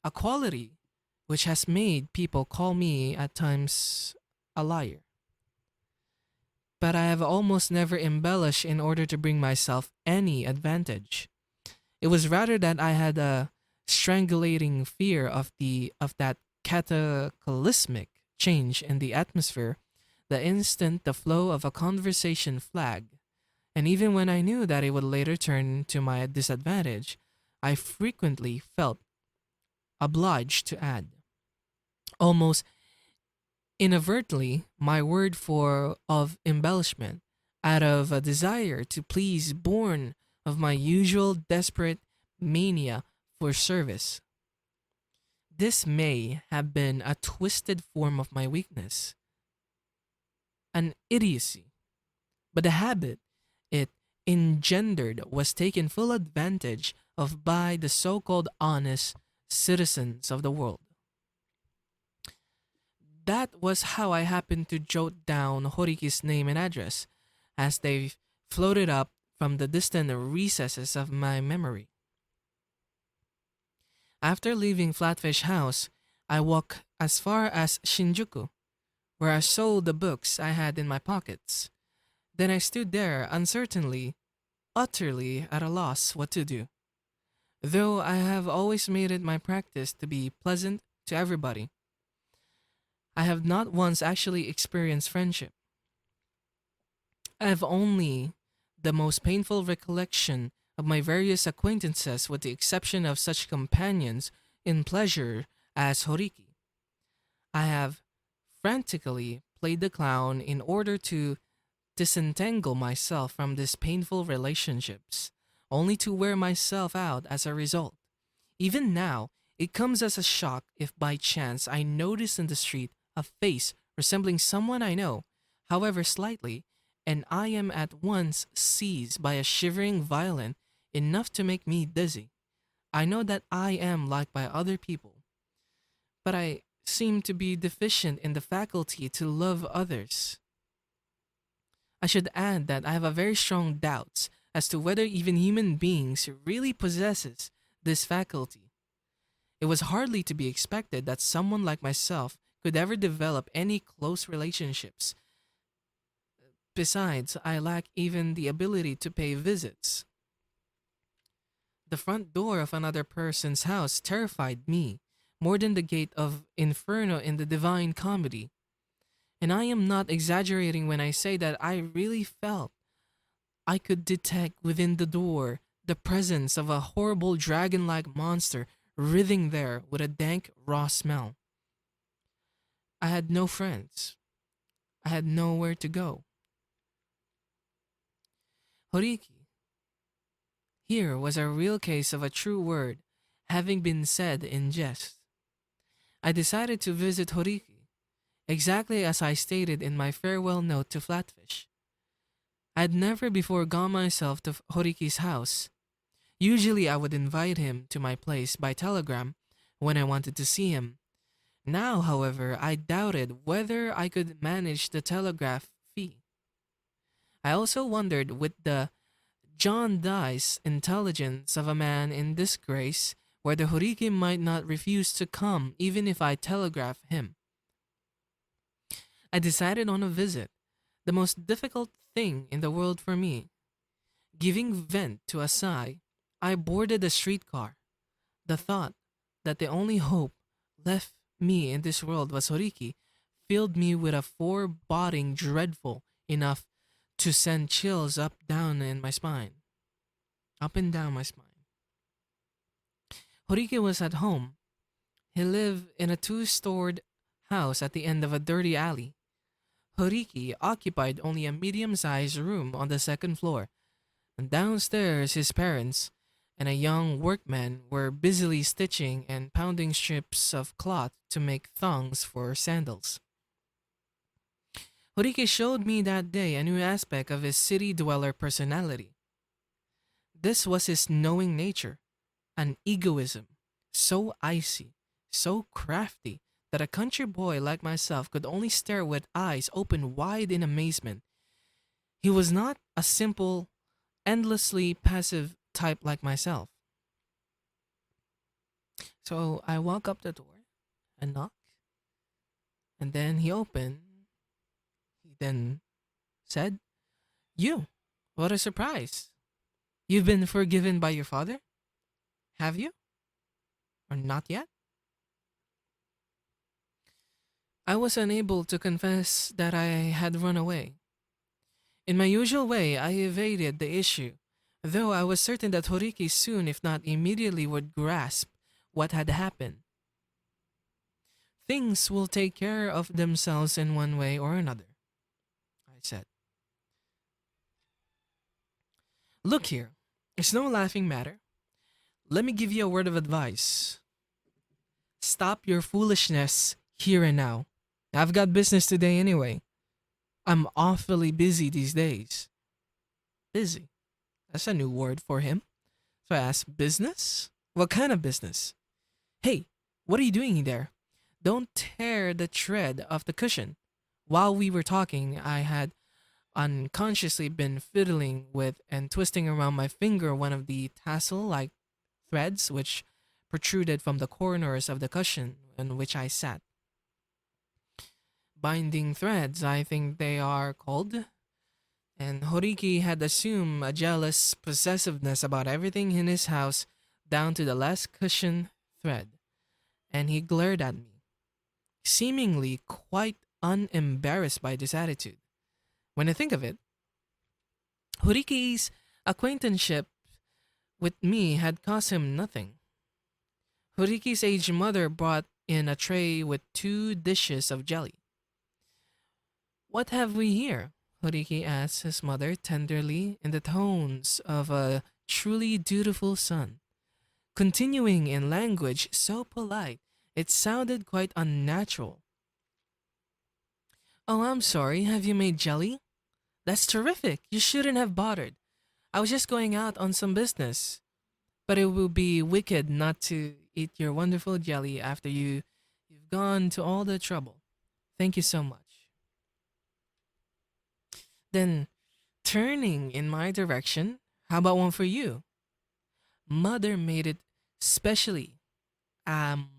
A quality which has made people call me at times a liar. But I have almost never embellished in order to bring myself any advantage. It was rather that I had a strangulating fear of that cataclysmic change in the atmosphere the instant the flow of a conversation flagged, And even when I knew that it would later turn to my disadvantage, I frequently felt obliged to add, almost inadvertently, my word for of embellishment, out of a desire to please born of my usual desperate mania for service. This may have been a twisted form of my weakness, an idiocy, but the habit it engendered was taken full advantage of by the so called honest citizens of the world. That was how I happened to jot down Horiki's name and address as they floated up from the distant recesses of my memory. After leaving Flatfish House, I walked as far as Shinjuku, where I sold the books I had in my pockets. Then I stood there uncertainly, utterly at a loss what to do. Though I have always made it my practice to be pleasant to everybody, I have not once actually experienced friendship. I have only the most painful recollection of my various acquaintances, with the exception of such companions in pleasure as Horiki. I have frantically played the clown in order to disentangle myself from these painful relationships, only to wear myself out as a result. Even now, it comes as a shock if by chance I notice in the street a face resembling someone I know, however slightly, and I am at once seized by a shivering violence enough to make me dizzy. I know that I am liked by other people, but I seem to be deficient in the faculty to love others. I should add that I have a very strong doubts as to whether even human beings really possesses this faculty. It was hardly to be expected that someone like myself could ever develop any close relationships. Besides, I lack even the ability to pay visits. The front door of another person's house terrified me more than the gate of Inferno in the Divine Comedy. And I am not exaggerating when I say that I really felt I could detect within the door the presence of a horrible dragon like monster writhing there with a dank, raw smell. I had no friends. I had nowhere to go. Horiki. Here was a real case of a true word having been said in jest. I decided to visit Horiki, exactly as I stated in my farewell note to Flatfish. I had never before gone myself to Horiki's house. Usually I would invite him to my place by telegram when I wanted to see him. Now, however, I doubted whether I could manage the telegraph fee. I also wondered, with the John Dice intelligence of a man in disgrace, whether Horiki might not refuse to come even if I telegraph him. I decided on a visit, the most difficult thing in the world for me. Giving vent to a sigh, I boarded a streetcar. The thought that the only hope left me in this world was Horiki filled me with a foreboding dreadful enough to send chills up and down my spine. Horiki was at home. He lived in a two-storied house at the end of a dirty alley. Horiki occupied only a medium-sized room on the second floor, and downstairs his parents and a young workman were busily stitching and pounding strips of cloth to make thongs for sandals. Horiki showed me that day a new aspect of his city dweller personality. This was his knowing nature, an egoism so icy, so crafty, that a country boy like myself could only stare with eyes open wide in amazement. He was not a simple, endlessly passive type like myself. So I walk up the door and knock, and then he opened. He then said, "You, what a surprise! You've been forgiven by your father? Have you? Or not yet?" I was unable to confess that I had run away. In my usual way, I evaded the issue, though I was certain that Horiki soon, if not immediately, would grasp what had happened. Things will take care of themselves in one way or another, I said. Look here, it's no laughing matter. Let me give you a word of advice. Stop your foolishness here and now. I've got business today anyway. I'm awfully busy these days. Busy? That's a new word for him. So I asked, business? What kind of business? Hey, what are you doing there? Don't tear the thread off the cushion. While we were talking, I had unconsciously been fiddling with and twisting around my finger one of the tassel like threads which protruded from the corners of the cushion on which I sat. Binding threads, I think they are called. And Horiki had assumed a jealous possessiveness about everything in his house down to the last cushion thread, and he glared at me, seemingly quite unembarrassed by this attitude. When I think of it, Horiki's acquaintanceship with me had cost him nothing. Horiki's aged mother brought in a tray with 2 dishes of jelly. What have we here? Horiki asked his mother tenderly in the tones of a truly dutiful son, continuing in language so polite it sounded quite unnatural. Oh, I'm sorry, have you made jelly? That's terrific. You shouldn't have bothered. I was just going out on some business. But it will be wicked not to eat your wonderful jelly after you've gone to all the trouble. Thank you so much. Then, turning in my direction, how about one for you? Mother made it specially. Um,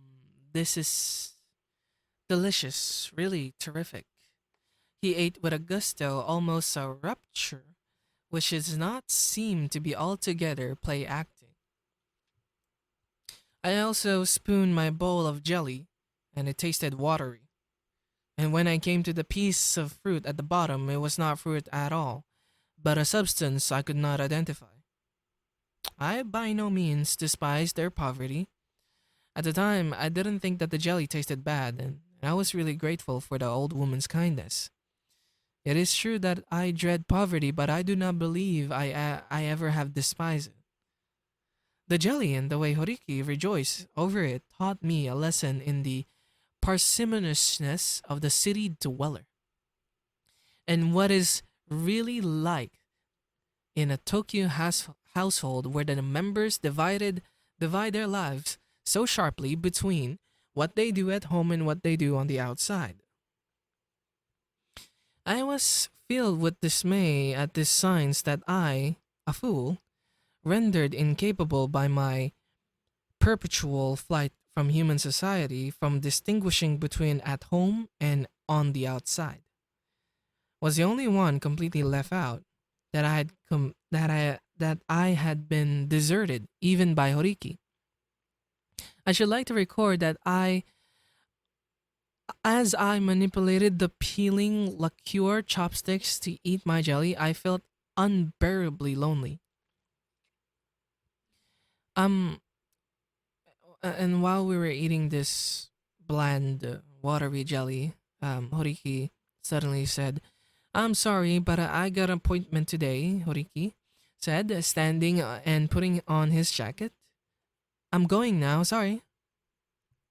this is delicious, really terrific. He ate with a gusto, almost a rapture, which does not seem to be altogether play acting. I also spooned my bowl of jelly, and it tasted watery. And when I came to the piece of fruit at the bottom, it was not fruit at all, but a substance I could not identify. I by no means despised their poverty. At the time, I didn't think that the jelly tasted bad, and I was really grateful for the old woman's kindness. It is true that I dread poverty, but I do not believe I ever have despised it. The jelly and the way Horiki rejoiced over it taught me a lesson in the parsimoniousness of the city dweller, and what is really like in a Tokyo household where the members divide their lives so sharply between what they do at home and what they do on the outside. I was filled with dismay at these signs that I, a fool, rendered incapable by my perpetual flight from human society, from distinguishing between at home and on the outside, was the only one completely left out, that I had been deserted even by Horiki. I should like to record that as I manipulated the peeling liqueur chopsticks to eat my jelly, I felt unbearably lonely. Um, and while we were eating this bland, watery jelly, Horiki suddenly said, I'm sorry, but I got an appointment today, Horiki said, standing and putting on his jacket. I'm going now, sorry.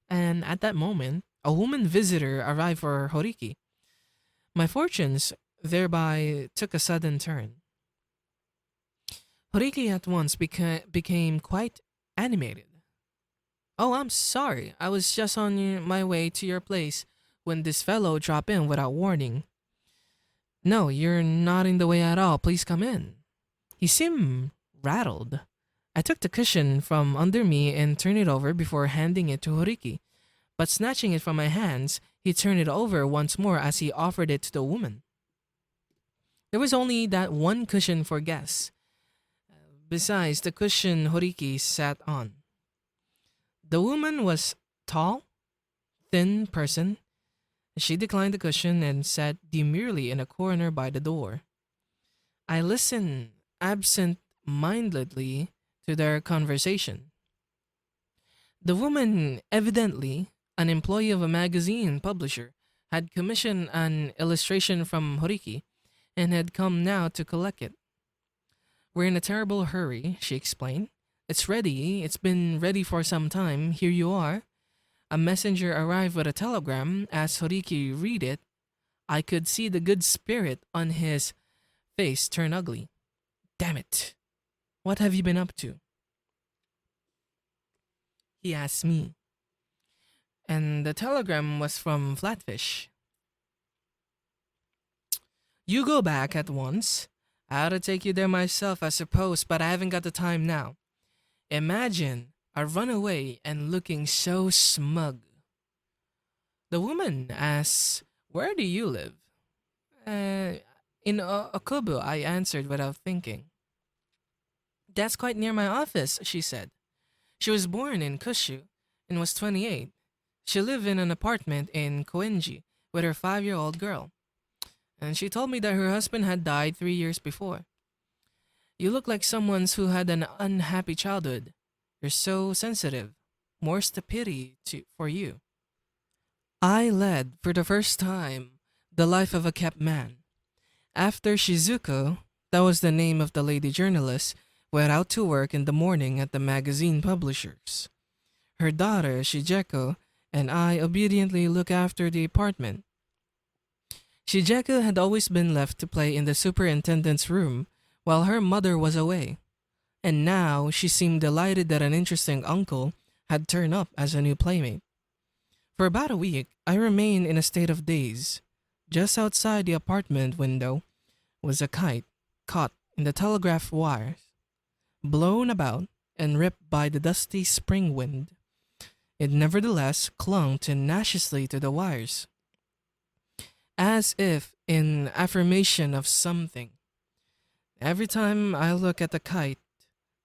And at that moment, a woman visitor arrived for Horiki. My fortunes thereby took a sudden turn. Horiki at once became quite animated. Oh, I'm sorry. I was just on my way to your place when this fellow dropped in without warning. No, you're not in the way at all. Please come in. He seemed rattled. I took the cushion from under me and turned it over before handing it to Horiki. But snatching it from my hands, he turned it over once more as he offered it to the woman. There was only that one cushion for guests, besides the cushion Horiki sat on. The woman was tall, thin person. She declined the cushion and sat demurely in a corner by the door. I listen absent mindedly to their conversation. The woman, evidently an employee of a magazine publisher, had commissioned an illustration from Horiki and had come now to collect it. We're in a terrible hurry, she explained. It's ready. It's been ready for some time. Here you are. A messenger arrived with a telegram. As Horiki read it, I could see the good spirit on his face turn ugly. Damn it. What have you been up to? He asked me. And the telegram was from Flatfish. You go back at once. I ought to take you there myself, I suppose, but I haven't got the time now. Imagine a runaway and looking so smug. The woman asks, Where do you live? In Okubo, I answered without thinking. That's quite near my office, she said. She was born in Kushu and was 28. She lived in an apartment in Koenji with her 5-year-old girl. And she told me that her husband had died 3 years before. You look like someone who had an unhappy childhood. You're so sensitive. More's the pity for you. I led, for the first time, the life of a kept man. After Shizuko, that was the name of the lady journalist, went out to work in the morning at the magazine publishers. Her daughter, Shigeko, and I obediently look after the apartment. Shigeko had always been left to play in the superintendent's room while her mother was away, and now she seemed delighted that an interesting uncle had turned up as a new playmate. For about a week, I remained in a state of daze. Just outside the apartment window was a kite caught in the telegraph wires, blown about and ripped by the dusty spring wind. It nevertheless clung tenaciously to the wires, as if in affirmation of something. Every time I look at the kite,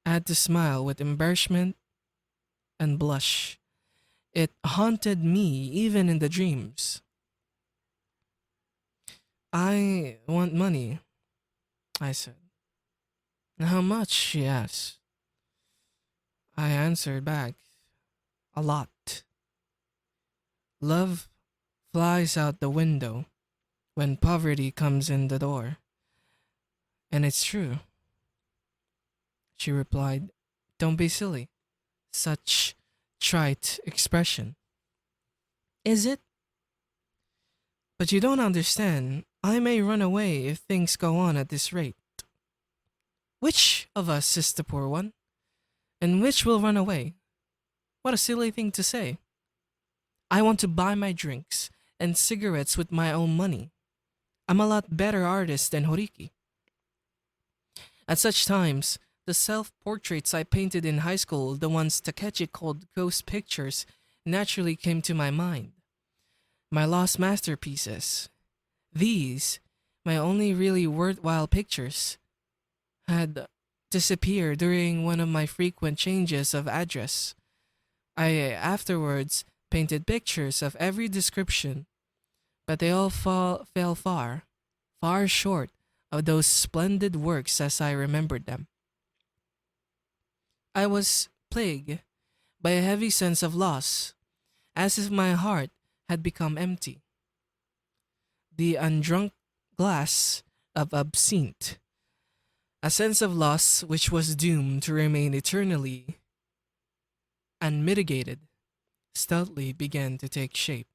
I had to smile with embarrassment and blush. It haunted me even in the dreams. I want money, I said. How much? She asked. I answered back, a lot. Love flies out the window when poverty comes in the door. And it's true. She replied, Don't be silly. Such trite expression. Is it? But you don't understand. I may run away if things go on at this rate. Which of us is the poor one? And which will run away? What a silly thing to say. I want to buy my drinks and cigarettes with my own money. I'm a lot better artist than Horiki. At such times, the self-portraits I painted in high school, the ones Takechi called ghost pictures, naturally came to my mind. My lost masterpieces. These, my only really worthwhile pictures, had disappeared during one of my frequent changes of address. I afterwards painted pictures of every description, but they all fell far, far short of those splendid works as I remembered them. I was plagued by a heavy sense of loss, as if my heart had become empty. The undrunk glass of absinthe, a sense of loss which was doomed to remain eternally unmitigated, stealthily began to take shape.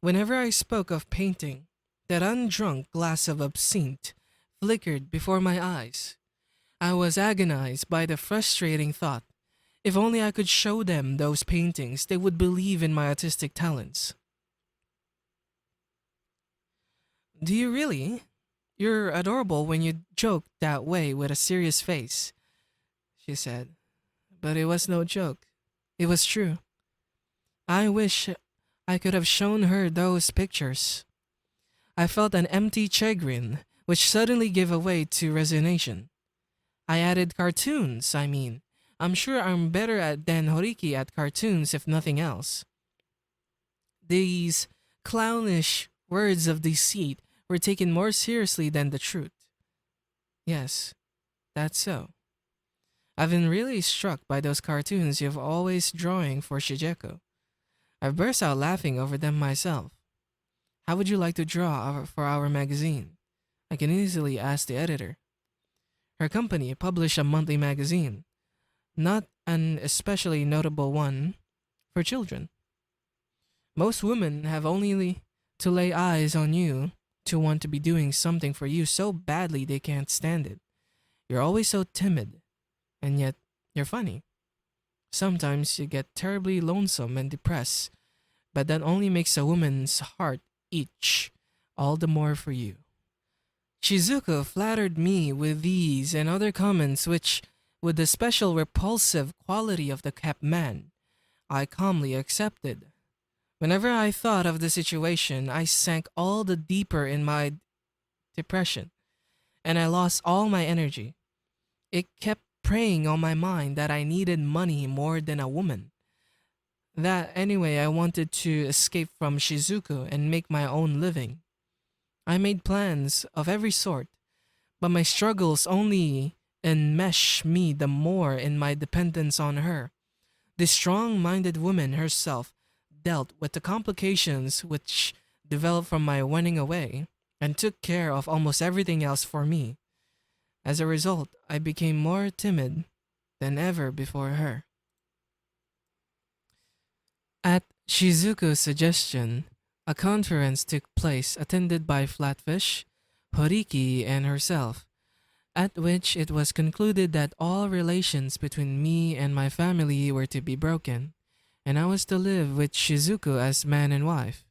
Whenever I spoke of painting, that undrunk glass of absinthe flickered before my eyes. I was agonized by the frustrating thought, if only I could show them those paintings, they would believe in my artistic talents. Do you really? You're adorable when you joke that way with a serious face, she said. But it was no joke. It was true. I wish I could have shown her those pictures. I felt an empty chagrin, which suddenly gave way to resignation. I added cartoons, I mean. I'm sure I'm better than Horiki at cartoons, if nothing else. These clownish words of deceit were taken more seriously than the truth. Yes, that's so. I've been really struck by those cartoons you've always drawing for Shigeko. I've burst out laughing over them myself. How would you like to draw for our magazine? I can easily ask the editor. Her company published a monthly magazine, not an especially notable one for children. Most women have only to lay eyes on you to want to be doing something for you so badly they can't stand it. You're always so timid, and yet you're funny. Sometimes you get terribly lonesome and depressed, but that only makes a woman's heart itch all the more for you. Shizuko flattered me with these and other comments which, with the special repulsive quality of the kept man, I calmly accepted. Whenever I thought of the situation, I sank all the deeper in my depression, and I lost all my energy. It kept preying on my mind that I needed money more than a woman. That anyway, I wanted to escape from Shizuko and make my own living. I made plans of every sort, but my struggles only enmesh me the more in my dependence on her. The strong-minded woman herself dealt with the complications which developed from my running away and took care of almost everything else for me. As a result, I became more timid than ever before her. At Shizuko's suggestion, a conference took place attended by Flatfish, Horiki, and herself, at which it was concluded that all relations between me and my family were to be broken, and I was to live with Shizuko as man and wife.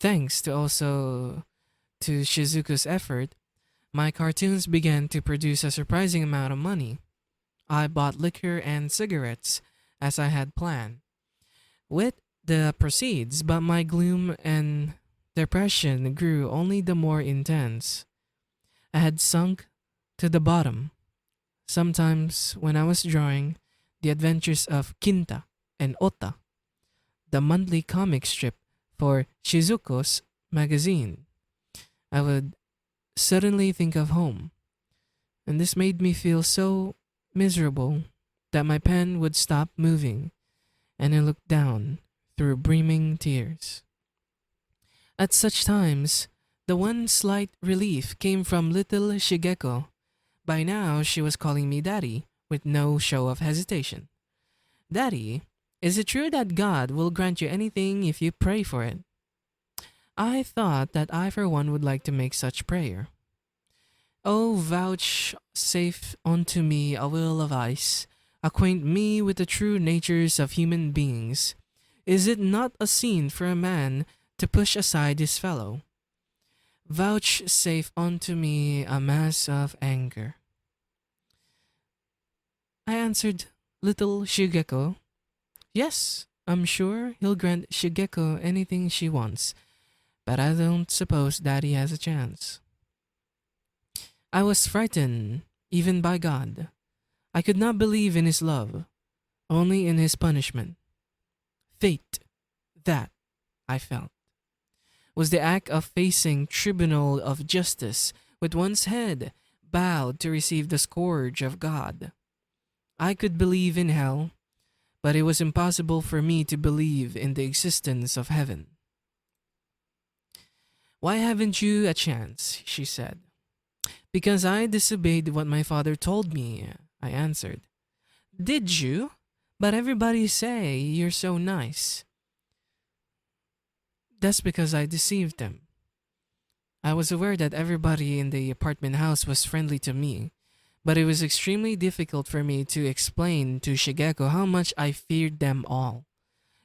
Thanks to Shizuko's effort, my cartoons began to produce a surprising amount of money. I bought liquor and cigarettes, as I had planned, with the proceeds, but my gloom and depression grew only the more intense. I had sunk to the bottom. Sometimes, when I was drawing the adventures of Kinta and Ota, the monthly comic strip for Shizuko's magazine, I would suddenly think of home, and this made me feel so miserable that my pen would stop moving, and I looked down through brimming tears. At such times, the one slight relief came from little Shigeko. By now, she was calling me Daddy, with no show of hesitation. Daddy, is it true that God will grant you anything if you pray for it? I thought that I for one would like to make such prayer. O vouchsafe unto me a will of ice, acquaint me with the true natures of human beings. Is it not a sin for a man to push aside his fellow? Vouchsafe unto me a mass of anger. I answered little Shigeko, yes, I'm sure he'll grant Shigeko anything she wants, but I don't suppose Daddy has a chance. I was frightened, even by God. I could not believe in his love, only in his punishment. Fate, that, I felt, was the act of facing tribunal of justice with one's head bowed to receive the scourge of God. I could believe in hell, but it was impossible for me to believe in the existence of heaven. Why haven't you a chance? She said. Because I disobeyed what my father told me, I answered. Did you? But everybody say you're so nice. That's because I deceived them. I was aware that everybody in the apartment house was friendly to me, but it was extremely difficult for me to explain to Shigeko how much I feared them all,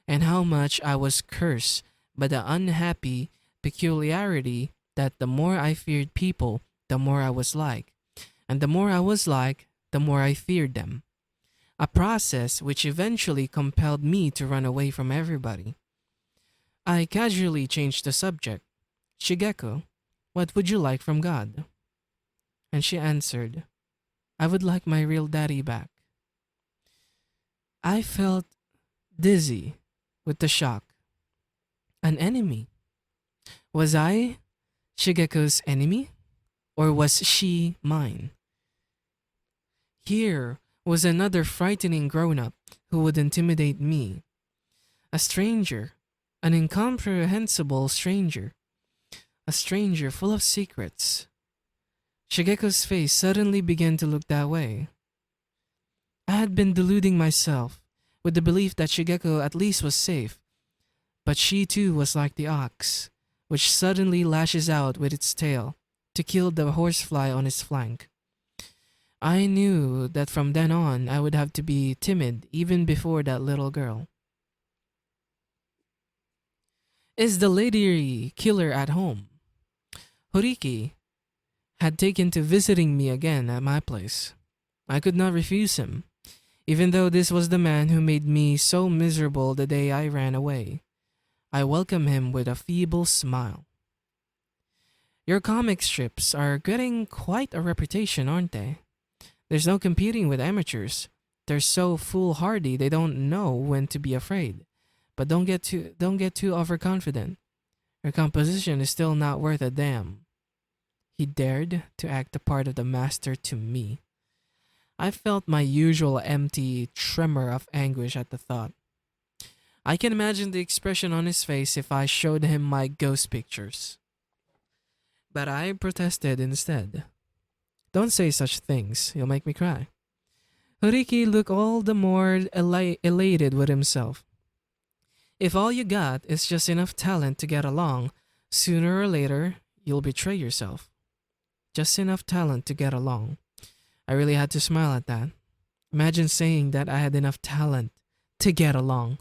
and how much I was cursed by the unhappy peculiarity that the more I feared people, the more I was like, and the more I was like, the more I feared them. A process which eventually compelled me to run away from everybody. I casually changed the subject. Shigeko, what would you like from God? And she answered, I would like my real daddy back. I felt dizzy with the shock. An enemy? Was I Shigeko's enemy? Or was she mine? Here was another frightening grown up who would intimidate me. A stranger, an incomprehensible stranger, a stranger full of secrets. Shigeko's face suddenly began to look that way. I had been deluding myself with the belief that Shigeko at least was safe, but she too was like the ox, which suddenly lashes out with its tail to kill the horsefly on its flank. I knew that from then on I would have to be timid even before that little girl. Is the lady killer at home? Horiki had taken to visiting me again at my place. I could not refuse him, even though this was the man who made me so miserable the day I ran away. I welcomed him with a feeble smile. Your comic strips are getting quite a reputation, aren't they? There's no competing with amateurs. They're so foolhardy they don't know when to be afraid. But don't get too overconfident. Your composition is still not worth a damn. He dared to act the part of the master to me. I felt my usual empty tremor of anguish at the thought. I can imagine the expression on his face if I showed him my ghost pictures. But I protested instead. Don't say such things, you'll make me cry. Horiki looked all the more elated with himself. If all you got is just enough talent to get along, sooner or later, you'll betray yourself. Just enough talent to get along. I really had to smile at that. Imagine saying that I had enough talent to get along.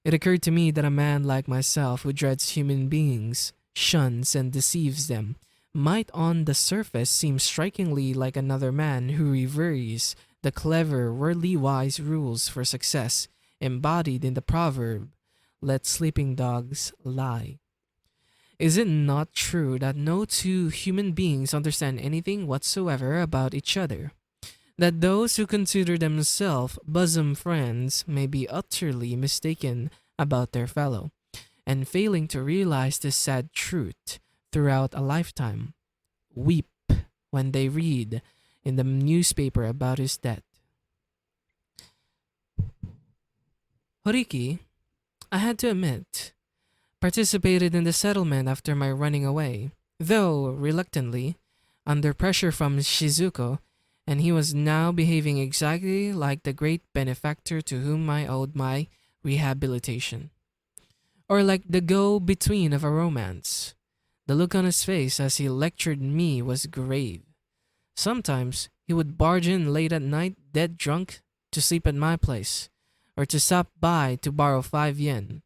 It occurred to me that a man like myself who dreads human beings, shuns and deceives them, might on the surface seem strikingly like another man who reveres the clever, worldly wise rules for success embodied in the proverb, "Let sleeping dogs lie." Is it not true that no two human beings understand anything whatsoever about each other? That those who consider themselves bosom friends may be utterly mistaken about their fellow, and failing to realize this sad truth throughout a lifetime, weep when they read in the newspaper about his death. Horiki, I had to admit, participated in the settlement after my running away, though reluctantly, under pressure from Shizuko, and he was now behaving exactly like the great benefactor to whom I owed my rehabilitation. Or like the go-between of a romance. The look on his face as he lectured me was grave. Sometimes he would barge in late at night, dead drunk, to sleep at my place, or to stop by to borrow 5 yen.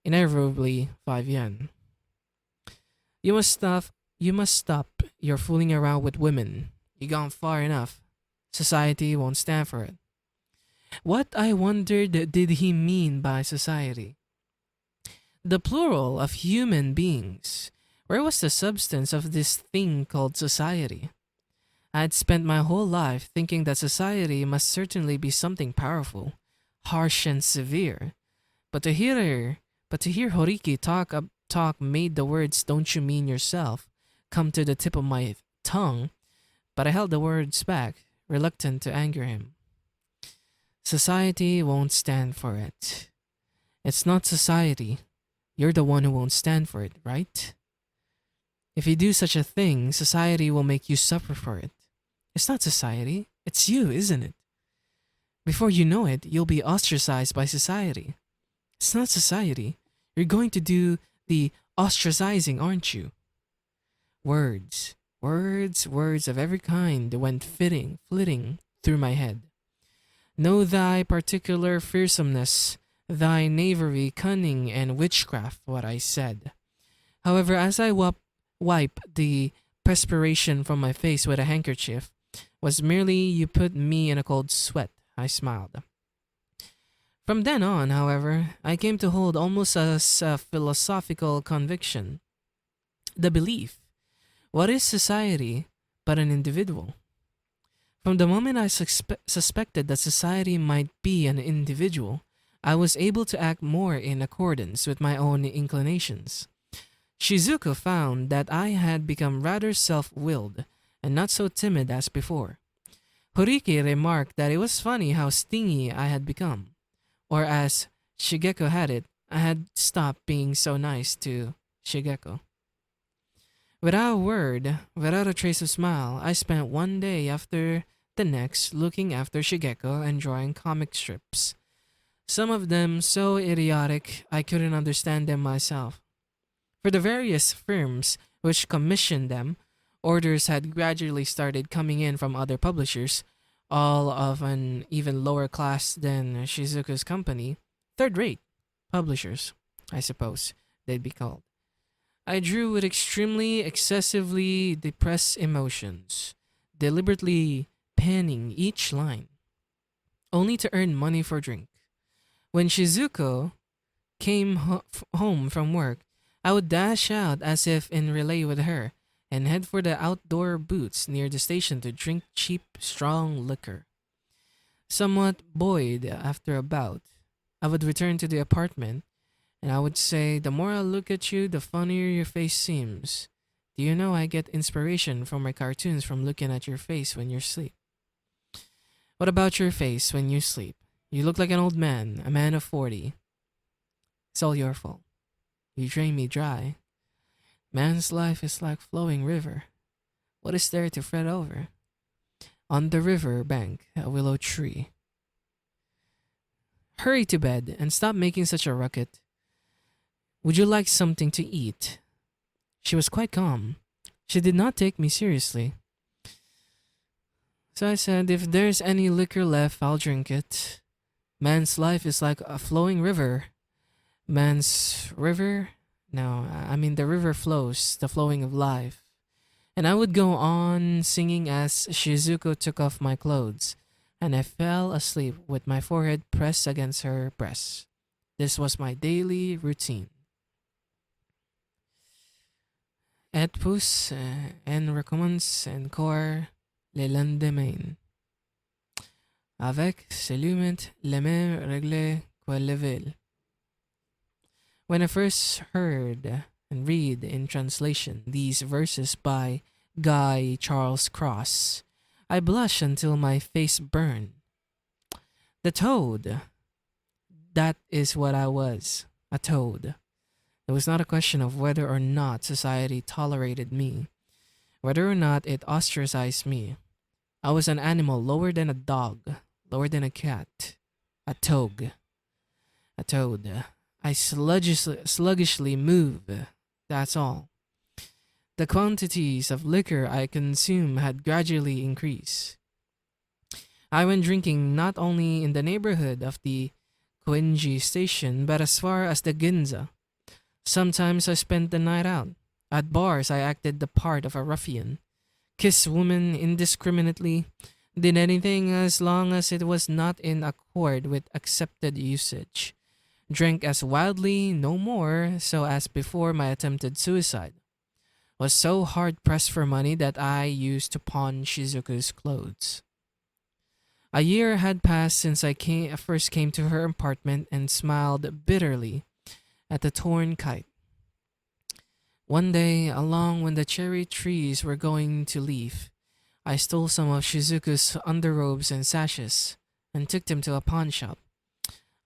Inevitably 5 yen. You must stop your fooling around with women. You've gone far enough. Society won't stand for it. What, I wondered, did he mean by society? The plural of human beings. Where was the substance of this thing called society? I had spent my whole life thinking that society must certainly be something powerful, harsh and severe. But to hear Horiki talk made the words "don't you mean yourself" come to the tip of my tongue, but I held the words back, reluctant to anger him. Society won't stand for it. It's not society. You're the one who won't stand for it, right? If you do such a thing, society will make you suffer for it. It's not society, it's you, isn't it? Before you know it, you'll be ostracized by society. It's not society. You're going to do the ostracizing, aren't you? Words, words of every kind went flitting through my head. Know thy particular fearsomeness, thy knavery, cunning, and witchcraft, what I said. However, as I wipe the perspiration from my face with a handkerchief, was merely "you put me in a cold sweat," I smiled. From then on, however, I came to hold almost as a philosophical conviction. The belief, what is society but an individual? From the moment I suspected that society might be an individual, I was able to act more in accordance with my own inclinations. Shizuko found that I had become rather self-willed and not so timid as before. Horiki remarked that it was funny how stingy I had become, or as Shigeko had it, I had stopped being so nice to Shigeko. Without a word, without a trace of smile, I spent one day after the next looking after Shigeko and drawing comic strips. Some of them so idiotic I couldn't understand them myself. For the various firms which commissioned them, orders had gradually started coming in from other publishers, all of an even lower class than Shizuku's company, third rate publishers, I suppose they'd be called. I drew with extremely excessively depressed emotions, deliberately penning each line, only to earn money for drink. When Shizuko came home from work, I would dash out as if in relay with her and head for the outdoor booths near the station to drink cheap, strong liquor. Somewhat buoyed after a bout, I would return to the apartment and I would say, "The more I look at you, the funnier your face seems. Do you know I get inspiration from my cartoons from looking at your face when you sleep? What about your face when you sleep? You look like an old man, a man of 40. It's all your fault. You drain me dry. Man's life is like flowing river. What is there to fret over? On the river bank, a willow tree. Hurry to bed and stop making such a ruckus. Would you like something to eat?" She was quite calm. She did not take me seriously. So I said, "If there's any liquor left, I'll drink it. Man's life is like a flowing river. Man's river? No, I mean the river flows, the flowing of life." And I would go on singing as Shizuko took off my clothes, and I fell asleep with my forehead pressed against her breast. This was my daily routine. Et pousse en recommence encore le lendemain, avec seulement les mêmes règles que la veille. When I first heard and read in translation these verses by Guy Charles Cross, I blushed until my face burned. The toad. That is what I was, a toad. It was not a question of whether or not society tolerated me, whether or not it ostracized me. I was an animal lower than a dog, lower than a cat, a toad. A toad. I sluggishly move, that's all. The quantities of liquor I consumed had gradually increased. I went drinking not only in the neighborhood of the Koenji station, but as far as the Ginza. Sometimes I spent the night out. At bars, I acted the part of a ruffian, kissed women indiscriminately, did anything as long as it was not in accord with accepted usage, drank as wildly, no more, so as before my attempted suicide, was so hard pressed for money that I used to pawn Shizuku's clothes. A year had passed since I first came to her apartment and smiled bitterly at the torn kite. One day, along when the cherry trees were going to leaf, I stole some of Shizuku's underrobes and sashes and took them to a pawn shop.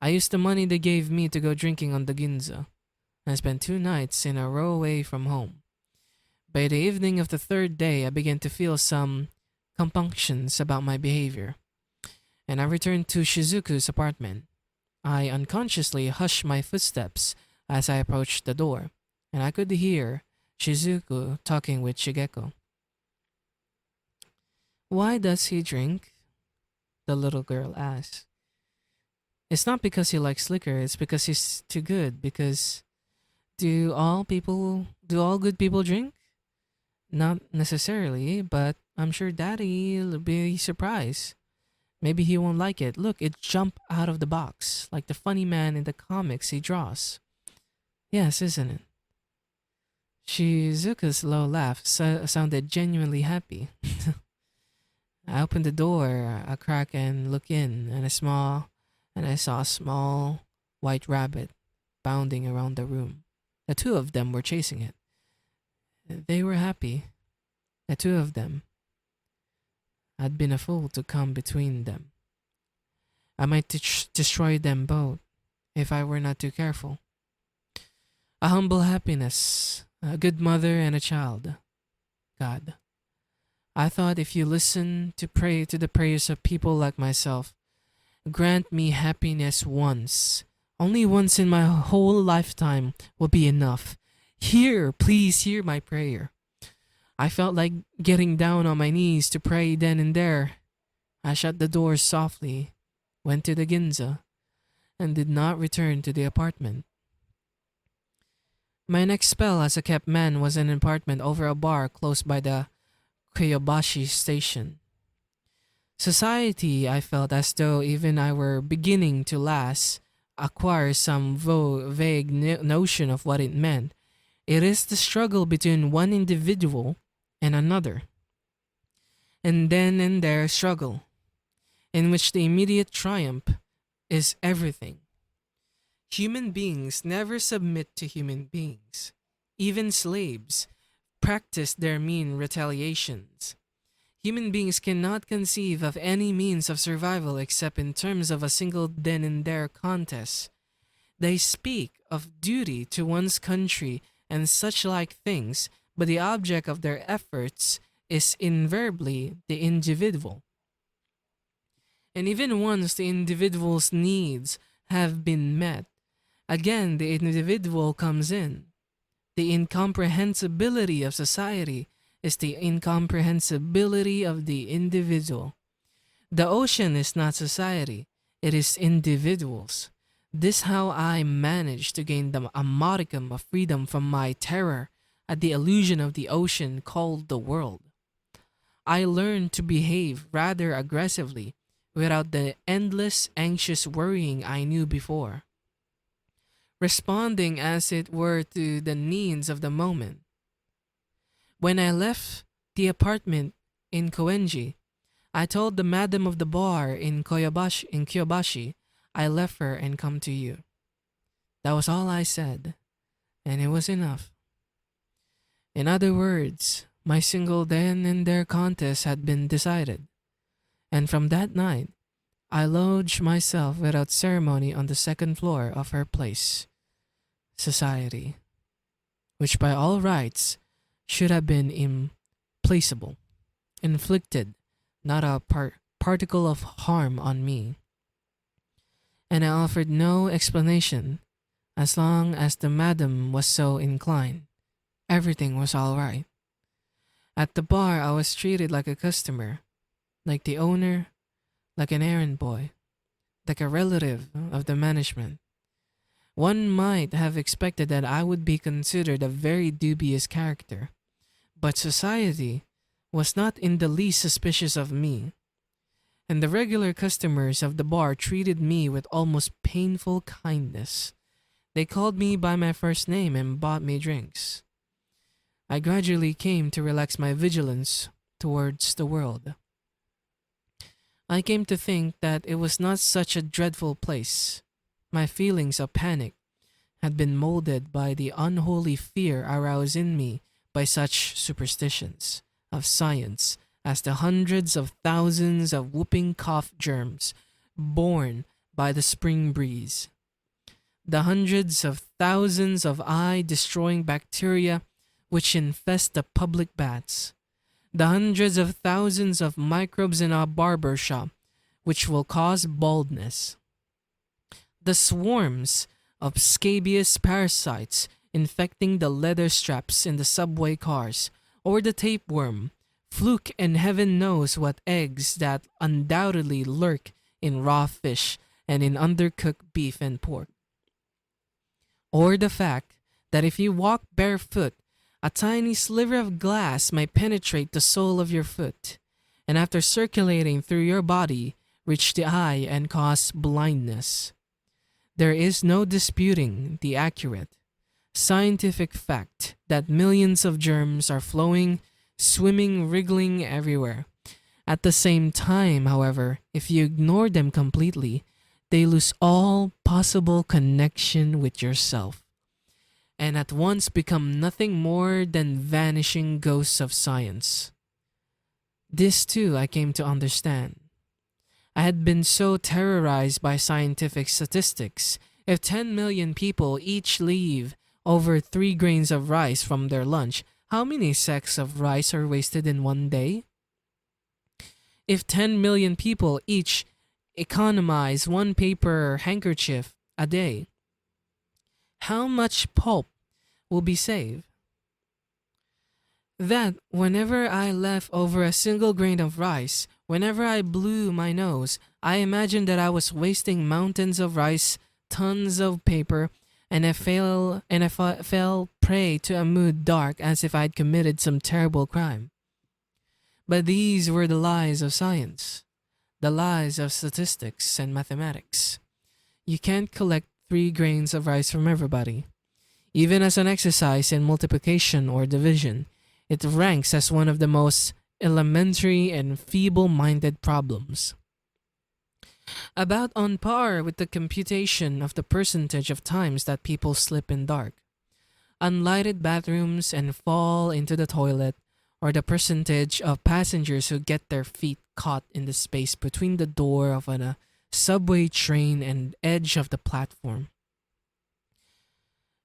I used the money they gave me to go drinking on the Ginza. I spent 2 nights in a row away from home. By the evening of the 3rd day, I began to feel some compunctions about my behavior, and I returned to Shizuku's apartment. I unconsciously hushed my footsteps as I approached the door, and I could hear Shizuku talking with Shigeko. "Why does he drink?" the little girl asked. "It's not because he likes liquor, it's because he's too good, because do all good people drink? Not necessarily, but I'm sure Daddy'll be surprised. Maybe he won't like it. Look, it jumped out of the box, like the funny man in the comics he draws. Yes, isn't it?" Shizuka's low laugh sounded genuinely happy. I opened the door a crack and looked in, and I saw a small white rabbit bounding around the room. The 2 of them were chasing it. They were happy. The two of them. I'd been a fool to come between them. I might destroy them both if I were not too careful. A humble happiness, a good mother and a child. God, I thought if you listen to pray to the prayers of people like myself, grant me happiness once. Only once in my whole lifetime will be enough. Please hear my prayer. I felt like getting down on my knees to pray then and there. I shut the doors softly, went to the Ginza, and did not return to the apartment. My next spell as a kept man was an apartment over a bar close by the Kyobashi station. Society, I felt as though even I were beginning to acquire some vague notion of what it meant. It is the struggle between one individual and another. And then and there struggle, in which the immediate triumph is everything. Human beings never submit to human beings. Even slaves practice their mean retaliations. Human beings cannot conceive of any means of survival except in terms of a single then and there contest. They speak of duty to one's country and such like things, but the object of their efforts is invariably the individual. And even once the individual's needs have been met, again the individual comes in. The incomprehensibility of society is the incomprehensibility of the individual. The ocean is not society, it is individuals. This how I managed to gain a modicum of freedom from my terror at the illusion of the ocean called the world. I learned to behave rather aggressively without the endless anxious worrying I knew before, responding as it were to the needs of the moment. When I left the apartment in Koenji, I told the madam of the bar in Kyobashi I left her and come to you. That was all I said, and it was enough. In other words, my single then and there contest had been decided, and from that night, I lodged myself without ceremony on the second floor of her place, society, which by all rights should have been implacable, inflicted not a particle of harm on me. And I offered no explanation as long as the madam was so inclined. Everything was all right. At the bar, I was treated like a customer, like the owner, like an errand boy, like a relative of the management. One might have expected that I would be considered a very dubious character, but society was not in the least suspicious of me, and the regular customers of the bar treated me with almost painful kindness. They called me by my first name and bought me drinks. I gradually came to relax my vigilance towards the world. I came to think that it was not such a dreadful place. My feelings of panic had been molded by the unholy fear aroused in me by such superstitions of science as the hundreds of thousands of whooping cough germs born by the spring breeze, the hundreds of thousands of eye-destroying bacteria which infest the public baths, the hundreds of thousands of microbes in our barber shop which will cause baldness, the swarms of scabious parasites infecting the leather straps in the subway cars, or the tapeworm, fluke and heaven knows what eggs that undoubtedly lurk in raw fish and in undercooked beef and pork. Or the fact that if you walk barefoot, a tiny sliver of glass might penetrate the sole of your foot, and after circulating through your body, reach the eye and cause blindness. There is no disputing the accurate, scientific fact that millions of germs are flowing, swimming, wriggling everywhere. At the same time, however, if you ignore them completely, they lose all possible connection with yourself. and at once become nothing more than vanishing ghosts of science. This too I came to understand. I had been so terrorized by scientific statistics. If 10 million people each leave over 3 grains of rice from their lunch, how many sacks of rice are wasted in one day? If 10 million people each economize 1 paper handkerchief a day, how much pulp will be saved? That whenever I left over a single grain of rice, whenever I blew my nose, I imagined that I was wasting mountains of rice, tons of paper, and I fell prey to a mood dark as if I'd committed some terrible crime. But these were the lies of science, the lies of statistics and mathematics. You can't collect 3 grains of rice from everybody. Even as an exercise in multiplication or division, it ranks as one of the most elementary and feeble-minded problems. About on par with the computation of the percentage of times that people slip in dark, unlighted bathrooms and fall into the toilet, or the percentage of passengers who get their feet caught in the space between the door of a subway train and edge of the platform,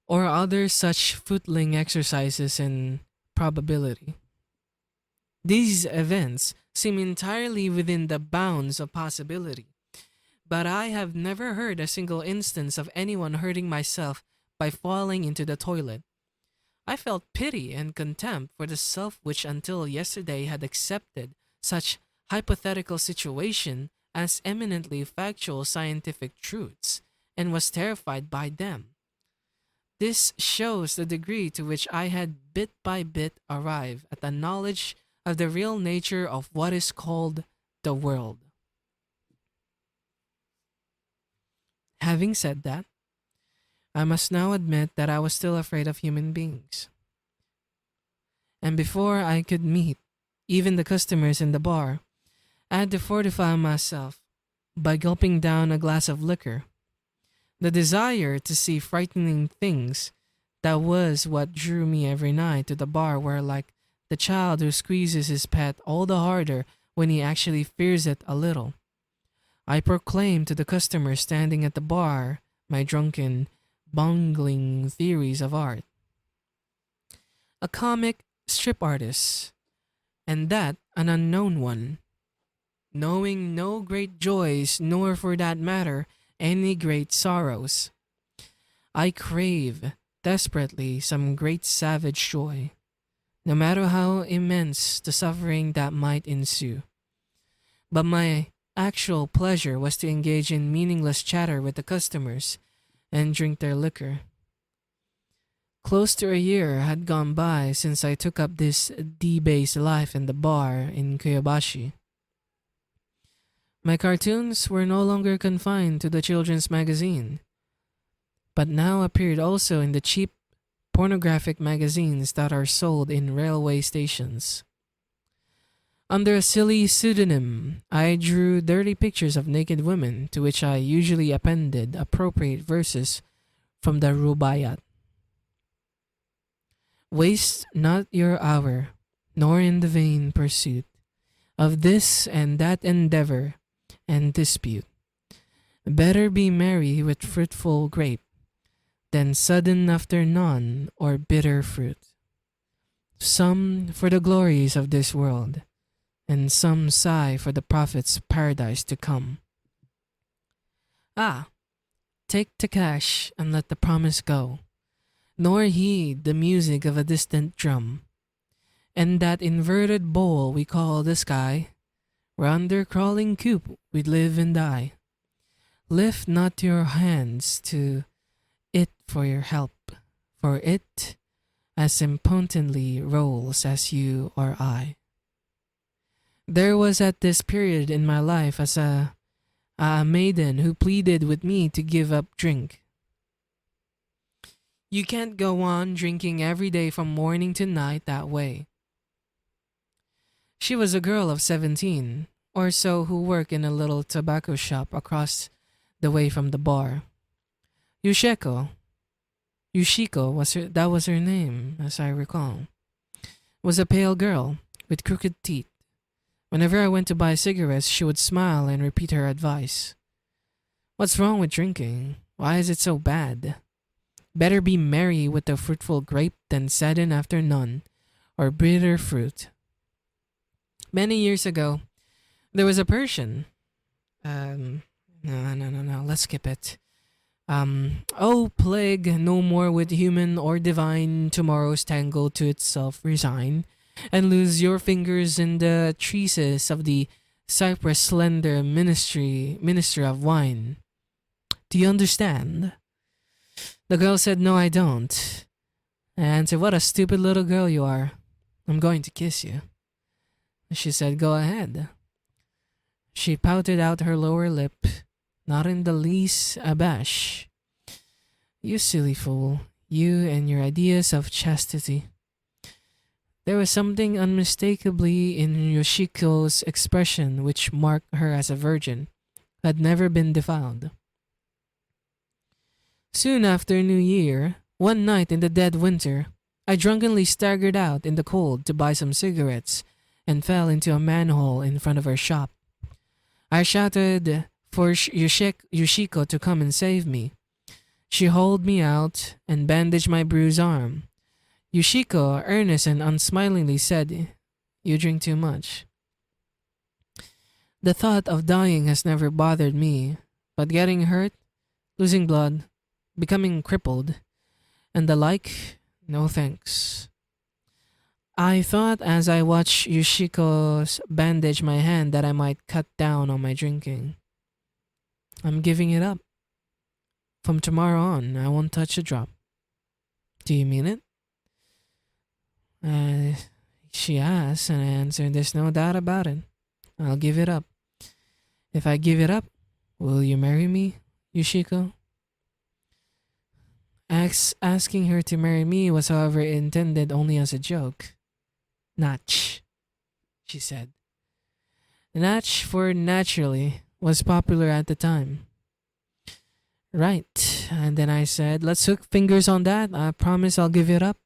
or other such footling exercises in probability. These events seem entirely within the bounds of possibility, but I have never heard a single instance of anyone hurting myself by falling into the toilet. I felt pity and contempt for the self which until yesterday had accepted such hypothetical situation as eminently factual scientific truths and was terrified by them. This shows the degree to which I had bit by bit arrived at the knowledge of the real nature of what is called the world. Having said that, I must now admit that I was still afraid of human beings. And before I could meet even the customers in the bar, I had to fortify myself by gulping down a glass of liquor. The desire to see frightening things, that was what drew me every night to the bar, where like the child who squeezes his pet all the harder when he actually fears it a little. I proclaimed to the customers standing at the bar my drunken, bungling theories of art. A comic strip artist, and that an unknown one, knowing no great joys, nor for that matter, any great sorrows. I crave desperately some great savage joy, no matter how immense the suffering that might ensue. But my actual pleasure was to engage in meaningless chatter with the customers and drink their liquor. Close to a year had gone by since I took up this debased life in the bar in Kyobashi. My cartoons were no longer confined to the children's magazine, but now appeared also in the cheap pornographic magazines that are sold in railway stations. Under a silly pseudonym, I drew dirty pictures of naked women, to which I usually appended appropriate verses from the Rubaiyat. Waste not your hour, nor in the vain pursuit of this and that endeavor and dispute. Better be merry with fruitful grape than sudden after none or bitter fruit. Some for the glories of this world, and some sigh for the prophet's paradise to come. Ah, take the cash and let the promise go, nor heed the music of a distant drum, and that inverted bowl we call the sky, where under crawling coop we live and die. Lift not your hands to it for your help, for it as impotently rolls as you or I. There was at this period in my life as a maiden who pleaded with me to give up drink. You can't go on drinking every day from morning to night that way. She was a girl of 17 or so who worked in a little tobacco shop across the way from the bar. Yusheko, Yushiko that was her name, as I recall. Was a pale girl with crooked teeth. Whenever I went to buy cigarettes, she would smile and repeat her advice. What's wrong with drinking? Why is it so bad? Better be merry with the fruitful grape than sadden after none, or bitter fruit. Many years ago, there was a Persian. No, let's skip it. Oh, plague, no more would human or divine tomorrow's tangle to itself resign, and lose your fingers in the treases of the cypress slender minister of wine. Do you understand? The girl said, no, I don't. I answered, what a stupid little girl you are. I'm going to kiss you. She said, go ahead. She pouted out her lower lip, not in the least abashed. You silly fool, you and your ideas of chastity. There was something unmistakably in Yoshiko's expression which marked her as a virgin who had never been defiled. Soon after New Year, one night in the dead winter, I drunkenly staggered out in the cold to buy some cigarettes and fell into a manhole in front of her shop. I shouted for Yoshiko to come and save me. She hauled me out and bandaged my bruised arm. Yoshiko, earnest and unsmilingly, said, you drink too much. The thought of dying has never bothered me, but getting hurt, losing blood, becoming crippled, and the like, no thanks. I thought as I watched Yoshiko bandage my hand that I might cut down on my drinking. I'm giving it up. From tomorrow on, I won't touch a drop. Do you mean it? She asked, and I answered, there's no doubt about it. I'll give it up. If I give it up, will you marry me, Yoshiko? Asking her to marry me was, however, intended only as a joke. Natch, she said. Natch for naturally was popular at the time. Right, and then I said, let's hook fingers on that. I promise I'll give it up.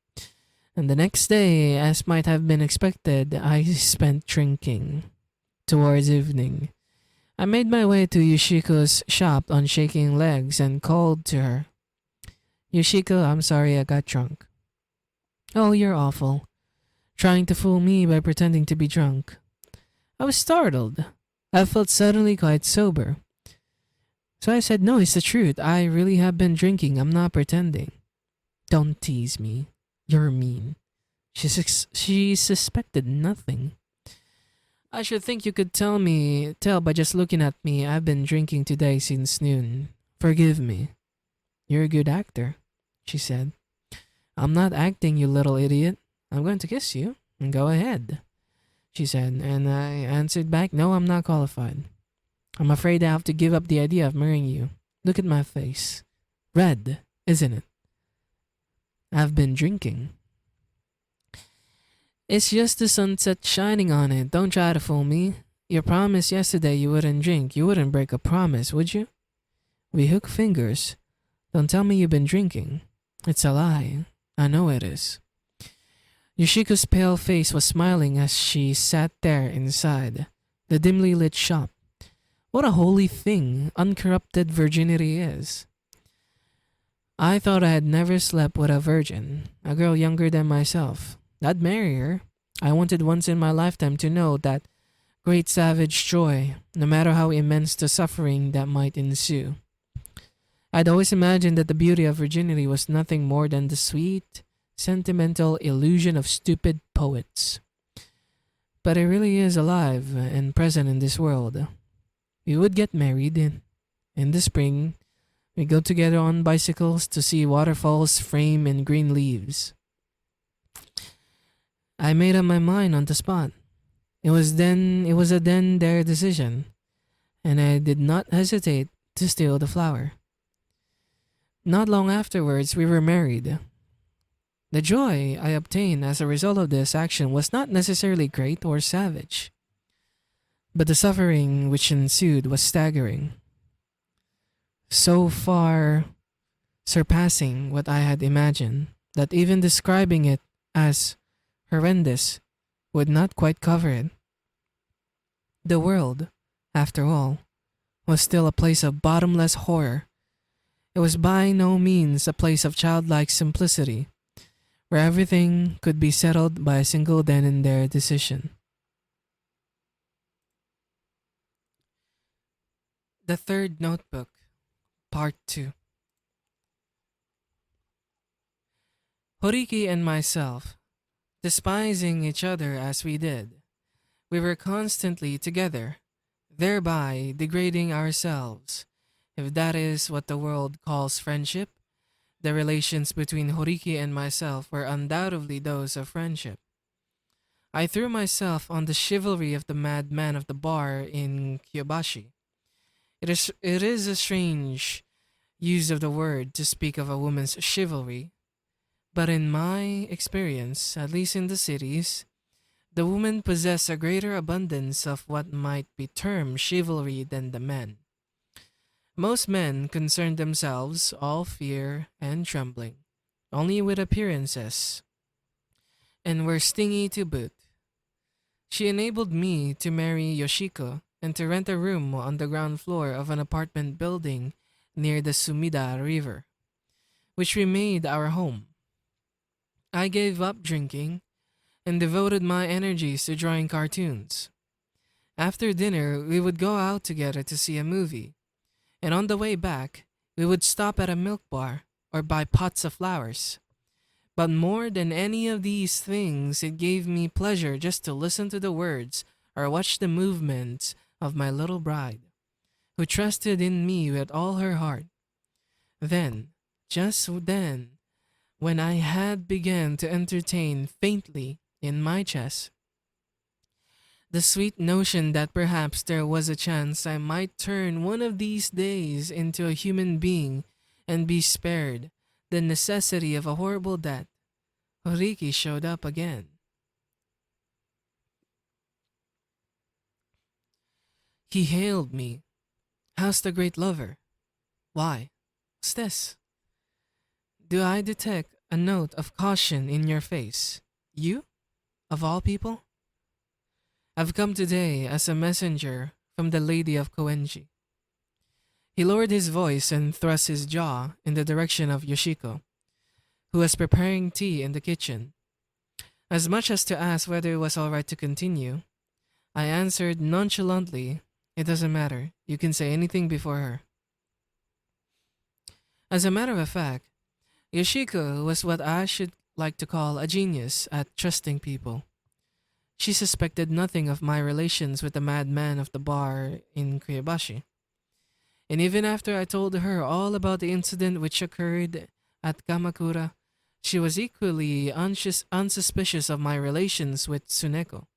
And the next day, as might have been expected, I spent drinking. Towards evening, I made my way to Yoshiko's shop on shaking legs and called to her. Yoshiko, I'm sorry I got drunk. Oh, you're awful. Trying to fool me by pretending to be drunk. I was startled. I felt suddenly quite sober. So I said, no, it's the truth. I really have been drinking. I'm not pretending. Don't tease me. You're mean. She suspected nothing. I should think you could tell by just looking at me. I've been drinking today since noon. Forgive me. You're a good actor, she said. I'm not acting, you little idiot. I'm going to kiss you. And go ahead, she said. And I answered back, no, I'm not qualified. I'm afraid I have to give up the idea of marrying you. Look at my face. Red, isn't it? I've been drinking. It's just the sunset shining on it. Don't try to fool me. You promised yesterday you wouldn't drink. You wouldn't break a promise, would you? We hook fingers. Don't tell me you've been drinking. It's a lie. I know it is. Yoshiko's pale face was smiling as she sat there inside the dimly lit shop. What a holy thing uncorrupted virginity is. I thought I had never slept with a virgin, a girl younger than myself. I'd marry her. I wanted once in my lifetime to know that great savage joy, no matter how immense the suffering that might ensue. I'd always imagined that the beauty of virginity was nothing more than the sweet, sentimental illusion of stupid poets. But it really is alive and present in this world. We would get married in the spring. We go together on bicycles to see waterfalls framed in green leaves. I made up my mind on the spot. It was a then there decision, and I did not hesitate to steal the flower. Not long afterwards, we were married. The joy I obtained as a result of this action was not necessarily great or savage, but the suffering which ensued was staggering. So surpassing what I had imagined, that even describing it as horrendous would not quite cover it. The world, after all, was still a place of bottomless horror. It was by no means a place of childlike simplicity, where everything could be settled by a single then and there decision. The Third Notebook, Part 2. Horiki and myself, despising each other as we did, we were constantly together, thereby degrading ourselves. If that is what the world calls friendship, the relations between Horiki and myself were undoubtedly those of friendship. I threw myself on the chivalry of the madman of the bar in Kyobashi. It is a strange use of the word to speak of a woman's chivalry, but in my experience, at least in the cities, the women possess a greater abundance of what might be termed chivalry than the men. Most men concern themselves, all fear and trembling, only with appearances, and were stingy to boot. She enabled me to marry Yoshiko and to rent a room on the ground floor of an apartment building near the Sumida River, which we made our home. I gave up drinking and devoted my energies to drawing cartoons. After dinner, we would go out together to see a movie, and on the way back, we would stop at a milk bar or buy pots of flowers. But more than any of these things, it gave me pleasure just to listen to the words or watch the movements of my little bride, who trusted in me with all her heart. Then, just then, when I had begun to entertain faintly in my chest the sweet notion that perhaps there was a chance I might turn one of these days into a human being and be spared the necessity of a horrible death, Horiki showed up again. He hailed me. "How's the great lover? Why, what's this? Do I detect a note of caution in your face? You? Of all people? I've come today as a messenger from the Lady of Koenji." He lowered his voice and thrust his jaw in the direction of Yoshiko, who was preparing tea in the kitchen. As much as to ask whether it was all right to continue, I answered nonchalantly, "It doesn't matter. You can say anything before her." As a matter of fact, Yoshiko was what I should like to call a genius at trusting people. She suspected nothing of my relations with the madman of the bar in Kuyabashi. And even after I told her all about the incident which occurred at Kamakura, she was equally unsuspicious of my relations with Tsuneko.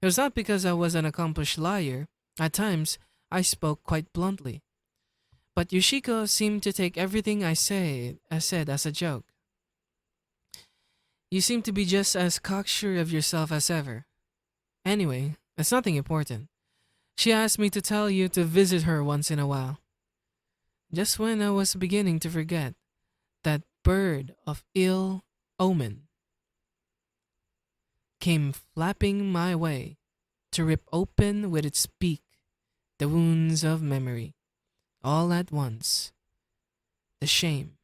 It was not because I was an accomplished liar. At times, I spoke quite bluntly. But Yoshiko seemed to take everything I said as a joke. "You seem to be just as cocksure of yourself as ever. Anyway, it's nothing important. She asked me to tell you to visit her once in a while." Just when I was beginning to forget, that bird of ill omen came flapping my way to rip open with its beak the wounds of memory. All at once, the shame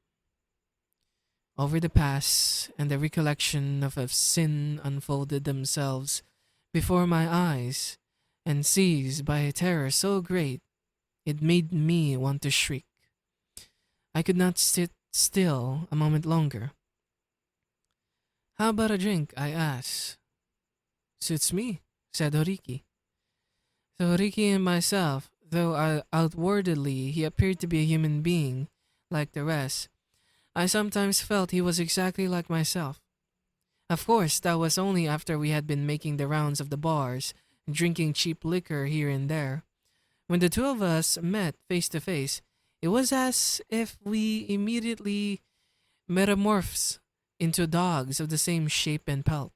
over the past and the recollection of sin unfolded themselves before my eyes, and seized by a terror so great it made me want to shriek. I could not sit still a moment longer. "How about a drink?" I asked. "Suits me," said Horiki. To Horiki and myself, though outwardly he appeared to be a human being, like the rest, I sometimes felt he was exactly like myself. Of course, that was only after we had been making the rounds of the bars, drinking cheap liquor here and there. When the two of us met face to face, it was as if we immediately metamorphosed into dogs of the same shape and pelt.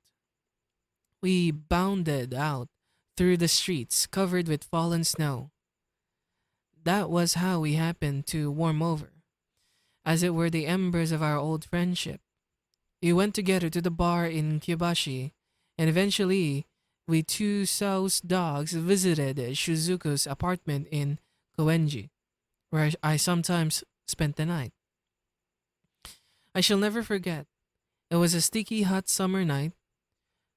We bounded out through the streets covered with fallen snow. That was how we happened to warm over. as it were the embers of our old friendship. We went together to the bar in Kyobashi, and eventually, we two Sou's dogs visited Shizuku's apartment in Koenji, where I sometimes spent the night. I shall never forget. It was a sticky hot summer night.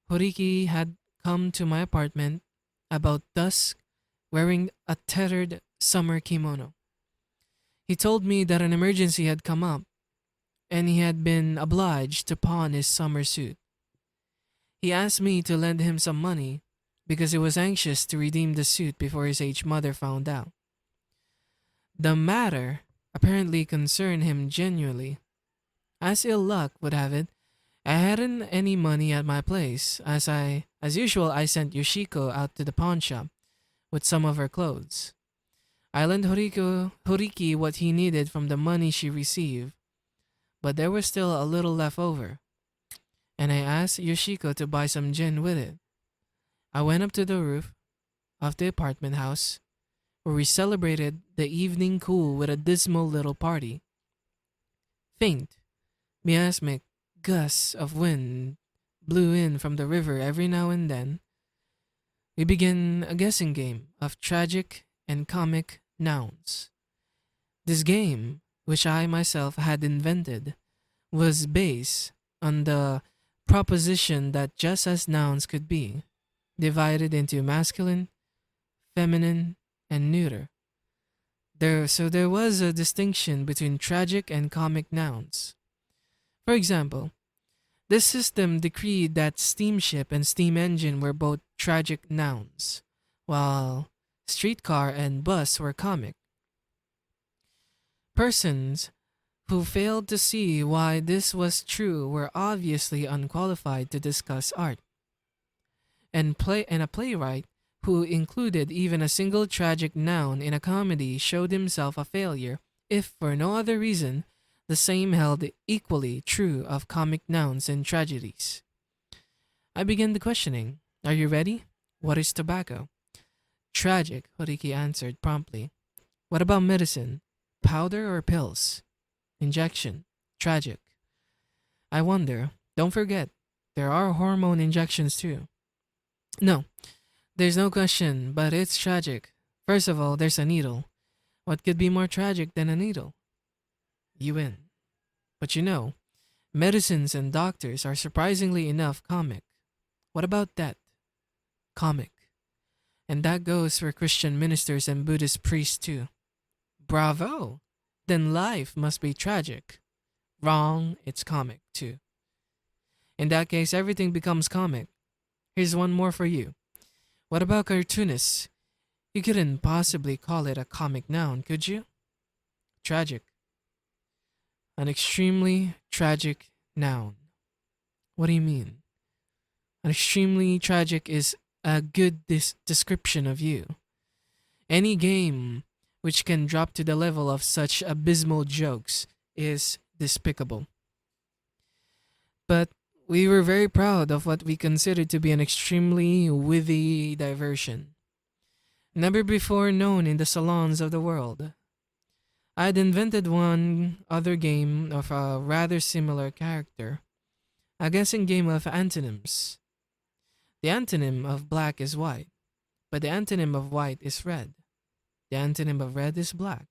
Horiki had come to my apartment about dusk wearing a tattered summer kimono. He told me that an emergency had come up and he had been obliged to pawn his summer suit. He asked me to lend him some money because he was anxious to redeem the suit before his aged mother found out. The matter apparently concerned him genuinely. As ill luck would have it, I hadn't any money at my place, as usual, I sent Yoshiko out to the pawn shop with some of her clothes. I lent Horiki what he needed from the money she received, but there was still a little left over, and I asked Yoshiko to buy some gin with it. I went up to the roof of the apartment house, where we celebrated the evening cool with a dismal little party. Faint, miasmic gusts of wind blew in from the river every now and then. We began a guessing game of tragic and comic nouns. This game, which I myself had invented, was based on the proposition that just as nouns could be divided into masculine, feminine, and neuter, there was a distinction between tragic and comic nouns. For example, this system decreed that steamship and steam engine were both tragic nouns, while streetcar and bus were comic. Persons who failed to see why this was true were obviously unqualified to discuss art. And a playwright who included even a single tragic noun in a comedy showed himself a failure, if for no other reason. The same held equally true of comic nouns and tragedies. I began the questioning. Are you ready? What is tobacco? Tragic, Horiki answered promptly. What about medicine? Powder or pills? Injection. Tragic. I wonder. Don't forget, there are hormone injections too. No, there's no question, but it's tragic. First of all, there's a needle. What could be more tragic than a needle? You win. But medicines and doctors are surprisingly enough comic. What about that? Comic. And that goes for Christian ministers and Buddhist priests too. Bravo! Then life must be tragic. Wrong, it's comic too. In that case, everything becomes comic. Here's one more for you. What about cartoonists? You couldn't possibly call it a comic noun, could you? Tragic. An extremely tragic noun. What do you mean? An extremely tragic is a good description of you. Any game which can drop to the level of such abysmal jokes is despicable. But we were very proud of what we considered to be an extremely witty diversion, never before known in the salons of the world. I had invented one other game of a rather similar character, a guessing game of antonyms. The antonym of black is white, but the antonym of white is red. The antonym of red is black.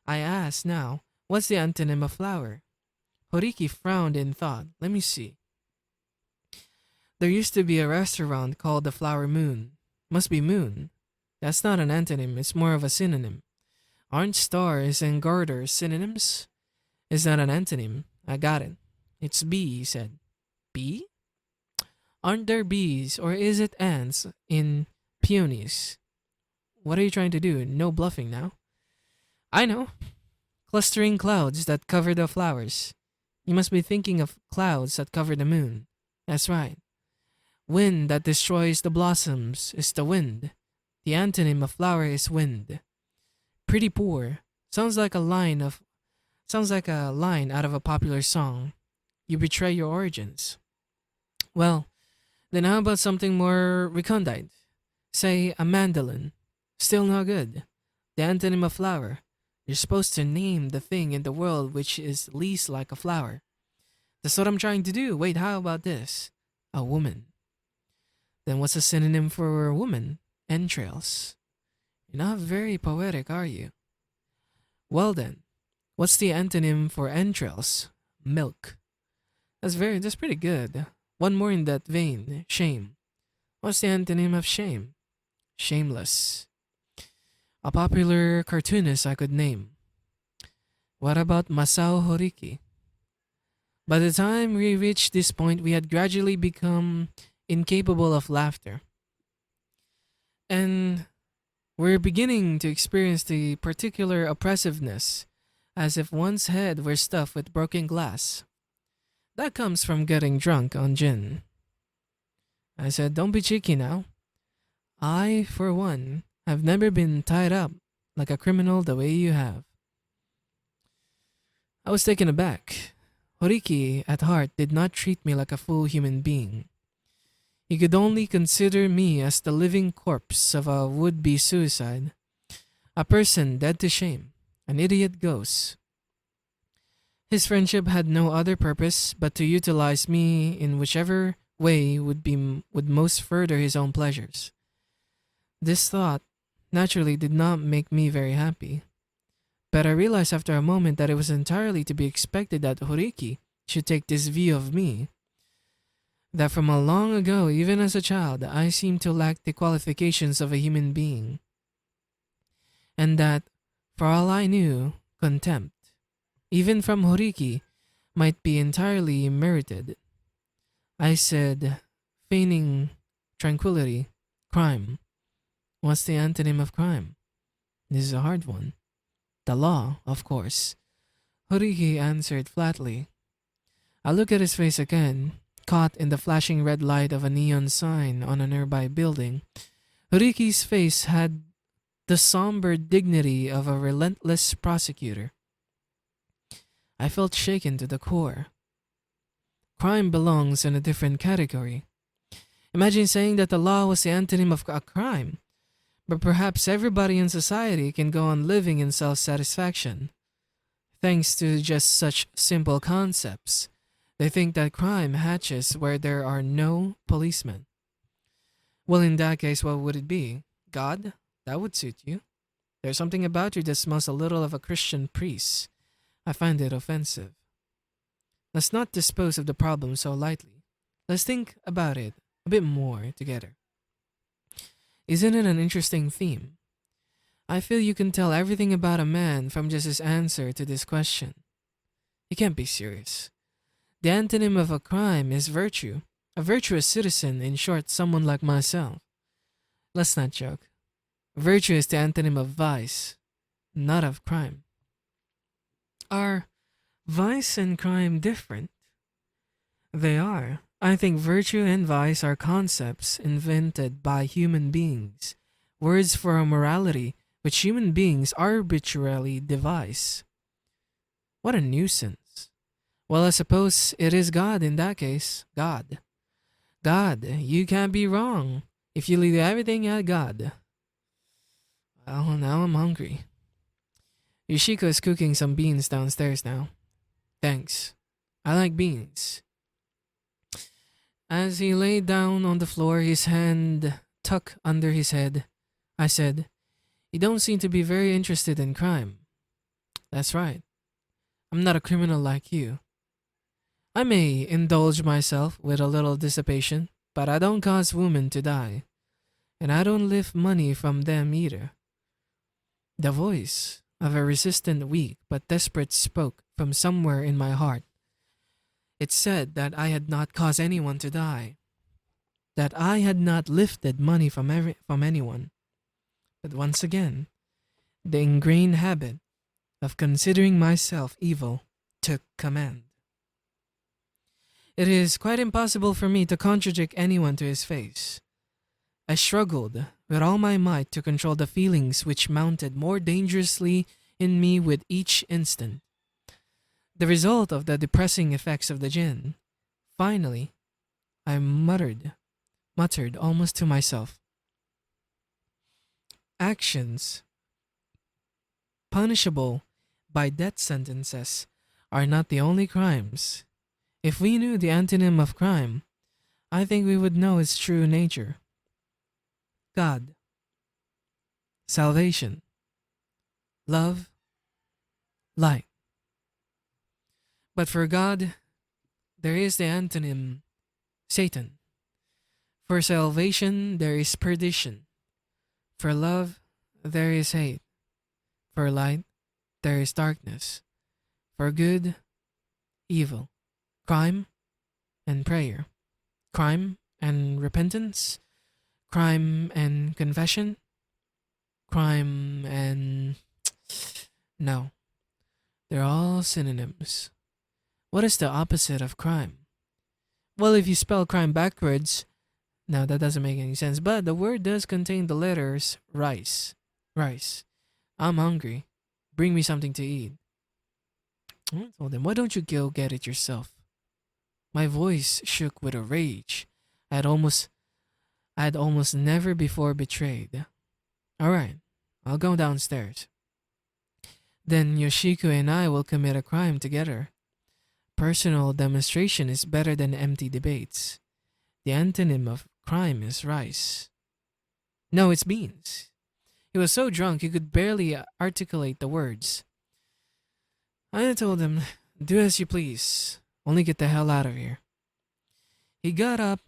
I ask now, what's the antonym of flower? Horiki frowned in thought. Let me see. There used to be a restaurant called the Flower Moon. Must be moon. That's not an antonym, it's more of a synonym. Aren't stars and garters synonyms? Is that an antonym? I got it. It's bee, he said. Bee? Aren't there bees, or is it ants in peonies? What are you trying to do? No bluffing now. I know. Clustering clouds that cover the flowers. You must be thinking of clouds that cover the moon. That's right. Wind that destroys the blossoms is the wind. The antonym of flower is wind. Pretty poor. Sounds like a line out of a popular song. You betray your origins. Well, then how about something more recondite? Say a mandolin. Still not good. The antonym of flower. You're supposed to name the thing in the world which is least like a flower. That's what I'm trying to do. Wait, how about this? A woman. Then what's a synonym for a woman? Entrails. You're not very poetic, are you? Well then, what's the antonym for entrails? Milk. That's pretty good. One more in that vein. Shame. What's the antonym of shame? Shameless. A popular cartoonist I could name. What about Masao Horiki? By the time we reached this point, we had gradually become incapable of laughter. And we're beginning to experience the particular oppressiveness, as if one's head were stuffed with broken glass. That comes from getting drunk on gin. I said, don't be cheeky now. I, for one, have never been tied up like a criminal the way you have. I was taken aback. Horiki, at heart, did not treat me like a full human being. He could only consider me as the living corpse of a would-be suicide, a person dead to shame, an idiot ghost. His friendship had no other purpose but to utilize me in whichever way would most further his own pleasures. This thought naturally did not make me very happy, but I realized after a moment that it was entirely to be expected that Horiki should take this view of me. That from a long ago, even as a child, I seemed to lack the qualifications of a human being. And that, for all I knew, contempt, even from Horiki, might be entirely merited. I said, feigning tranquility, crime. What's the antonym of crime? This is a hard one. The law, of course. Horiki answered flatly. I looked at his face again, caught in the flashing red light of a neon sign on a nearby building. Horiki's face had the somber dignity of a relentless prosecutor. I felt shaken to the core. Crime belongs in a different category. Imagine saying that the law was the antonym of a crime, but perhaps everybody in society can go on living in self-satisfaction. Thanks to just such simple concepts, they think that crime hatches where there are no policemen. Well, in that case, what would it be? God? That would suit you. There's something about you that smells a little of a Christian priest. I find it offensive. Let's not dispose of the problem so lightly. Let's think about it a bit more together. Isn't it an interesting theme? I feel you can tell everything about a man from just his answer to this question. You can't be serious. The antonym of a crime is virtue. A virtuous citizen, in short, someone like myself. Let's not joke. Virtue is the antonym of vice, not of crime. Are vice and crime different? They are. I think virtue and vice are concepts invented by human beings, words for a morality which human beings arbitrarily devise. What a nuisance. Well, I suppose it is God in that case. God. God, you can't be wrong if you leave everything at God. Well, now I'm hungry. Yoshiko is cooking some beans downstairs now. Thanks. I like beans. As he lay down on the floor, his hand tucked under his head, I said, "You don't seem to be very interested in crime." "That's right. I'm not a criminal like you. I may indulge myself with a little dissipation, but I don't cause women to die. And I don't lift money from them either." The voice of a resistant, weak, but desperate spoke from somewhere in my heart. It said that I had not caused anyone to die, that I had not lifted money from anyone. But once again, the ingrained habit of considering myself evil took command. It is quite impossible for me to contradict anyone to his face. I struggled with all my might to control the feelings which mounted more dangerously in me with each instant. The result of the depressing effects of the gin. Finally, I muttered almost to myself. Actions punishable by death sentences are not the only crimes. If we knew the antonym of crime, I think we would know its true nature. God, salvation, love, light. But for God, there is the antonym Satan. For salvation, there is perdition. For love, there is hate. For light, there is darkness. For good, evil. Crime and prayer. Crime and repentance. Crime and confession. Crime and. No. They're all synonyms. What is the opposite of crime? Well, if you spell crime backwards, no, that doesn't make any sense. But the word does contain the letters rice. Rice. I'm hungry. Bring me something to eat. I told him, why don't you go get it yourself? My voice shook with a rage I'd almost never before betrayed. All right, I'll go downstairs. Then Yoshiko and I will commit a crime together. Personal demonstration is better than empty debates. The antonym of crime is rice. No, it's beans. He was so drunk he could barely articulate the words. I told him, do as you please. Only get the hell out of here. He got up,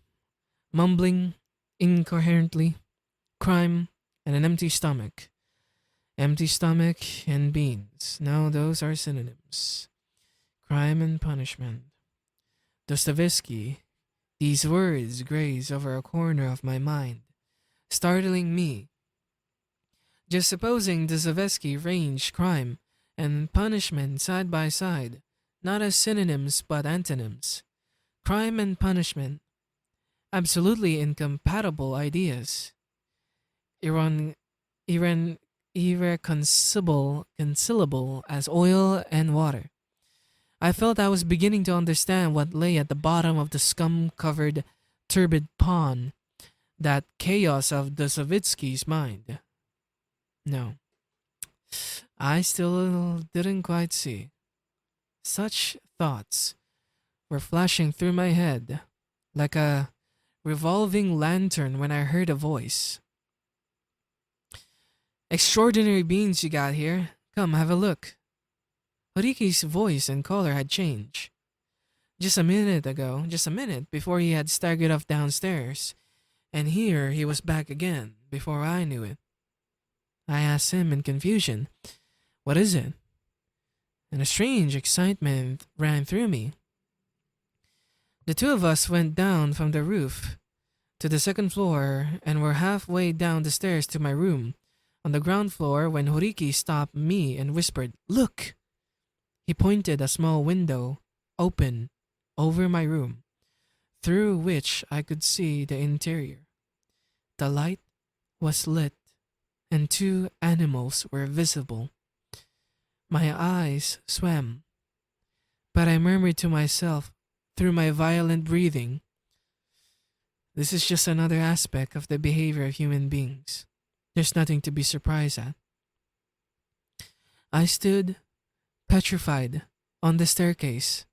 mumbling incoherently, crime and an empty stomach. Empty stomach and beans. Now those are synonyms. Crime and punishment. Dostoevsky. These words graze over a corner of my mind, startling me. Just supposing Dostoevsky ranged crime and punishment side by side, not as synonyms but antonyms. Crime and punishment, absolutely incompatible ideas. Irreconcilable as oil and water. I felt I was beginning to understand what lay at the bottom of the scum-covered, turbid pond, that chaos of Dostoevsky's mind. No, I still didn't quite see. Such thoughts were flashing through my head like a revolving lantern when I heard a voice. Extraordinary beans you got here. Come, have a look. Horiki's voice and color had changed. Just a minute before he had staggered off downstairs, and here he was back again before I knew it. I asked him in confusion, what is it? And a strange excitement ran through me. The two of us went down from the roof to the second floor and were halfway down the stairs to my room on the ground floor when Horiki stopped me and whispered, "Look!" He pointed a small window open over my room, through which I could see the interior. The light was lit, and two animals were visible. My eyes swam, but I murmured to myself through my violent breathing, "This is just another aspect of the behavior of human beings. There's nothing to be surprised at." I stood petrified on the staircase,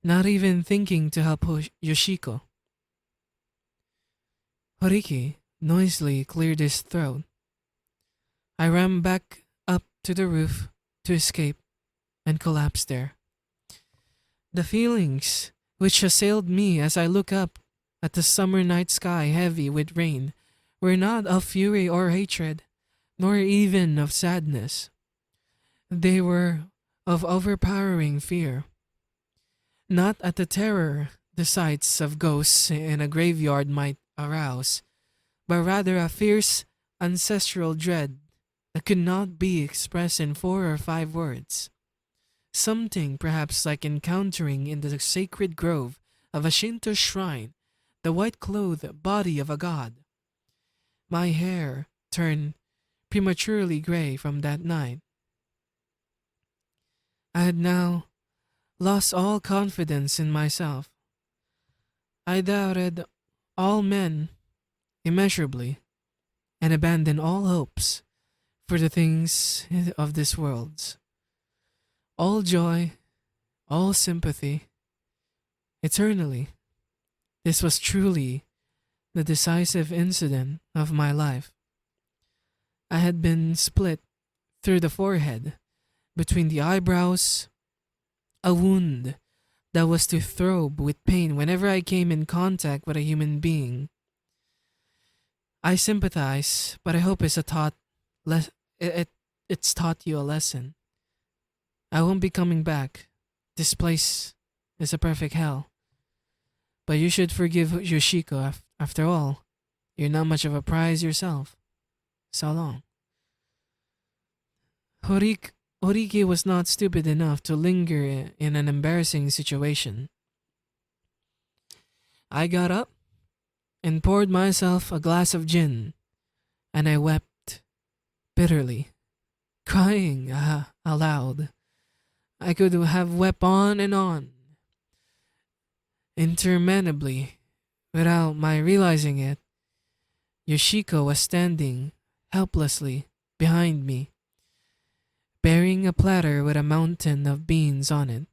not even thinking to help Yoshiko. Horiki noisily cleared his throat. I ran back up to the roof to escape and collapsed there. The feelings which assailed me as I looked up at the summer night sky heavy with rain were not of fury or hatred, nor even of sadness. They were of overpowering fear. Not at the terror the sights of ghosts in a graveyard might arouse, but rather a fierce ancestral dread that could not be expressed in 4 or 5 words. Something perhaps like encountering in the sacred grove of a Shinto shrine the white-clothed body of a god. My hair turned prematurely gray from that night. I had now lost all confidence in myself. I doubted all men immeasurably and abandoned all hopes for the things of this world. All joy, all sympathy, eternally. This was truly the decisive incident of my life. I had been split through the forehead, between the eyebrows, a wound that was to throb with pain whenever I came in contact with a human being. I sympathize, but I hope it's taught you a lesson. I won't be coming back. This place is a perfect hell. But you should forgive Yoshiko after all. You're not much of a prize yourself. So long. Horiki was not stupid enough to linger in an embarrassing situation. I got up and poured myself a glass of gin, and I wept bitterly, crying aloud. I could have wept on and on, interminably, without my realizing it. Yoshiko was standing helplessly behind me, bearing a platter with a mountain of beans on it.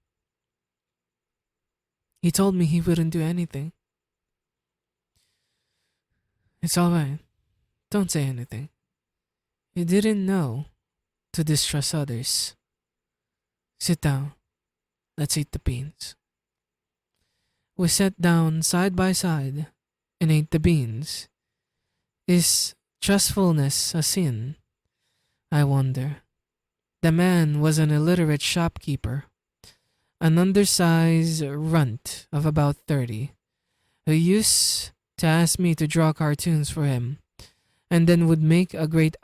He told me he wouldn't do anything. It's alright. Don't say anything. You didn't know to distrust others. Sit down. Let's eat the beans. We sat down side by side and ate the beans. Is trustfulness a sin? I wonder. The man was an illiterate shopkeeper, an undersized runt of about 30, who used to ask me to draw cartoons for him, and then would make a great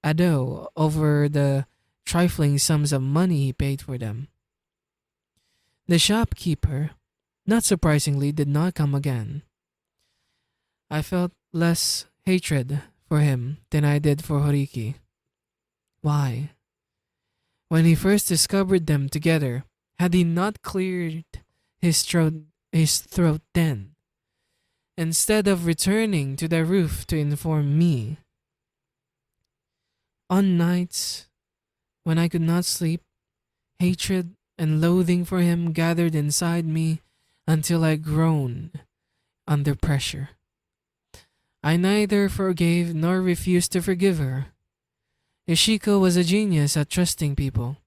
ado over the trifling sums of money he paid for them. The shopkeeper, not surprisingly, did not come again. I felt less hatred for him than I did for Horiki. Why? When he first discovered them together, had he not cleared his throat then, instead of returning to the roof to inform me? On nights when I could not sleep, hatred and loathing for him gathered inside me until I groaned under pressure. I neither forgave nor refused to forgive her. Yoshiko was a genius at trusting people.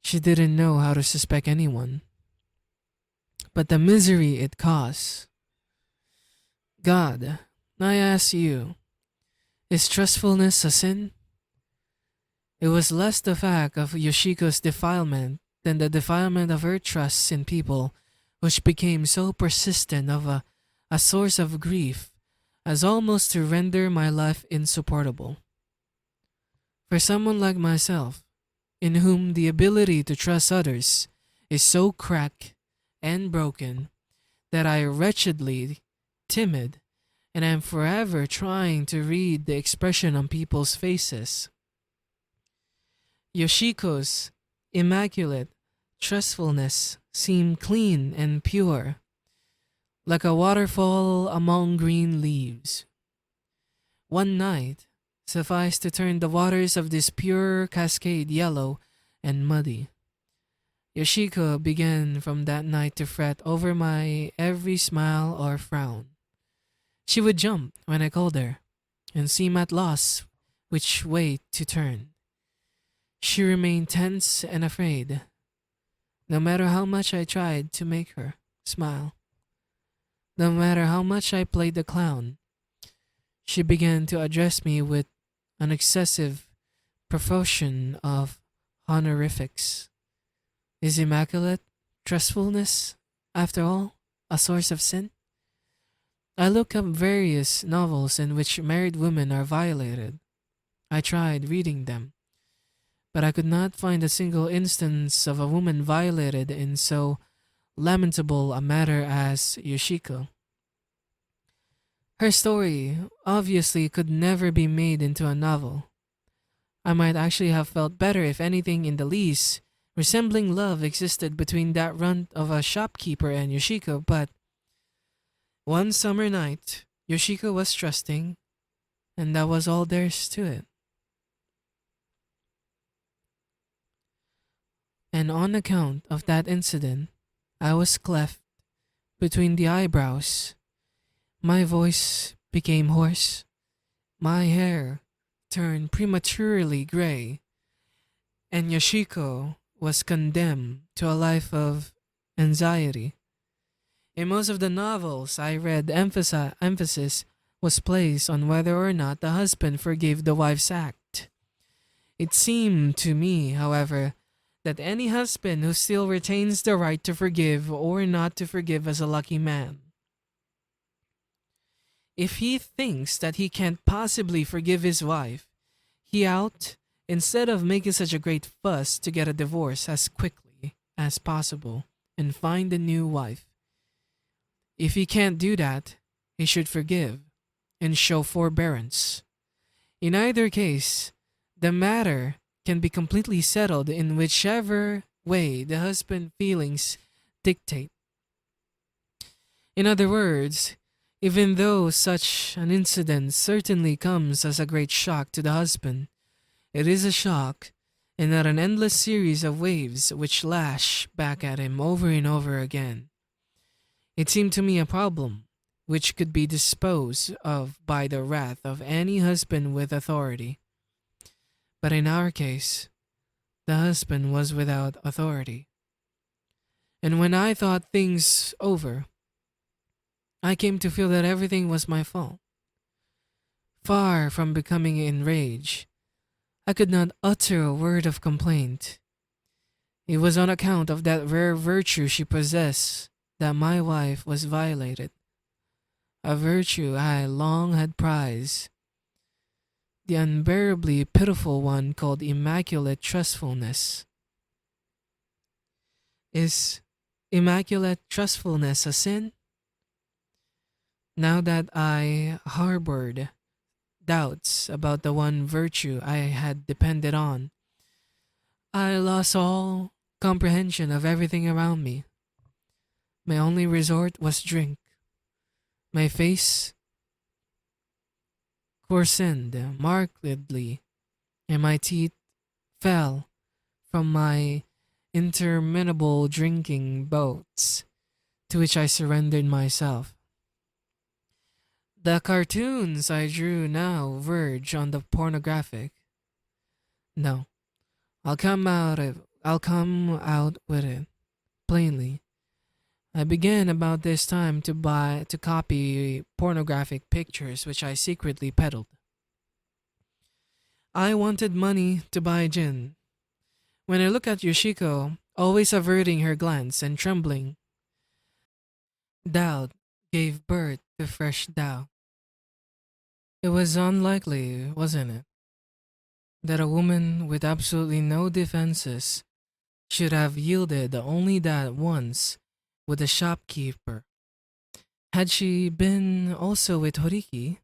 She didn't know how to suspect anyone. But the misery it caused. God, I ask you, is trustfulness a sin? It was less the fact of Yoshiko's defilement than the defilement of her trusts in people, which became so persistent of a source of grief as almost to render my life insupportable. For someone like myself, in whom the ability to trust others is so cracked and broken that I am wretchedly timid and am forever trying to read the expression on people's faces. Yoshiko's immaculate trustfulness seemed clean and pure, like a waterfall among green leaves. One night sufficed to turn the waters of this pure cascade yellow and muddy. Yoshiko began from that night to fret over my every smile or frown. She would jump when I called her, and seem at loss which way to turn. She remained tense and afraid, no matter how much I tried to make her smile. No matter how much I played the clown, she began to address me with an excessive profusion of honorifics. Is immaculate trustfulness, after all, a source of sin? I looked up various novels in which married women are violated. I tried reading them, but I could not find a single instance of a woman violated in so lamentable a matter as Yoshiko. Her story obviously could never be made into a novel. I might actually have felt better if anything in the least resembling love existed between that runt of a shopkeeper and Yoshiko, but one summer night, Yoshiko was trusting, and that was all there's to it. and on account of that incident, I was cleft between the eyebrows. My voice became hoarse. My hair turned prematurely gray, and Yoshiko was condemned to a life of anxiety. In most of the novels I read, emphasis was placed on whether or not the husband forgave the wife's act. It seemed to me, however, that any husband who still retains the right to forgive or not to forgive is a lucky man. If he thinks that he can't possibly forgive his wife, he out instead of making such a great fuss to get a divorce as quickly as possible and find a new wife. If he can't do that, he should forgive and show forbearance. In either case, the matter can be completely settled in whichever way the husband's feelings dictate. In other words, even though such an incident certainly comes as a great shock to the husband, it is a shock and not an endless series of waves which lash back at him over and over again. It seemed to me a problem which could be disposed of by the wrath of any husband with authority. But in our case, the husband was without authority. And when I thought things over, I came to feel that everything was my fault. Far from becoming enraged, I could not utter a word of complaint. It was on account of that rare virtue she possessed that my wife was violated, a virtue I long had prized, the unbearably pitiful one called immaculate trustfulness. Is immaculate trustfulness a sin? Now that I harbored doubts about the one virtue I had depended on, I lost all comprehension of everything around me. My only resort was drink. My face coarsened markedly, and my teeth fell from my interminable drinking bouts, to which I surrendered myself. The cartoons I drew now verge on the pornographic. No, I'll come out with it plainly. I began about this time to copy pornographic pictures which I secretly peddled. I wanted money to buy gin. When I look at Yoshiko, always averting her glance and trembling, doubt gave birth to fresh doubt. It was unlikely, wasn't it, that a woman with absolutely no defenses should have yielded only that once with the shopkeeper. Had she been also with Horiki?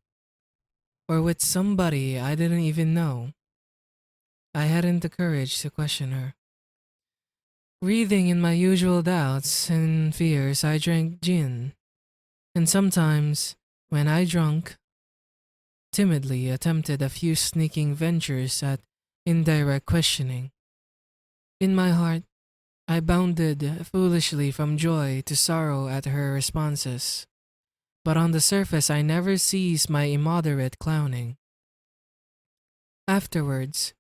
Or with somebody I didn't even know? I hadn't the courage to question her. Wreathing in my usual doubts and fears, I drank gin, and sometimes, when I drank, timidly attempted a few sneaking ventures at indirect questioning. In my heart, I bounded foolishly from joy to sorrow at her responses, but on the surface I never ceased my immoderate clowning. Afterwards,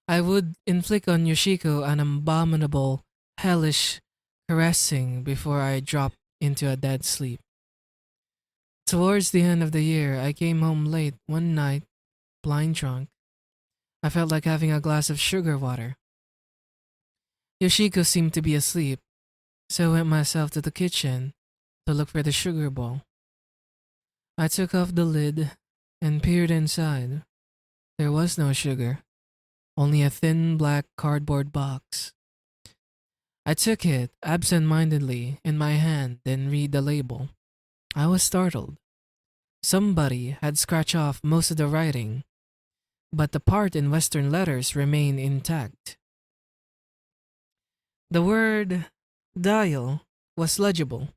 I would inflict on Yoshiko an abominable, hellish caressing before I dropped into a dead sleep. Towards the end of the year, I came home late one night, blind drunk. I felt like having a glass of sugar water. Yoshiko seemed to be asleep, so I went myself to the kitchen to look for the sugar bowl. I took off the lid and peered inside. There was no sugar, only a thin black cardboard box. I took it absent-mindedly in my hand and read the label. I was startled. Somebody had scratched off most of the writing, but the part in Western letters remained intact. The word dial was legible.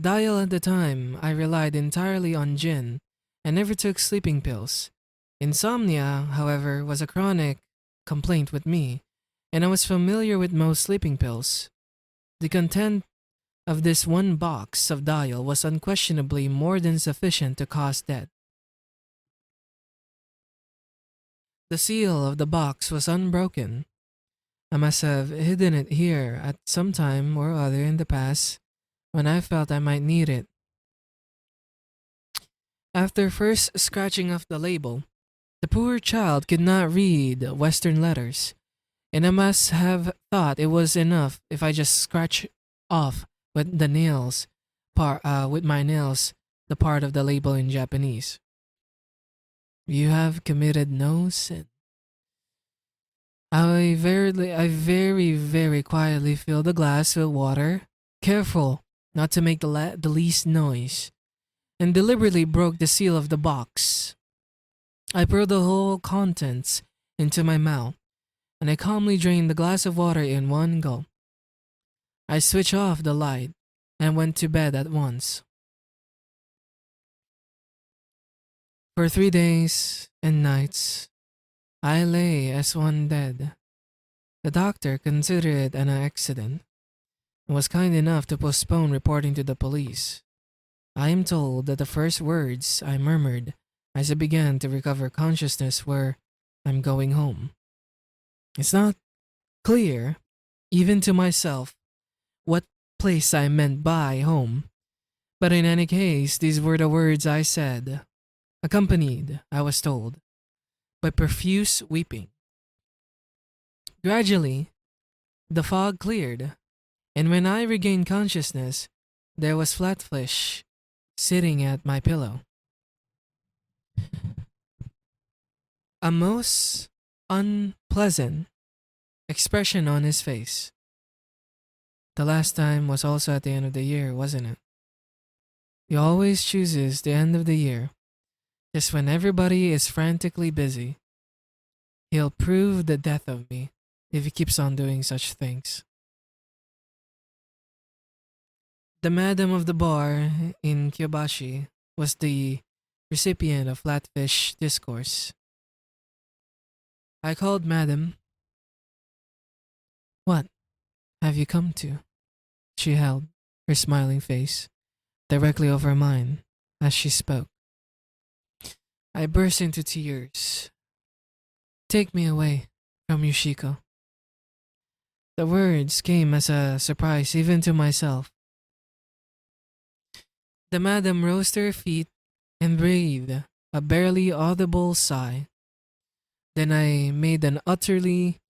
Dial at the time, I relied entirely on gin and never took sleeping pills. Insomnia, however, was a chronic complaint with me, and I was familiar with most sleeping pills. The content of this one box of dial was unquestionably more than sufficient to cause death. The seal of the box was unbroken. I must have hidden it here at some time or other in the past when I felt I might need it. After first scratching off the label, the poor child could not read Western letters, and I must have thought it was enough if I just scratch off with the nails, with my nails, the part of the label in Japanese. You have committed no sin. I very quietly filled the glass with water, careful not to make the least noise, and deliberately broke the seal of the box. I poured the whole contents into my mouth, and I calmly drained the glass of water in one gulp. I switched off the light and went to bed at once. For 3 days and nights, I lay as one dead. The doctor considered it an accident and was kind enough to postpone reporting to the police. I am told that the first words I murmured as I began to recover consciousness were, "I'm going home." It's not clear, even to myself, what place I meant by home, but in any case, these were the words I said, accompanied, I was told, by profuse weeping. Gradually, the fog cleared, and when I regained consciousness, there was Flatfish sitting at my pillow. A most unpleasant expression on his face. The last time was also at the end of the year, wasn't it? He always chooses the end of the year, just when everybody is frantically busy. He'll prove the death of me if he keeps on doing such things. The madam of the bar in Kyobashi was the recipient of Flatfish discourse. I called Madam. "What have you come to?" She held her smiling face directly over mine as she spoke. I burst into tears. "Take me away from Yoshiko." The words came as a surprise even to myself. The madam rose to her feet and breathed a barely audible sigh. Then I made an utterly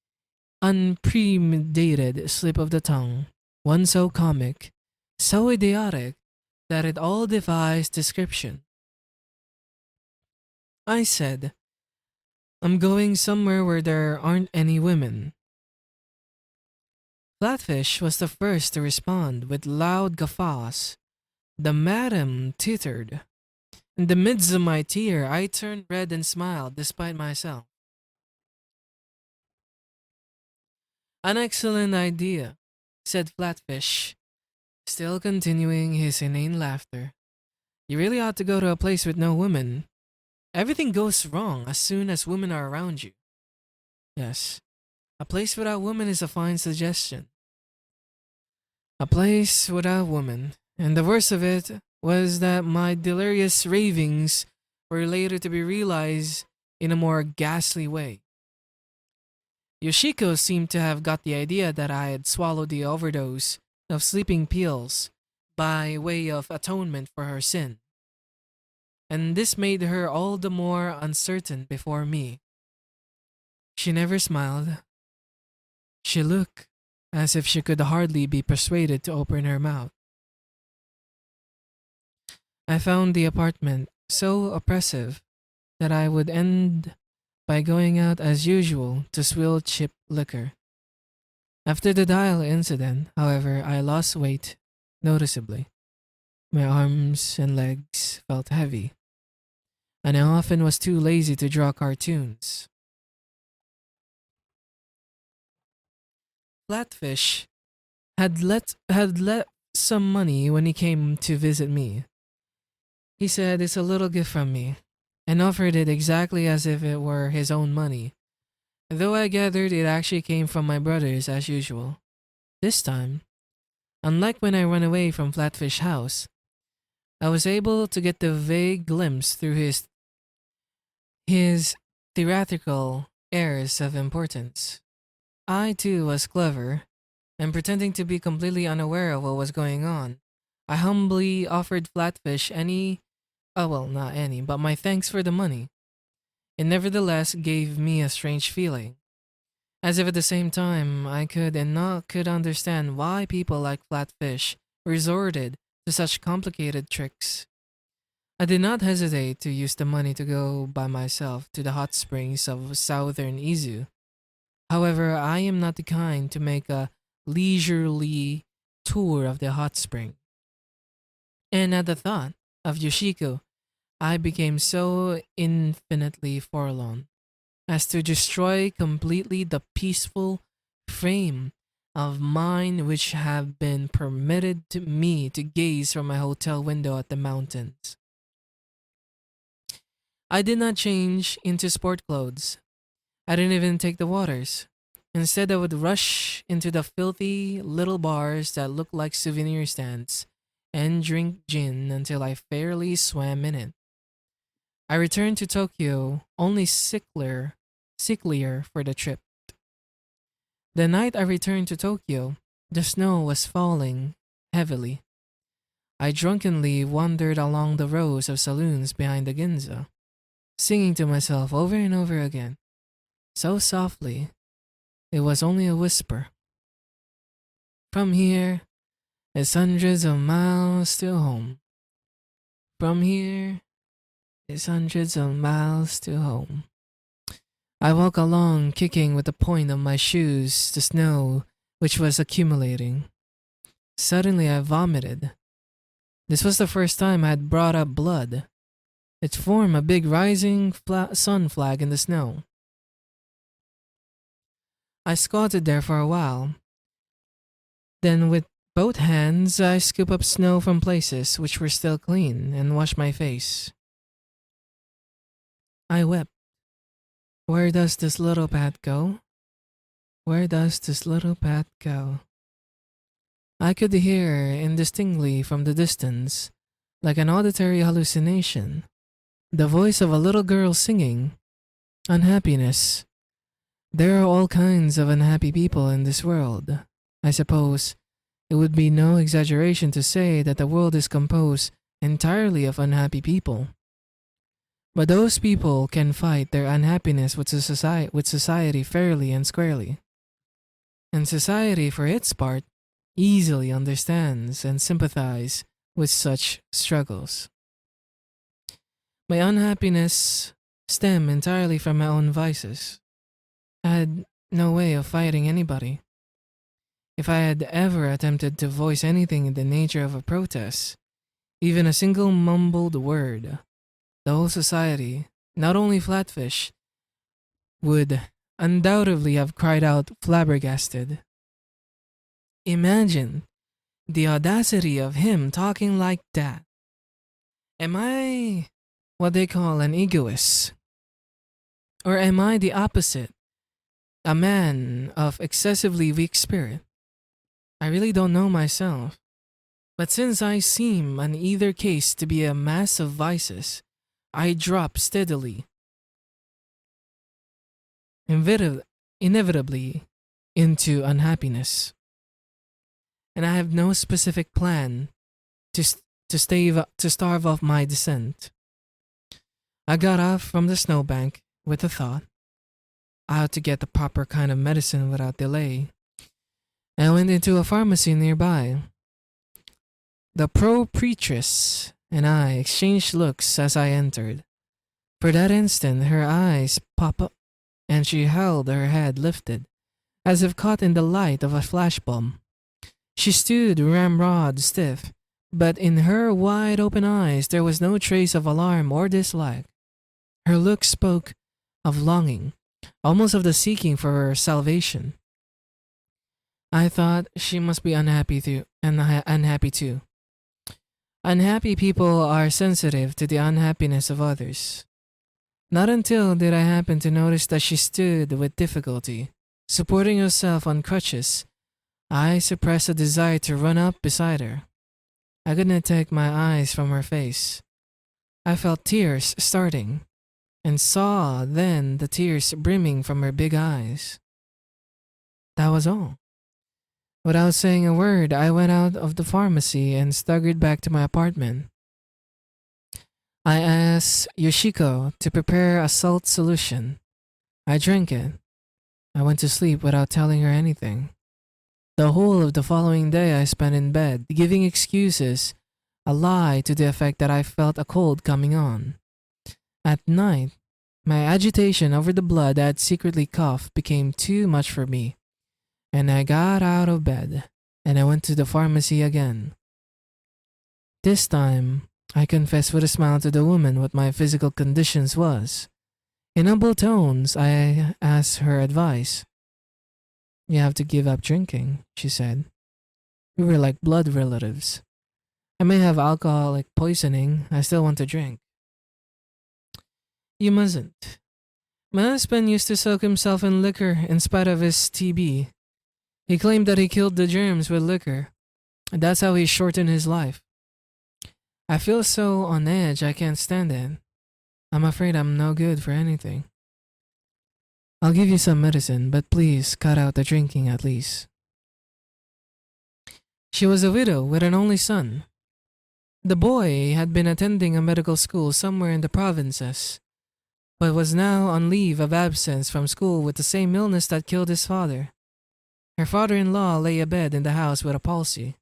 unpremeditated slip of the tongue, one so comic, so idiotic, that it all defies description. I said, "I'm going somewhere where there aren't any women." Flatfish was the first to respond with loud guffaws. The madam tittered. In the midst of my tear, I turned red and smiled despite myself. "An excellent idea," said Flatfish, still continuing his inane laughter. "You really ought to go to a place with no women. Everything goes wrong as soon as women are around you." Yes, a place without women is a fine suggestion. A place without women, and the worst of it was that my delirious ravings were later to be realized in a more ghastly way. Yoshiko seemed to have got the idea that I had swallowed the overdose of sleeping pills by way of atonement for her sin, and this made her all the more uncertain before me. She never smiled. She looked as if she could hardly be persuaded to open her mouth. I found the apartment so oppressive that I would end by going out as usual to swill cheap liquor. After the dial incident, however, I lost weight noticeably. My arms and legs felt heavy, and I often was too lazy to draw cartoons. Flatfish had let some money when he came to visit me. He said it's a little gift from me, and offered it exactly as if it were his own money, though I gathered it actually came from my brothers as usual. This time, unlike when I ran away from Flatfish House, I was able to get the vague glimpse through his theatrical airs of importance. I too was clever, and pretending to be completely unaware of what was going on, I humbly offered Flatfish not any, but my thanks for the money. It nevertheless gave me a strange feeling, as if at the same time I could understand why people like Flatfish resorted to such complicated tricks. I did not hesitate to use the money to go by myself to the hot springs of southern Izu. However, I am not the kind to make a leisurely tour of the hot spring. And at the thought of Yoshiko, I became so infinitely forlorn as to destroy completely the peaceful frame of mind which have been permitted to me to gaze from my hotel window at the mountains. I did not change into sport clothes. I didn't even take the waters. Instead, I would rush into the filthy little bars that looked like souvenir stands and drink gin until I fairly swam in it. I returned to Tokyo only sicklier for the trip. The night I returned to Tokyo, the snow was falling heavily. I drunkenly wandered along the rows of saloons behind the Ginza, singing to myself over and over again, so softly, it was only a whisper. From here, it's hundreds of miles to home. From here, it's hundreds of miles to home. I walk along, kicking with the point of my shoes the snow which was accumulating. Suddenly I vomited. This was the first time I had brought up blood. It formed a big rising sun flag in the snow. I squatted there for a while. Then with both hands I scooped up snow from places which were still clean and washed my face. I wept. Where does this little path go? Where does this little path go? I could hear indistinctly from the distance, like an auditory hallucination, the voice of a little girl singing, "Unhappiness. There are all kinds of unhappy people in this world. I suppose it would be no exaggeration to say that the world is composed entirely of unhappy people. But those people can fight their unhappiness with society fairly and squarely. And society, for its part, easily understands and sympathizes with such struggles. My unhappiness stemmed entirely from my own vices. I had no way of fighting anybody. If I had ever attempted to voice anything in the nature of a protest, even a single mumbled word, the whole society, not only Flatfish, would undoubtedly have cried out flabbergasted. Imagine the audacity of him talking like that. Am I what they call an egoist? Or am I the opposite? A man of excessively weak spirit? I really don't know myself. But since I seem in either case to be a mass of vices, I drop steadily, inevitably, into unhappiness. And I have no specific plan to starve off my descent. I got off from the snowbank with the thought, I ought to get the proper kind of medicine without delay. I went into a pharmacy nearby. The pro-preatress and I exchanged looks as I entered. For that instant, her eyes popped up, and she held her head lifted, as if caught in the light of a flashbulb. She stood ramrod stiff, but in her wide-open eyes there was no trace of alarm or dislike. Her look spoke of longing, almost of the seeking for salvation. I thought she must be unhappy too. Unhappy people are sensitive to the unhappiness of others. Not until did I happen to notice that she stood with difficulty, supporting herself on crutches. I suppressed a desire to run up beside her. I couldn't take my eyes from her face. I felt tears starting, and saw then the tears brimming from her big eyes. That was all. Without saying a word, I went out of the pharmacy and staggered back to my apartment. I asked Yoshiko to prepare a salt solution. I drank it. I went to sleep without telling her anything. The whole of the following day I spent in bed, giving excuses, a lie to the effect that I felt a cold coming on. At night, my agitation over the blood I had secretly coughed became too much for me, and I got out of bed, and I went to the pharmacy again. This time, I confessed with a smile to the woman what my physical conditions was. In humble tones, I asked her advice. "You have to give up drinking," she said. "We were like blood relatives. I may have alcoholic poisoning, I still want to drink." "You mustn't. My husband used to soak himself in liquor in spite of his TB. He claimed that he killed the germs with liquor. That's how he shortened his life. I feel so on edge I can't stand it. I'm afraid I'm no good for anything. I'll give you some medicine, but please cut out the drinking at least." She was a widow with an only son. The boy had been attending a medical school somewhere in the provinces, but was now on leave of absence from school with the same illness that killed his father. Her father-in-law lay abed in the house with a palsy.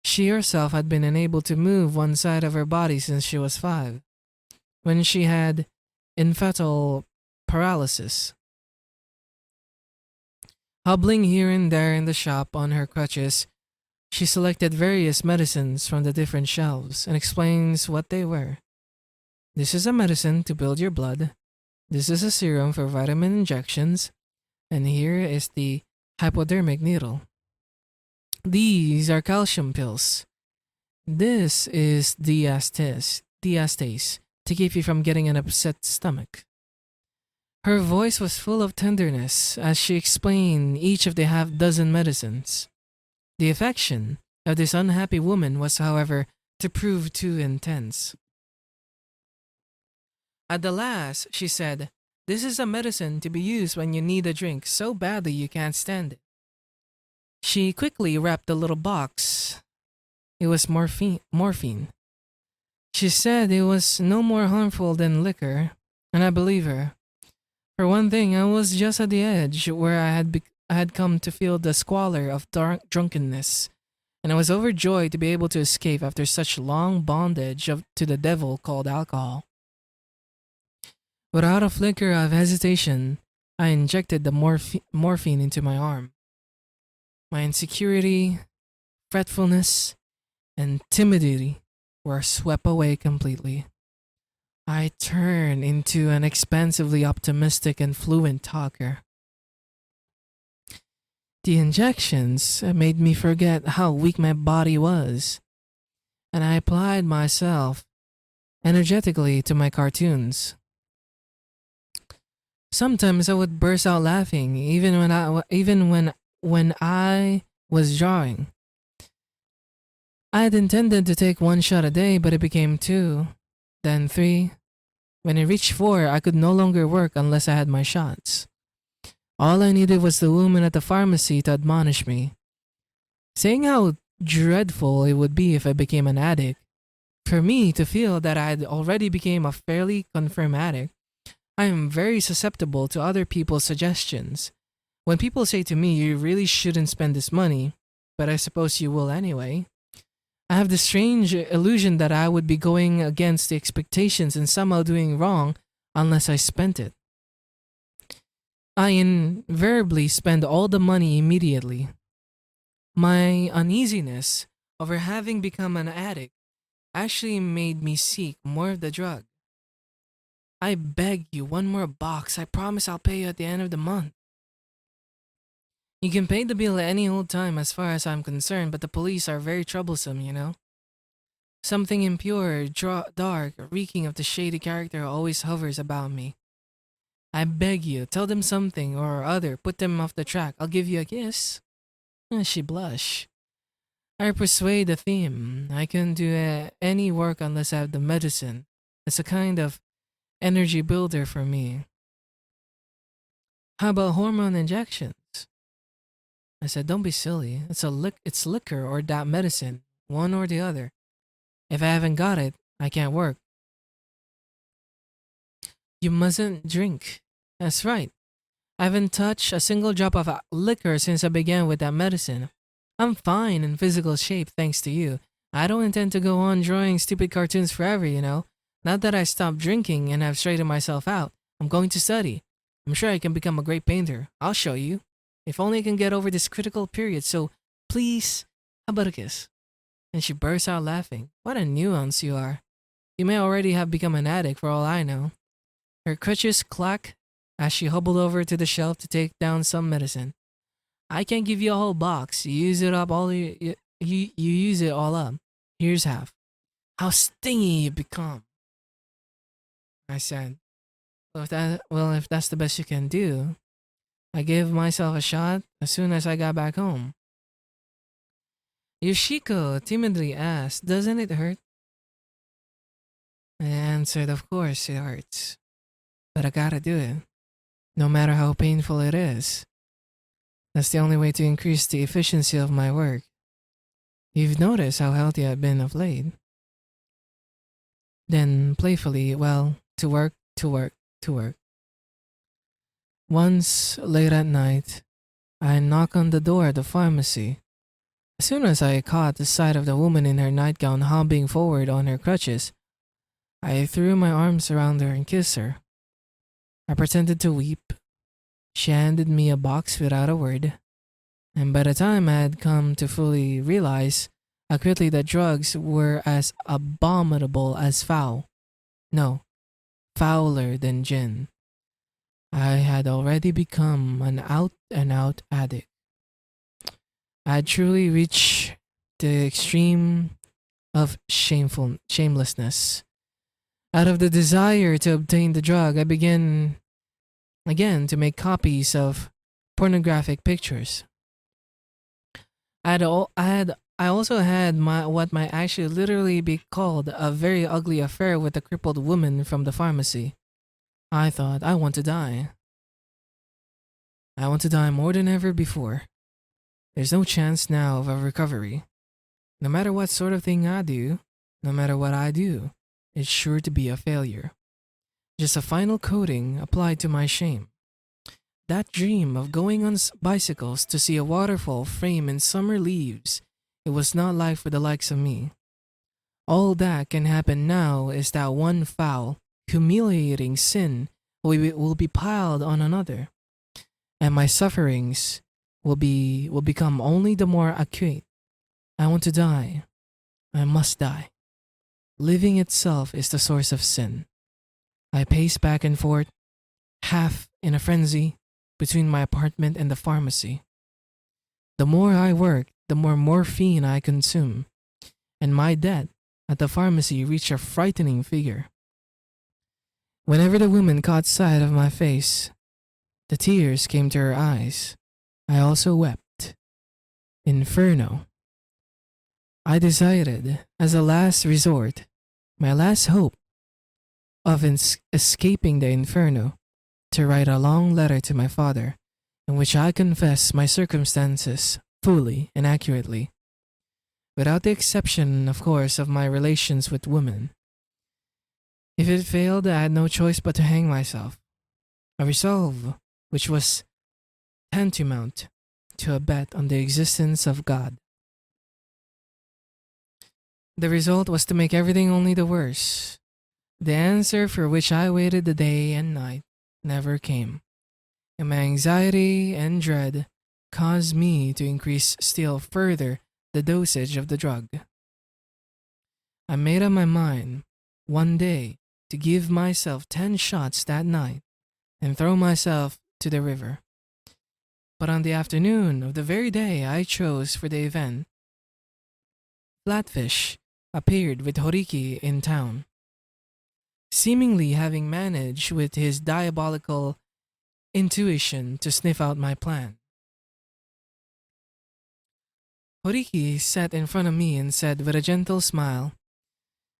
She herself had been unable to move one side of her body since she was 5, when she had infantile paralysis. Hobbling here and there in the shop on her crutches, she selected various medicines from the different shelves and explains what they were. "This is a medicine to build your blood. This is a serum for vitamin injections. And here is the hypodermic needle. These are calcium pills. This is diastase to keep you from getting an upset stomach." Her voice was full of tenderness as she explained each of the half-dozen medicines. The affection of this unhappy woman was, however, to prove too intense. At the last, she said, "This is a medicine to be used when you need a drink so badly you can't stand it." She quickly wrapped the little box. It was morphine. She said it was no more harmful than liquor, and I believe her. For one thing, I was just at the edge where I had come to feel the squalor of drunkenness, and I was overjoyed to be able to escape after such long bondage to the devil called alcohol. Without a flicker of hesitation, I injected the morphine into my arm. My insecurity, fretfulness, and timidity were swept away completely. I turned into an expansively optimistic and fluent talker. The injections made me forget how weak my body was, and I applied myself energetically to my cartoons. Sometimes I would burst out laughing, even when I was drawing. I had intended to take 1 shot a day, but it became 2, then 3. When it reached 4, I could no longer work unless I had my shots. All I needed was the woman at the pharmacy to admonish me, saying how dreadful it would be if I became an addict. For me to feel that I had already become a fairly confirmed addict, I am very susceptible to other people's suggestions. When people say to me, "You really shouldn't spend this money, but I suppose you will anyway," I have the strange illusion that I would be going against the expectations and somehow doing wrong unless I spent it. I invariably spend all the money immediately. My uneasiness over having become an addict actually made me seek more of the drug. "I beg you, 1 more box. I promise I'll pay you at the end of the month." "You can pay the bill at any old time as far as I'm concerned, but the police are very troublesome, you know." Something impure, dark, reeking of the shady character always hovers about me. I beg you, tell them something or other, put them off the track. I'll give you a kiss. She blushed. I persuade the theme. I can do any work unless I have the medicine. It's a kind of energy builder for me. How about hormone injections? I said, don't be silly. It's liquor or that medicine, one or the other. If I haven't got it, I can't work. You mustn't drink. That's right. I haven't touched a single drop of liquor since I began with that medicine. I'm fine in physical shape thanks to you. I don't intend to go on drawing stupid cartoons forever, you know. Not that I stopped drinking and have straightened myself out. I'm going to study. I'm sure I can become a great painter. I'll show you. If only I can get over this critical period, so please, how about a kiss? And she burst out laughing. What a nuance you are. You may already have become an addict for all I know. Her crutches clacked as she hobbled over to the shelf to take down some medicine. I can't give you a whole box. You use it up all you use it all up. Here's half. How stingy you become. I said. If that's the best you can do. I gave myself a shot as soon as I got back home. Yoshiko timidly asked, doesn't it hurt? I answered, of course it hurts. But I gotta do it. No matter how painful it is. That's the only way to increase the efficiency of my work. You've noticed how healthy I've been of late. Then, playfully, well, to work. Once, late at night, I knocked on the door at the pharmacy. As soon as I caught the sight of the woman in her nightgown hobbling forward on her crutches, I threw my arms around her and kissed her. I pretended to weep. She handed me a box without a word, and by the time I had come to fully realize how quickly that drugs were as abominable as foul. No, fouler than gin. I had already become an out-and-out addict. I had truly reached the extreme of shamelessness. Out of the desire to obtain the drug, I began again to make copies of pornographic pictures. I also had what might actually literally be called a very ugly affair with a crippled woman from the pharmacy. I thought, I want to die. I want to die more than ever before. There's no chance now of a recovery. No matter what sort of thing I do, no matter what I do, it's sure to be a failure. Just a final coating applied to my shame. That dream of going on bicycles to see a waterfall framed in summer leaves, it was not life for the likes of me. All that can happen now is that one foul, humiliating sin will be piled on another, and my sufferings will become only the more acute. I want to die. I must die. Living itself is the source of sin. I pace back and forth, half in a frenzy, between my apartment and the pharmacy. The more I work, the more morphine I consume, and my debt at the pharmacy reached a frightening figure. Whenever the woman caught sight of my face, the tears came to her eyes. I also wept. Inferno. I decided, as a last resort, my last hope of escaping the inferno, to write a long letter to my father, in which I confess my circumstances fully and accurately, without the exception, of course, of my relations with women. If it failed, I had no choice but to hang myself, a resolve which was tantamount to a bet on the existence of God. The result was to make everything only the worse. The answer for which I waited the day and night never came, and my anxiety and dread caused me to increase still further the dosage of the drug. I made up my mind, one day, to give myself 10 shots that night and throw myself to the river. But on the afternoon of the very day I chose for the event, flatfish appeared with Horiki in town, seemingly having managed with his diabolical intuition to sniff out my plan. Horiki sat in front of me and said with a gentle smile,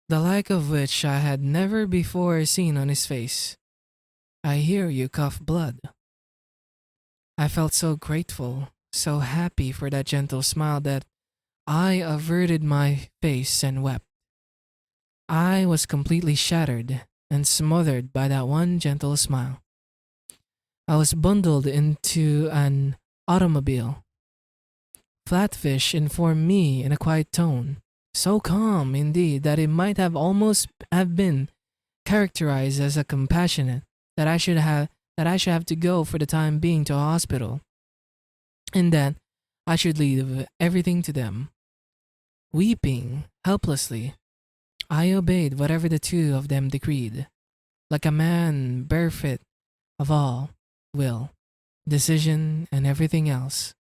the like of which I had never before seen on his face, "I hear you cough blood." I felt so grateful, so happy for that gentle smile that I averted my face and wept. I was completely shattered and smothered by that one gentle smile. I was bundled into an automobile. Flatfish informed me in a quiet tone, so calm indeed that it might have almost have been characterized as a compassionate, that I should have to go for the time being to a hospital, and that I should leave everything to them. Weeping helplessly, I obeyed whatever the two of them decreed, like a man bereft of all will, decision, and everything else.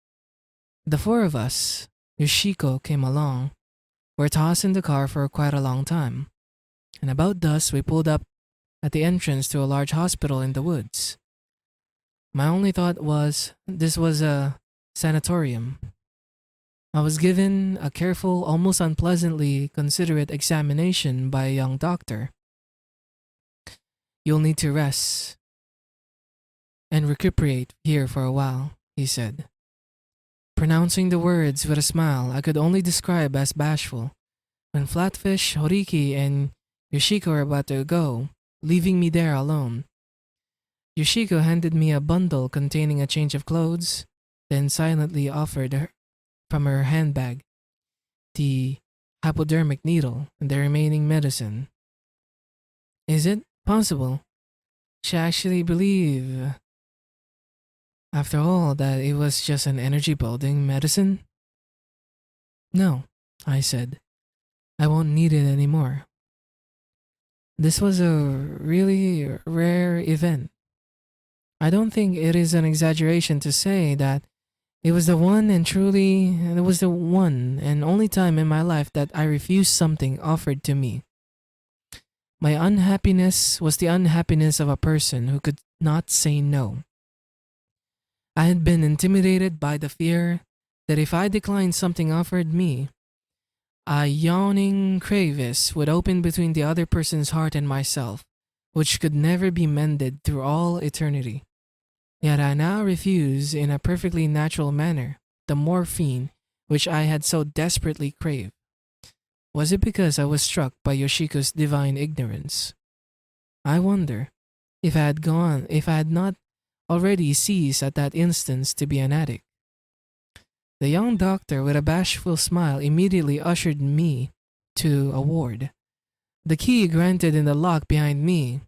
The four of us, Yoshiko came along, were tossed in the car for quite a long time, and about dusk we pulled up at the entrance to a large hospital in the woods. My only thought was this was a sanatorium. I was given a careful, almost unpleasantly considerate examination by a young doctor. "You'll need to rest and recuperate here for a while," he said. Pronouncing the words with a smile I could only describe as bashful, when Flatfish, Horiki, and Yoshiko were about to go, leaving me there alone. Yoshiko handed me a bundle containing a change of clothes, then silently offered her, from her handbag, the hypodermic needle and the remaining medicine. Is it possible she actually believed, after all, that it was just an energy-building medicine? "No," I said. "I won't need it anymore." This was a really rare event. I don't think it is an exaggeration to say that it was the one and only time in my life that I refused something offered to me. My unhappiness was the unhappiness of a person who could not say no. I had been intimidated by the fear that if I declined something offered me, a yawning crevice would open between the other person's heart and myself, which could never be mended through all eternity. Yet I now refuse in a perfectly natural manner the morphine which I had so desperately craved. Was it because I was struck by Yoshiko's divine ignorance? I wonder if I had not already ceased at that instant to be an addict. The young doctor, with a bashful smile, immediately ushered me to a ward. The key granted in the lock behind me.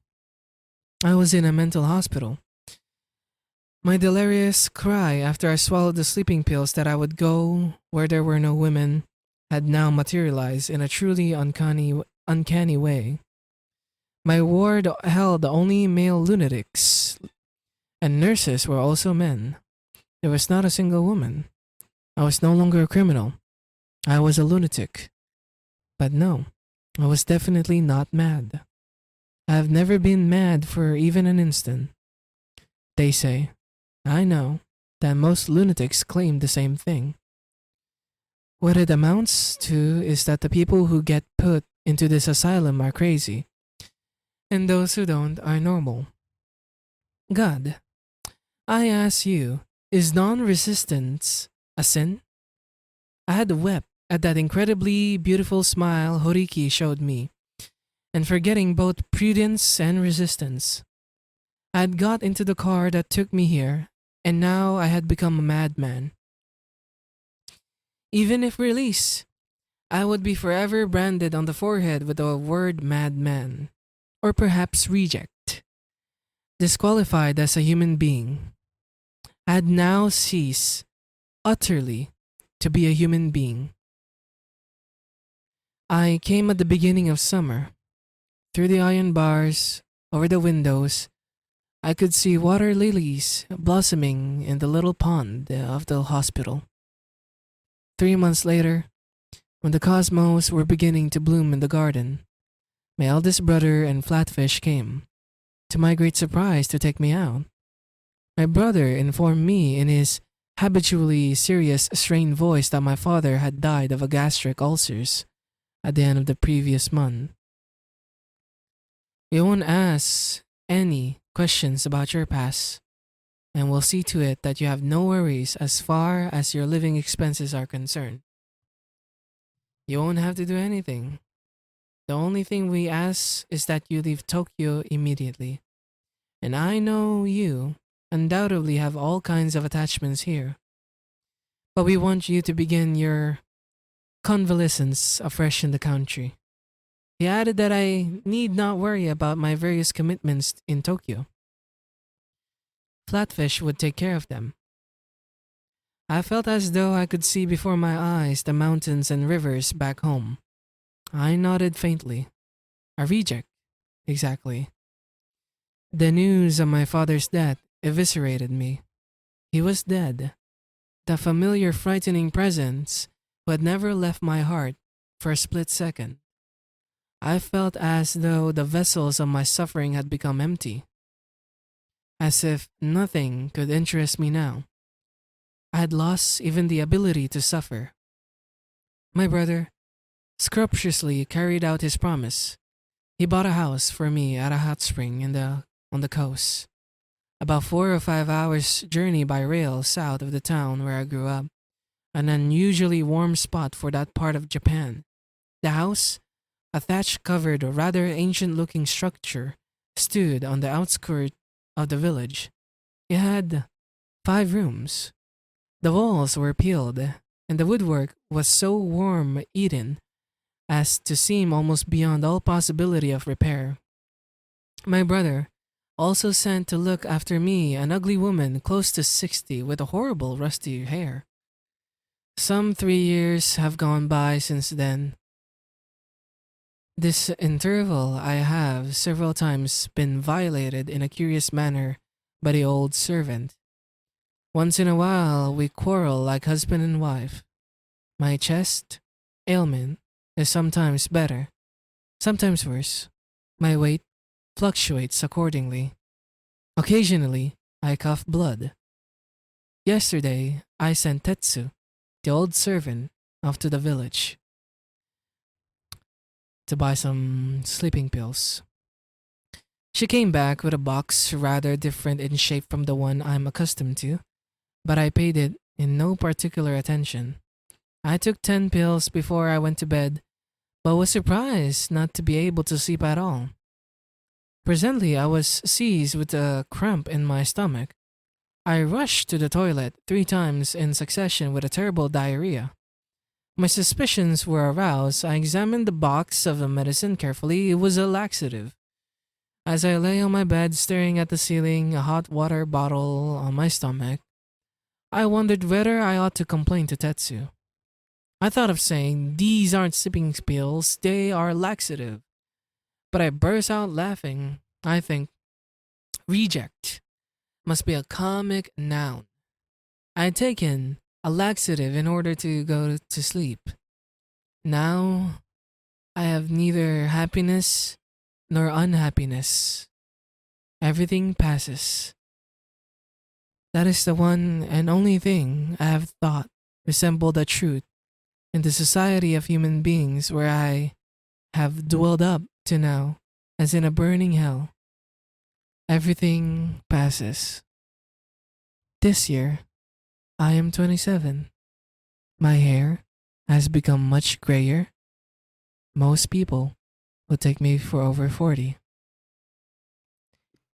I was in a mental hospital. My delirious cry after I swallowed the sleeping pills that I would go where there were no women had now materialized in a truly uncanny way. My ward held only male lunatics, and nurses were also men. There was not a single woman. I was no longer a criminal. I was a lunatic. But no, I was definitely not mad. I have never been mad for even an instant. They say, I know, that most lunatics claim the same thing. What it amounts to is that the people who get put into this asylum are crazy, and those who don't are normal. God, I ask you, is non-resistance a sin? I had wept at that incredibly beautiful smile Horiki showed me, and forgetting both prudence and resistance, I had got into the car that took me here, and now I had become a madman. Even if released, I would be forever branded on the forehead with the word madman, or perhaps reject, disqualified as a human being. I had now ceased utterly to be a human being. I came at the beginning of summer. Through the iron bars, over the windows, I could see water lilies blossoming in the little pond of the hospital. 3 months later, when the cosmos were beginning to bloom in the garden, my eldest brother and Flatfish came, to my great surprise, to take me out. My brother informed me in his habitually serious, strained voice that my father had died of a gastric ulcers at the end of the previous month. We won't ask any questions about your past, and we'll see to it that you have no worries as far as your living expenses are concerned. You won't have to do anything. The only thing we ask is that you leave Tokyo immediately. And I know you undoubtedly have all kinds of attachments here. But we want you to begin your convalescence afresh in the country. He added that I need not worry about my various commitments in Tokyo. Flatfish would take care of them. I felt as though I could see before my eyes the mountains and rivers back home. I nodded faintly. A reject, exactly. The news of my father's death eviscerated me. He was dead. The familiar frightening presence who had never left my heart for a split second. I felt as though the vessels of my suffering had become empty. As if nothing could interest me now. I had lost even the ability to suffer. My brother scrupulously carried out his promise. He bought a house for me at a hot spring on the coast, about 4 or 5 hours' journey by rail south of the town where I grew up, an unusually warm spot for that part of Japan. The house, a thatch-covered, rather ancient-looking structure, stood on the outskirts of the village. It had 5 rooms. The walls were peeled, and the woodwork was so worm-eaten as to seem almost beyond all possibility of repair. My brother also sent to look after me an ugly woman close to 60 with a horrible rusty hair. Some 3 years have gone by since then. This interval I have several times been violated in a curious manner by the old servant. Once in a while we quarrel like husband and wife. My chest ailment is sometimes better, sometimes worse. My weight fluctuates accordingly. Occasionally, I cough blood. Yesterday, I sent Tetsu, the old servant, off to the village to buy some sleeping pills. She came back with a box rather different in shape from the one I'm accustomed to, but I paid it in no particular attention. I took 10 pills before I went to bed, but was surprised not to be able to sleep at all. Presently, I was seized with a cramp in my stomach. I rushed to the toilet 3 times in succession with a terrible diarrhea. My suspicions were aroused. I examined the box of the medicine carefully. It was a laxative. As I lay on my bed staring at the ceiling, a hot water bottle on my stomach, I wondered whether I ought to complain to Tetsu. I thought of saying, "These aren't sleeping pills, they are laxative." But I burst out laughing. I think, reject must be a comic noun. I had taken a laxative in order to go to sleep. Now, I have neither happiness nor unhappiness. Everything passes. That is the one and only thing I have thought resembled the truth in the society of human beings where I have dwelled up to now as in a burning hell. Everything passes. This year, I am 27. My hair has become much grayer. Most people will take me for over 40.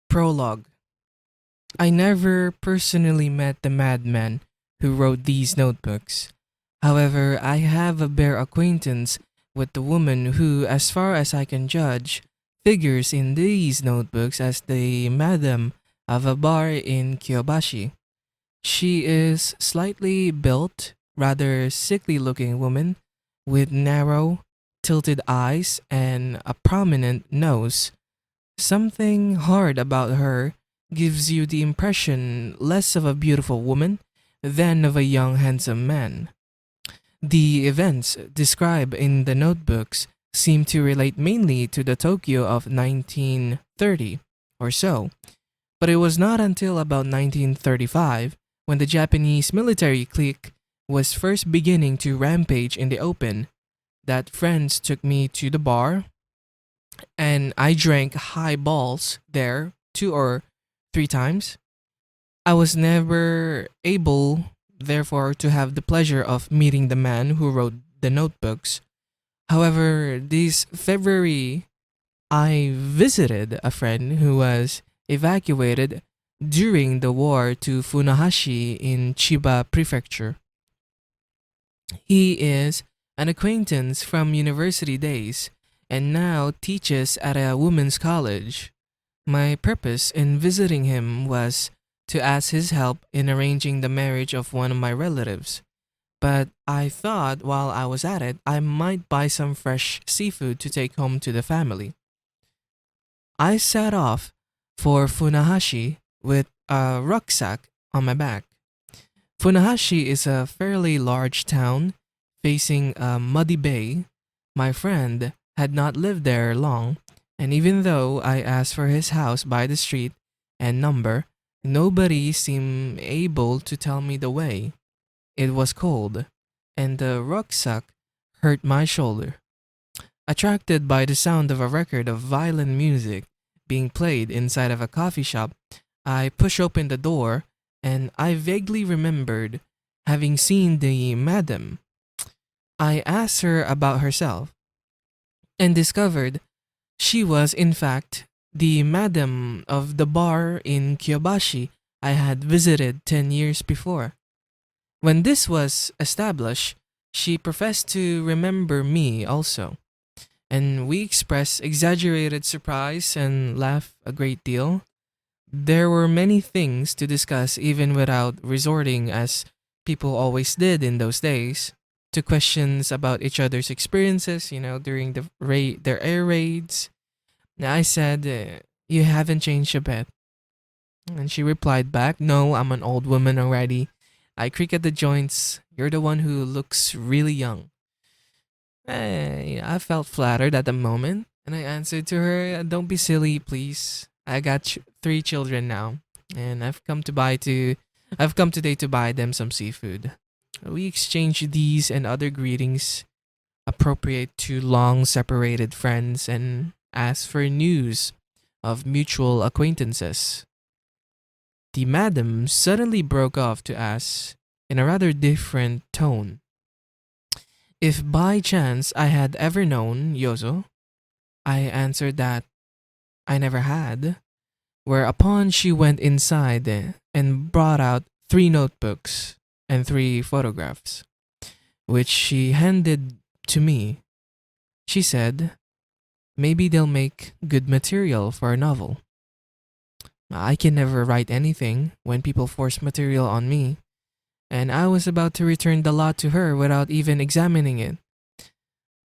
Prologue. I never personally met the madman who wrote these notebooks. However, I have a bare acquaintance with the woman who, as far as I can judge, figures in these notebooks as the madam of a bar in Kyobashi. She is slightly built, rather sickly-looking woman with narrow, tilted eyes and a prominent nose. Something hard about her gives you the impression less of a beautiful woman than of a young handsome man. The events described in the notebooks seem to relate mainly to the Tokyo of 1930 or so, but it was not until about 1935, when the Japanese military clique was first beginning to rampage in the open, that friends took me to the bar and I drank highballs there 2 or 3 times. I was never able, therefore, to have the pleasure of meeting the man who wrote the notebooks. However, this February, I visited a friend who was evacuated during the war to Funahashi in Chiba Prefecture. He is an acquaintance from university days and now teaches at a women's college. My purpose in visiting him was to ask his help in arranging the marriage of one of my relatives. But I thought while I was at it, I might buy some fresh seafood to take home to the family. I set off for Funahashi with a rucksack on my back. Funahashi is a fairly large town facing a muddy bay. My friend had not lived there long, and even though I asked for his house by the street and number, nobody seemed able to tell me the way. It was cold, and the rucksack hurt my shoulder. Attracted by the sound of a record of violin music being played inside of a coffee shop, I pushed open the door and I vaguely remembered having seen the madam. I asked her about herself and discovered she was, in fact, the madam of the bar in Kyobashi I had visited 10 years before. When this was established, she professed to remember me also, and we expressed exaggerated surprise and laughed a great deal. There were many things to discuss even without resorting, as people always did in those days, to questions about each other's experiences, during their air raids. I said, "You haven't changed a bit." And she replied back, "No, I'm an old woman already. I creak at the joints. You're the one who looks really young." I felt flattered at the moment, and I answered to her, "Don't be silly, please. I got 3 children now, and I've come today to buy them some seafood." We exchanged these and other greetings appropriate to long separated friends and asked for news of mutual acquaintances. The madam suddenly broke off to ask, in a rather different tone, if by chance I had ever known Yozo. I answered that I never had, whereupon she went inside and brought out 3 notebooks and 3 photographs, which she handed to me. She said, "Maybe they'll make good material for a novel." I can never write anything when people force material on me, and I was about to return the lot to her without even examining it.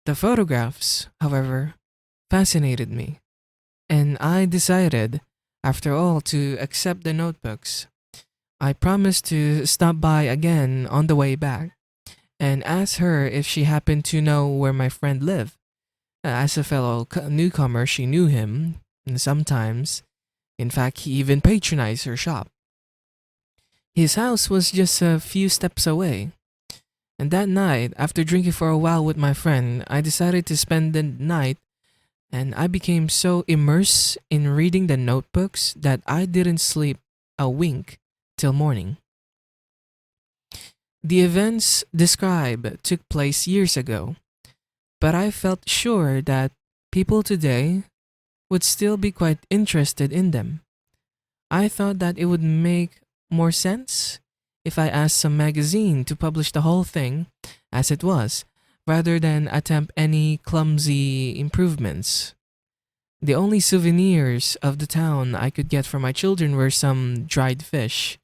The photographs, however, fascinated me, and I decided, after all, to accept the notebooks. I promised to stop by again on the way back and ask her if she happened to know where my friend lived. As a fellow newcomer, she knew him, and sometimes, in fact, he even patronized her shop. His house was just a few steps away. And that night, after drinking for a while with my friend, I decided to spend the night, and I became so immersed in reading the notebooks that I didn't sleep a wink till morning. The events described took place years ago, but I felt sure that people today would still be quite interested in them. I thought that it would make more sense if I asked some magazine to publish the whole thing as it was, rather than attempt any clumsy improvements. The only souvenirs of the town I could get for my children were some dried fish,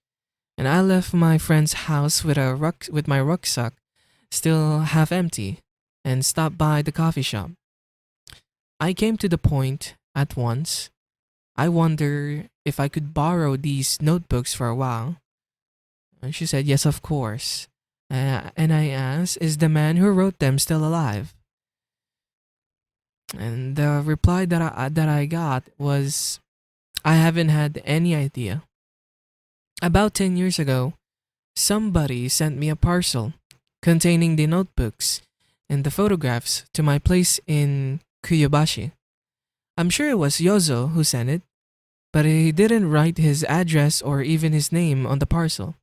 and I left my friend's house with my rucksack still half empty, and stopped by the coffee shop. I came to the point at once. I wonder if I could borrow these notebooks for a while. And she said, "Yes, of course." And I asked, is the man who wrote them still alive? And the reply that I got was, I haven't had any idea. About 10 years ago, somebody sent me a parcel containing the notebooks and the photographs to my place in Kuyobashi. I'm sure it was Yozo who sent it, but he didn't write his address or even his name on the parcel.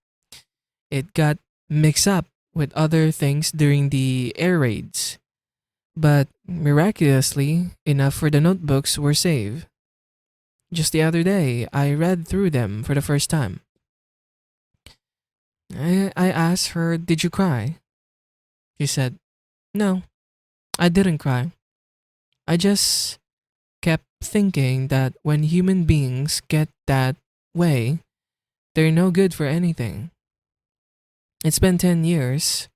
It got mixed up with other things during the air raids, but miraculously enough for the notebooks were saved. Just the other day, I read through them for the first time. I asked her, did you cry? She said, no, I didn't cry. I just kept thinking that when human beings get that way, they're no good for anything. It's been 10 years.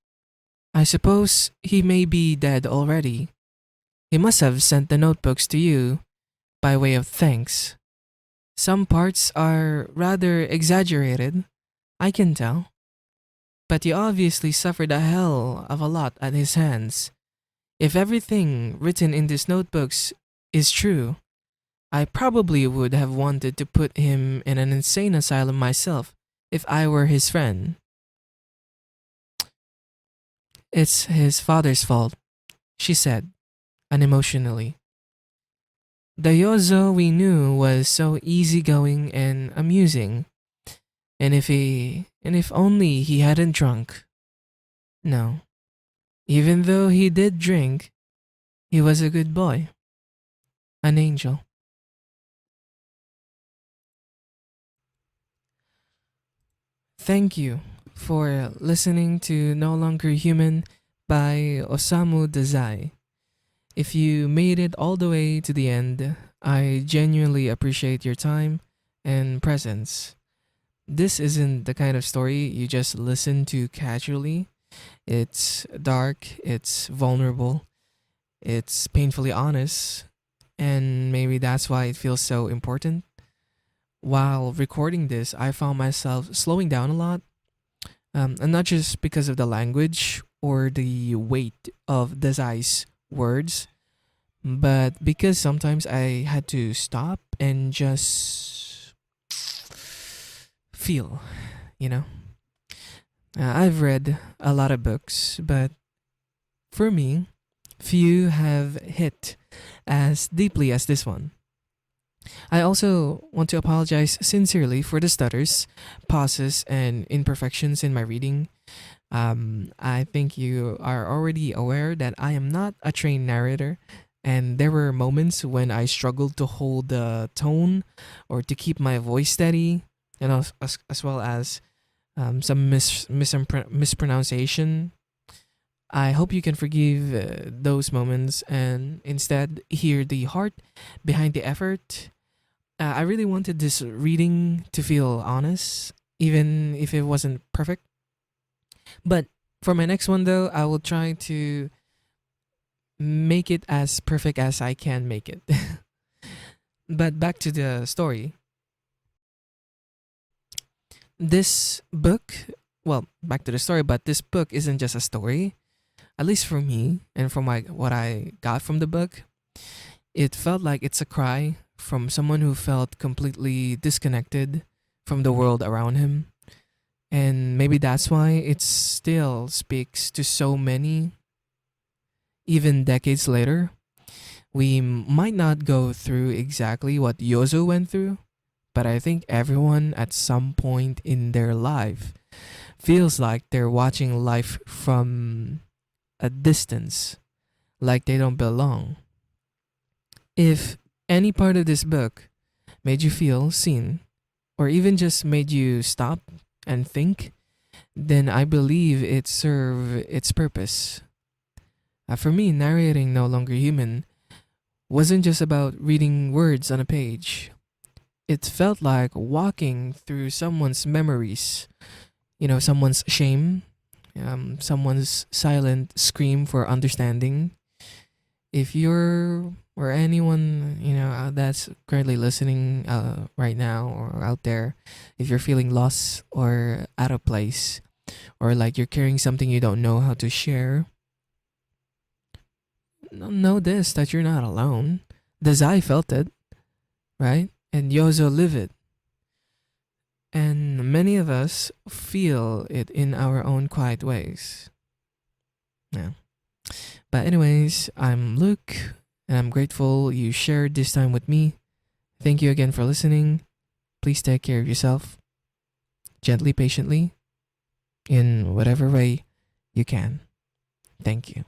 I suppose he may be dead already. He must have sent the notebooks to you by way of thanks. Some parts are rather exaggerated, I can tell. But he obviously suffered a hell of a lot at his hands. If everything written in these notebooks is true, I probably would have wanted to put him in an insane asylum myself if I were his friend. It's his father's fault, she said, unemotionally. The Yozo we knew was so easygoing and amusing, and if only he hadn't drunk. No, even though he did drink, he was a good boy, an angel. Thank you for listening to No Longer Human by Osamu Dazai. If you made it all the way to the end, I genuinely appreciate your time and presence. This isn't the kind of story you just listen to casually. It's dark, it's vulnerable, it's painfully honest, and maybe that's why it feels so important. While recording this, I found myself slowing down a lot, and not just because of the language or the weight of Desai's words, but because sometimes I had to stop and just feel, you know. I've read a lot of books, but for me, few have hit as deeply as this one. I also want to apologize sincerely for the stutters, pauses, and imperfections in my reading. I think you are already aware that I am not a trained narrator, and there were moments when I struggled to hold the tone or to keep my voice steady, and as well as some mispronunciation. I hope you can forgive those moments and instead hear the heart behind the effort. I really wanted this reading to feel honest, even if it wasn't perfect. But for my next one, though, I will try to make it as perfect as I can make it. But back to the story. This book, well, back to the story, but this book isn't just a story. At least for me, and from what I got from the book, it felt like it's a cry from someone who felt completely disconnected from the world around him. And maybe that's why it still speaks to so many, even decades later. We might not go through exactly what Yozo went through, but I think everyone at some point in their life feels like they're watching life from a distance, like they don't belong. If any part of this book made you feel seen, or even just made you stop and think, then I believe it served its purpose. For me, narrating No Longer Human wasn't just about reading words on a page. It felt like walking through someone's memories, someone's shame, someone's silent scream for understanding. If you're or anyone that's currently listening right now or out there, if you're feeling lost or out of place, or like you're carrying something you don't know how to share, know this, that you're not alone. Dazai felt it, right? And Yozo lived it. And many of us feel it in our own quiet ways. Yeah. But anyways, I'm Luke, and I'm grateful you shared this time with me. Thank you again for listening. Please take care of yourself, gently, patiently, in whatever way you can. Thank you.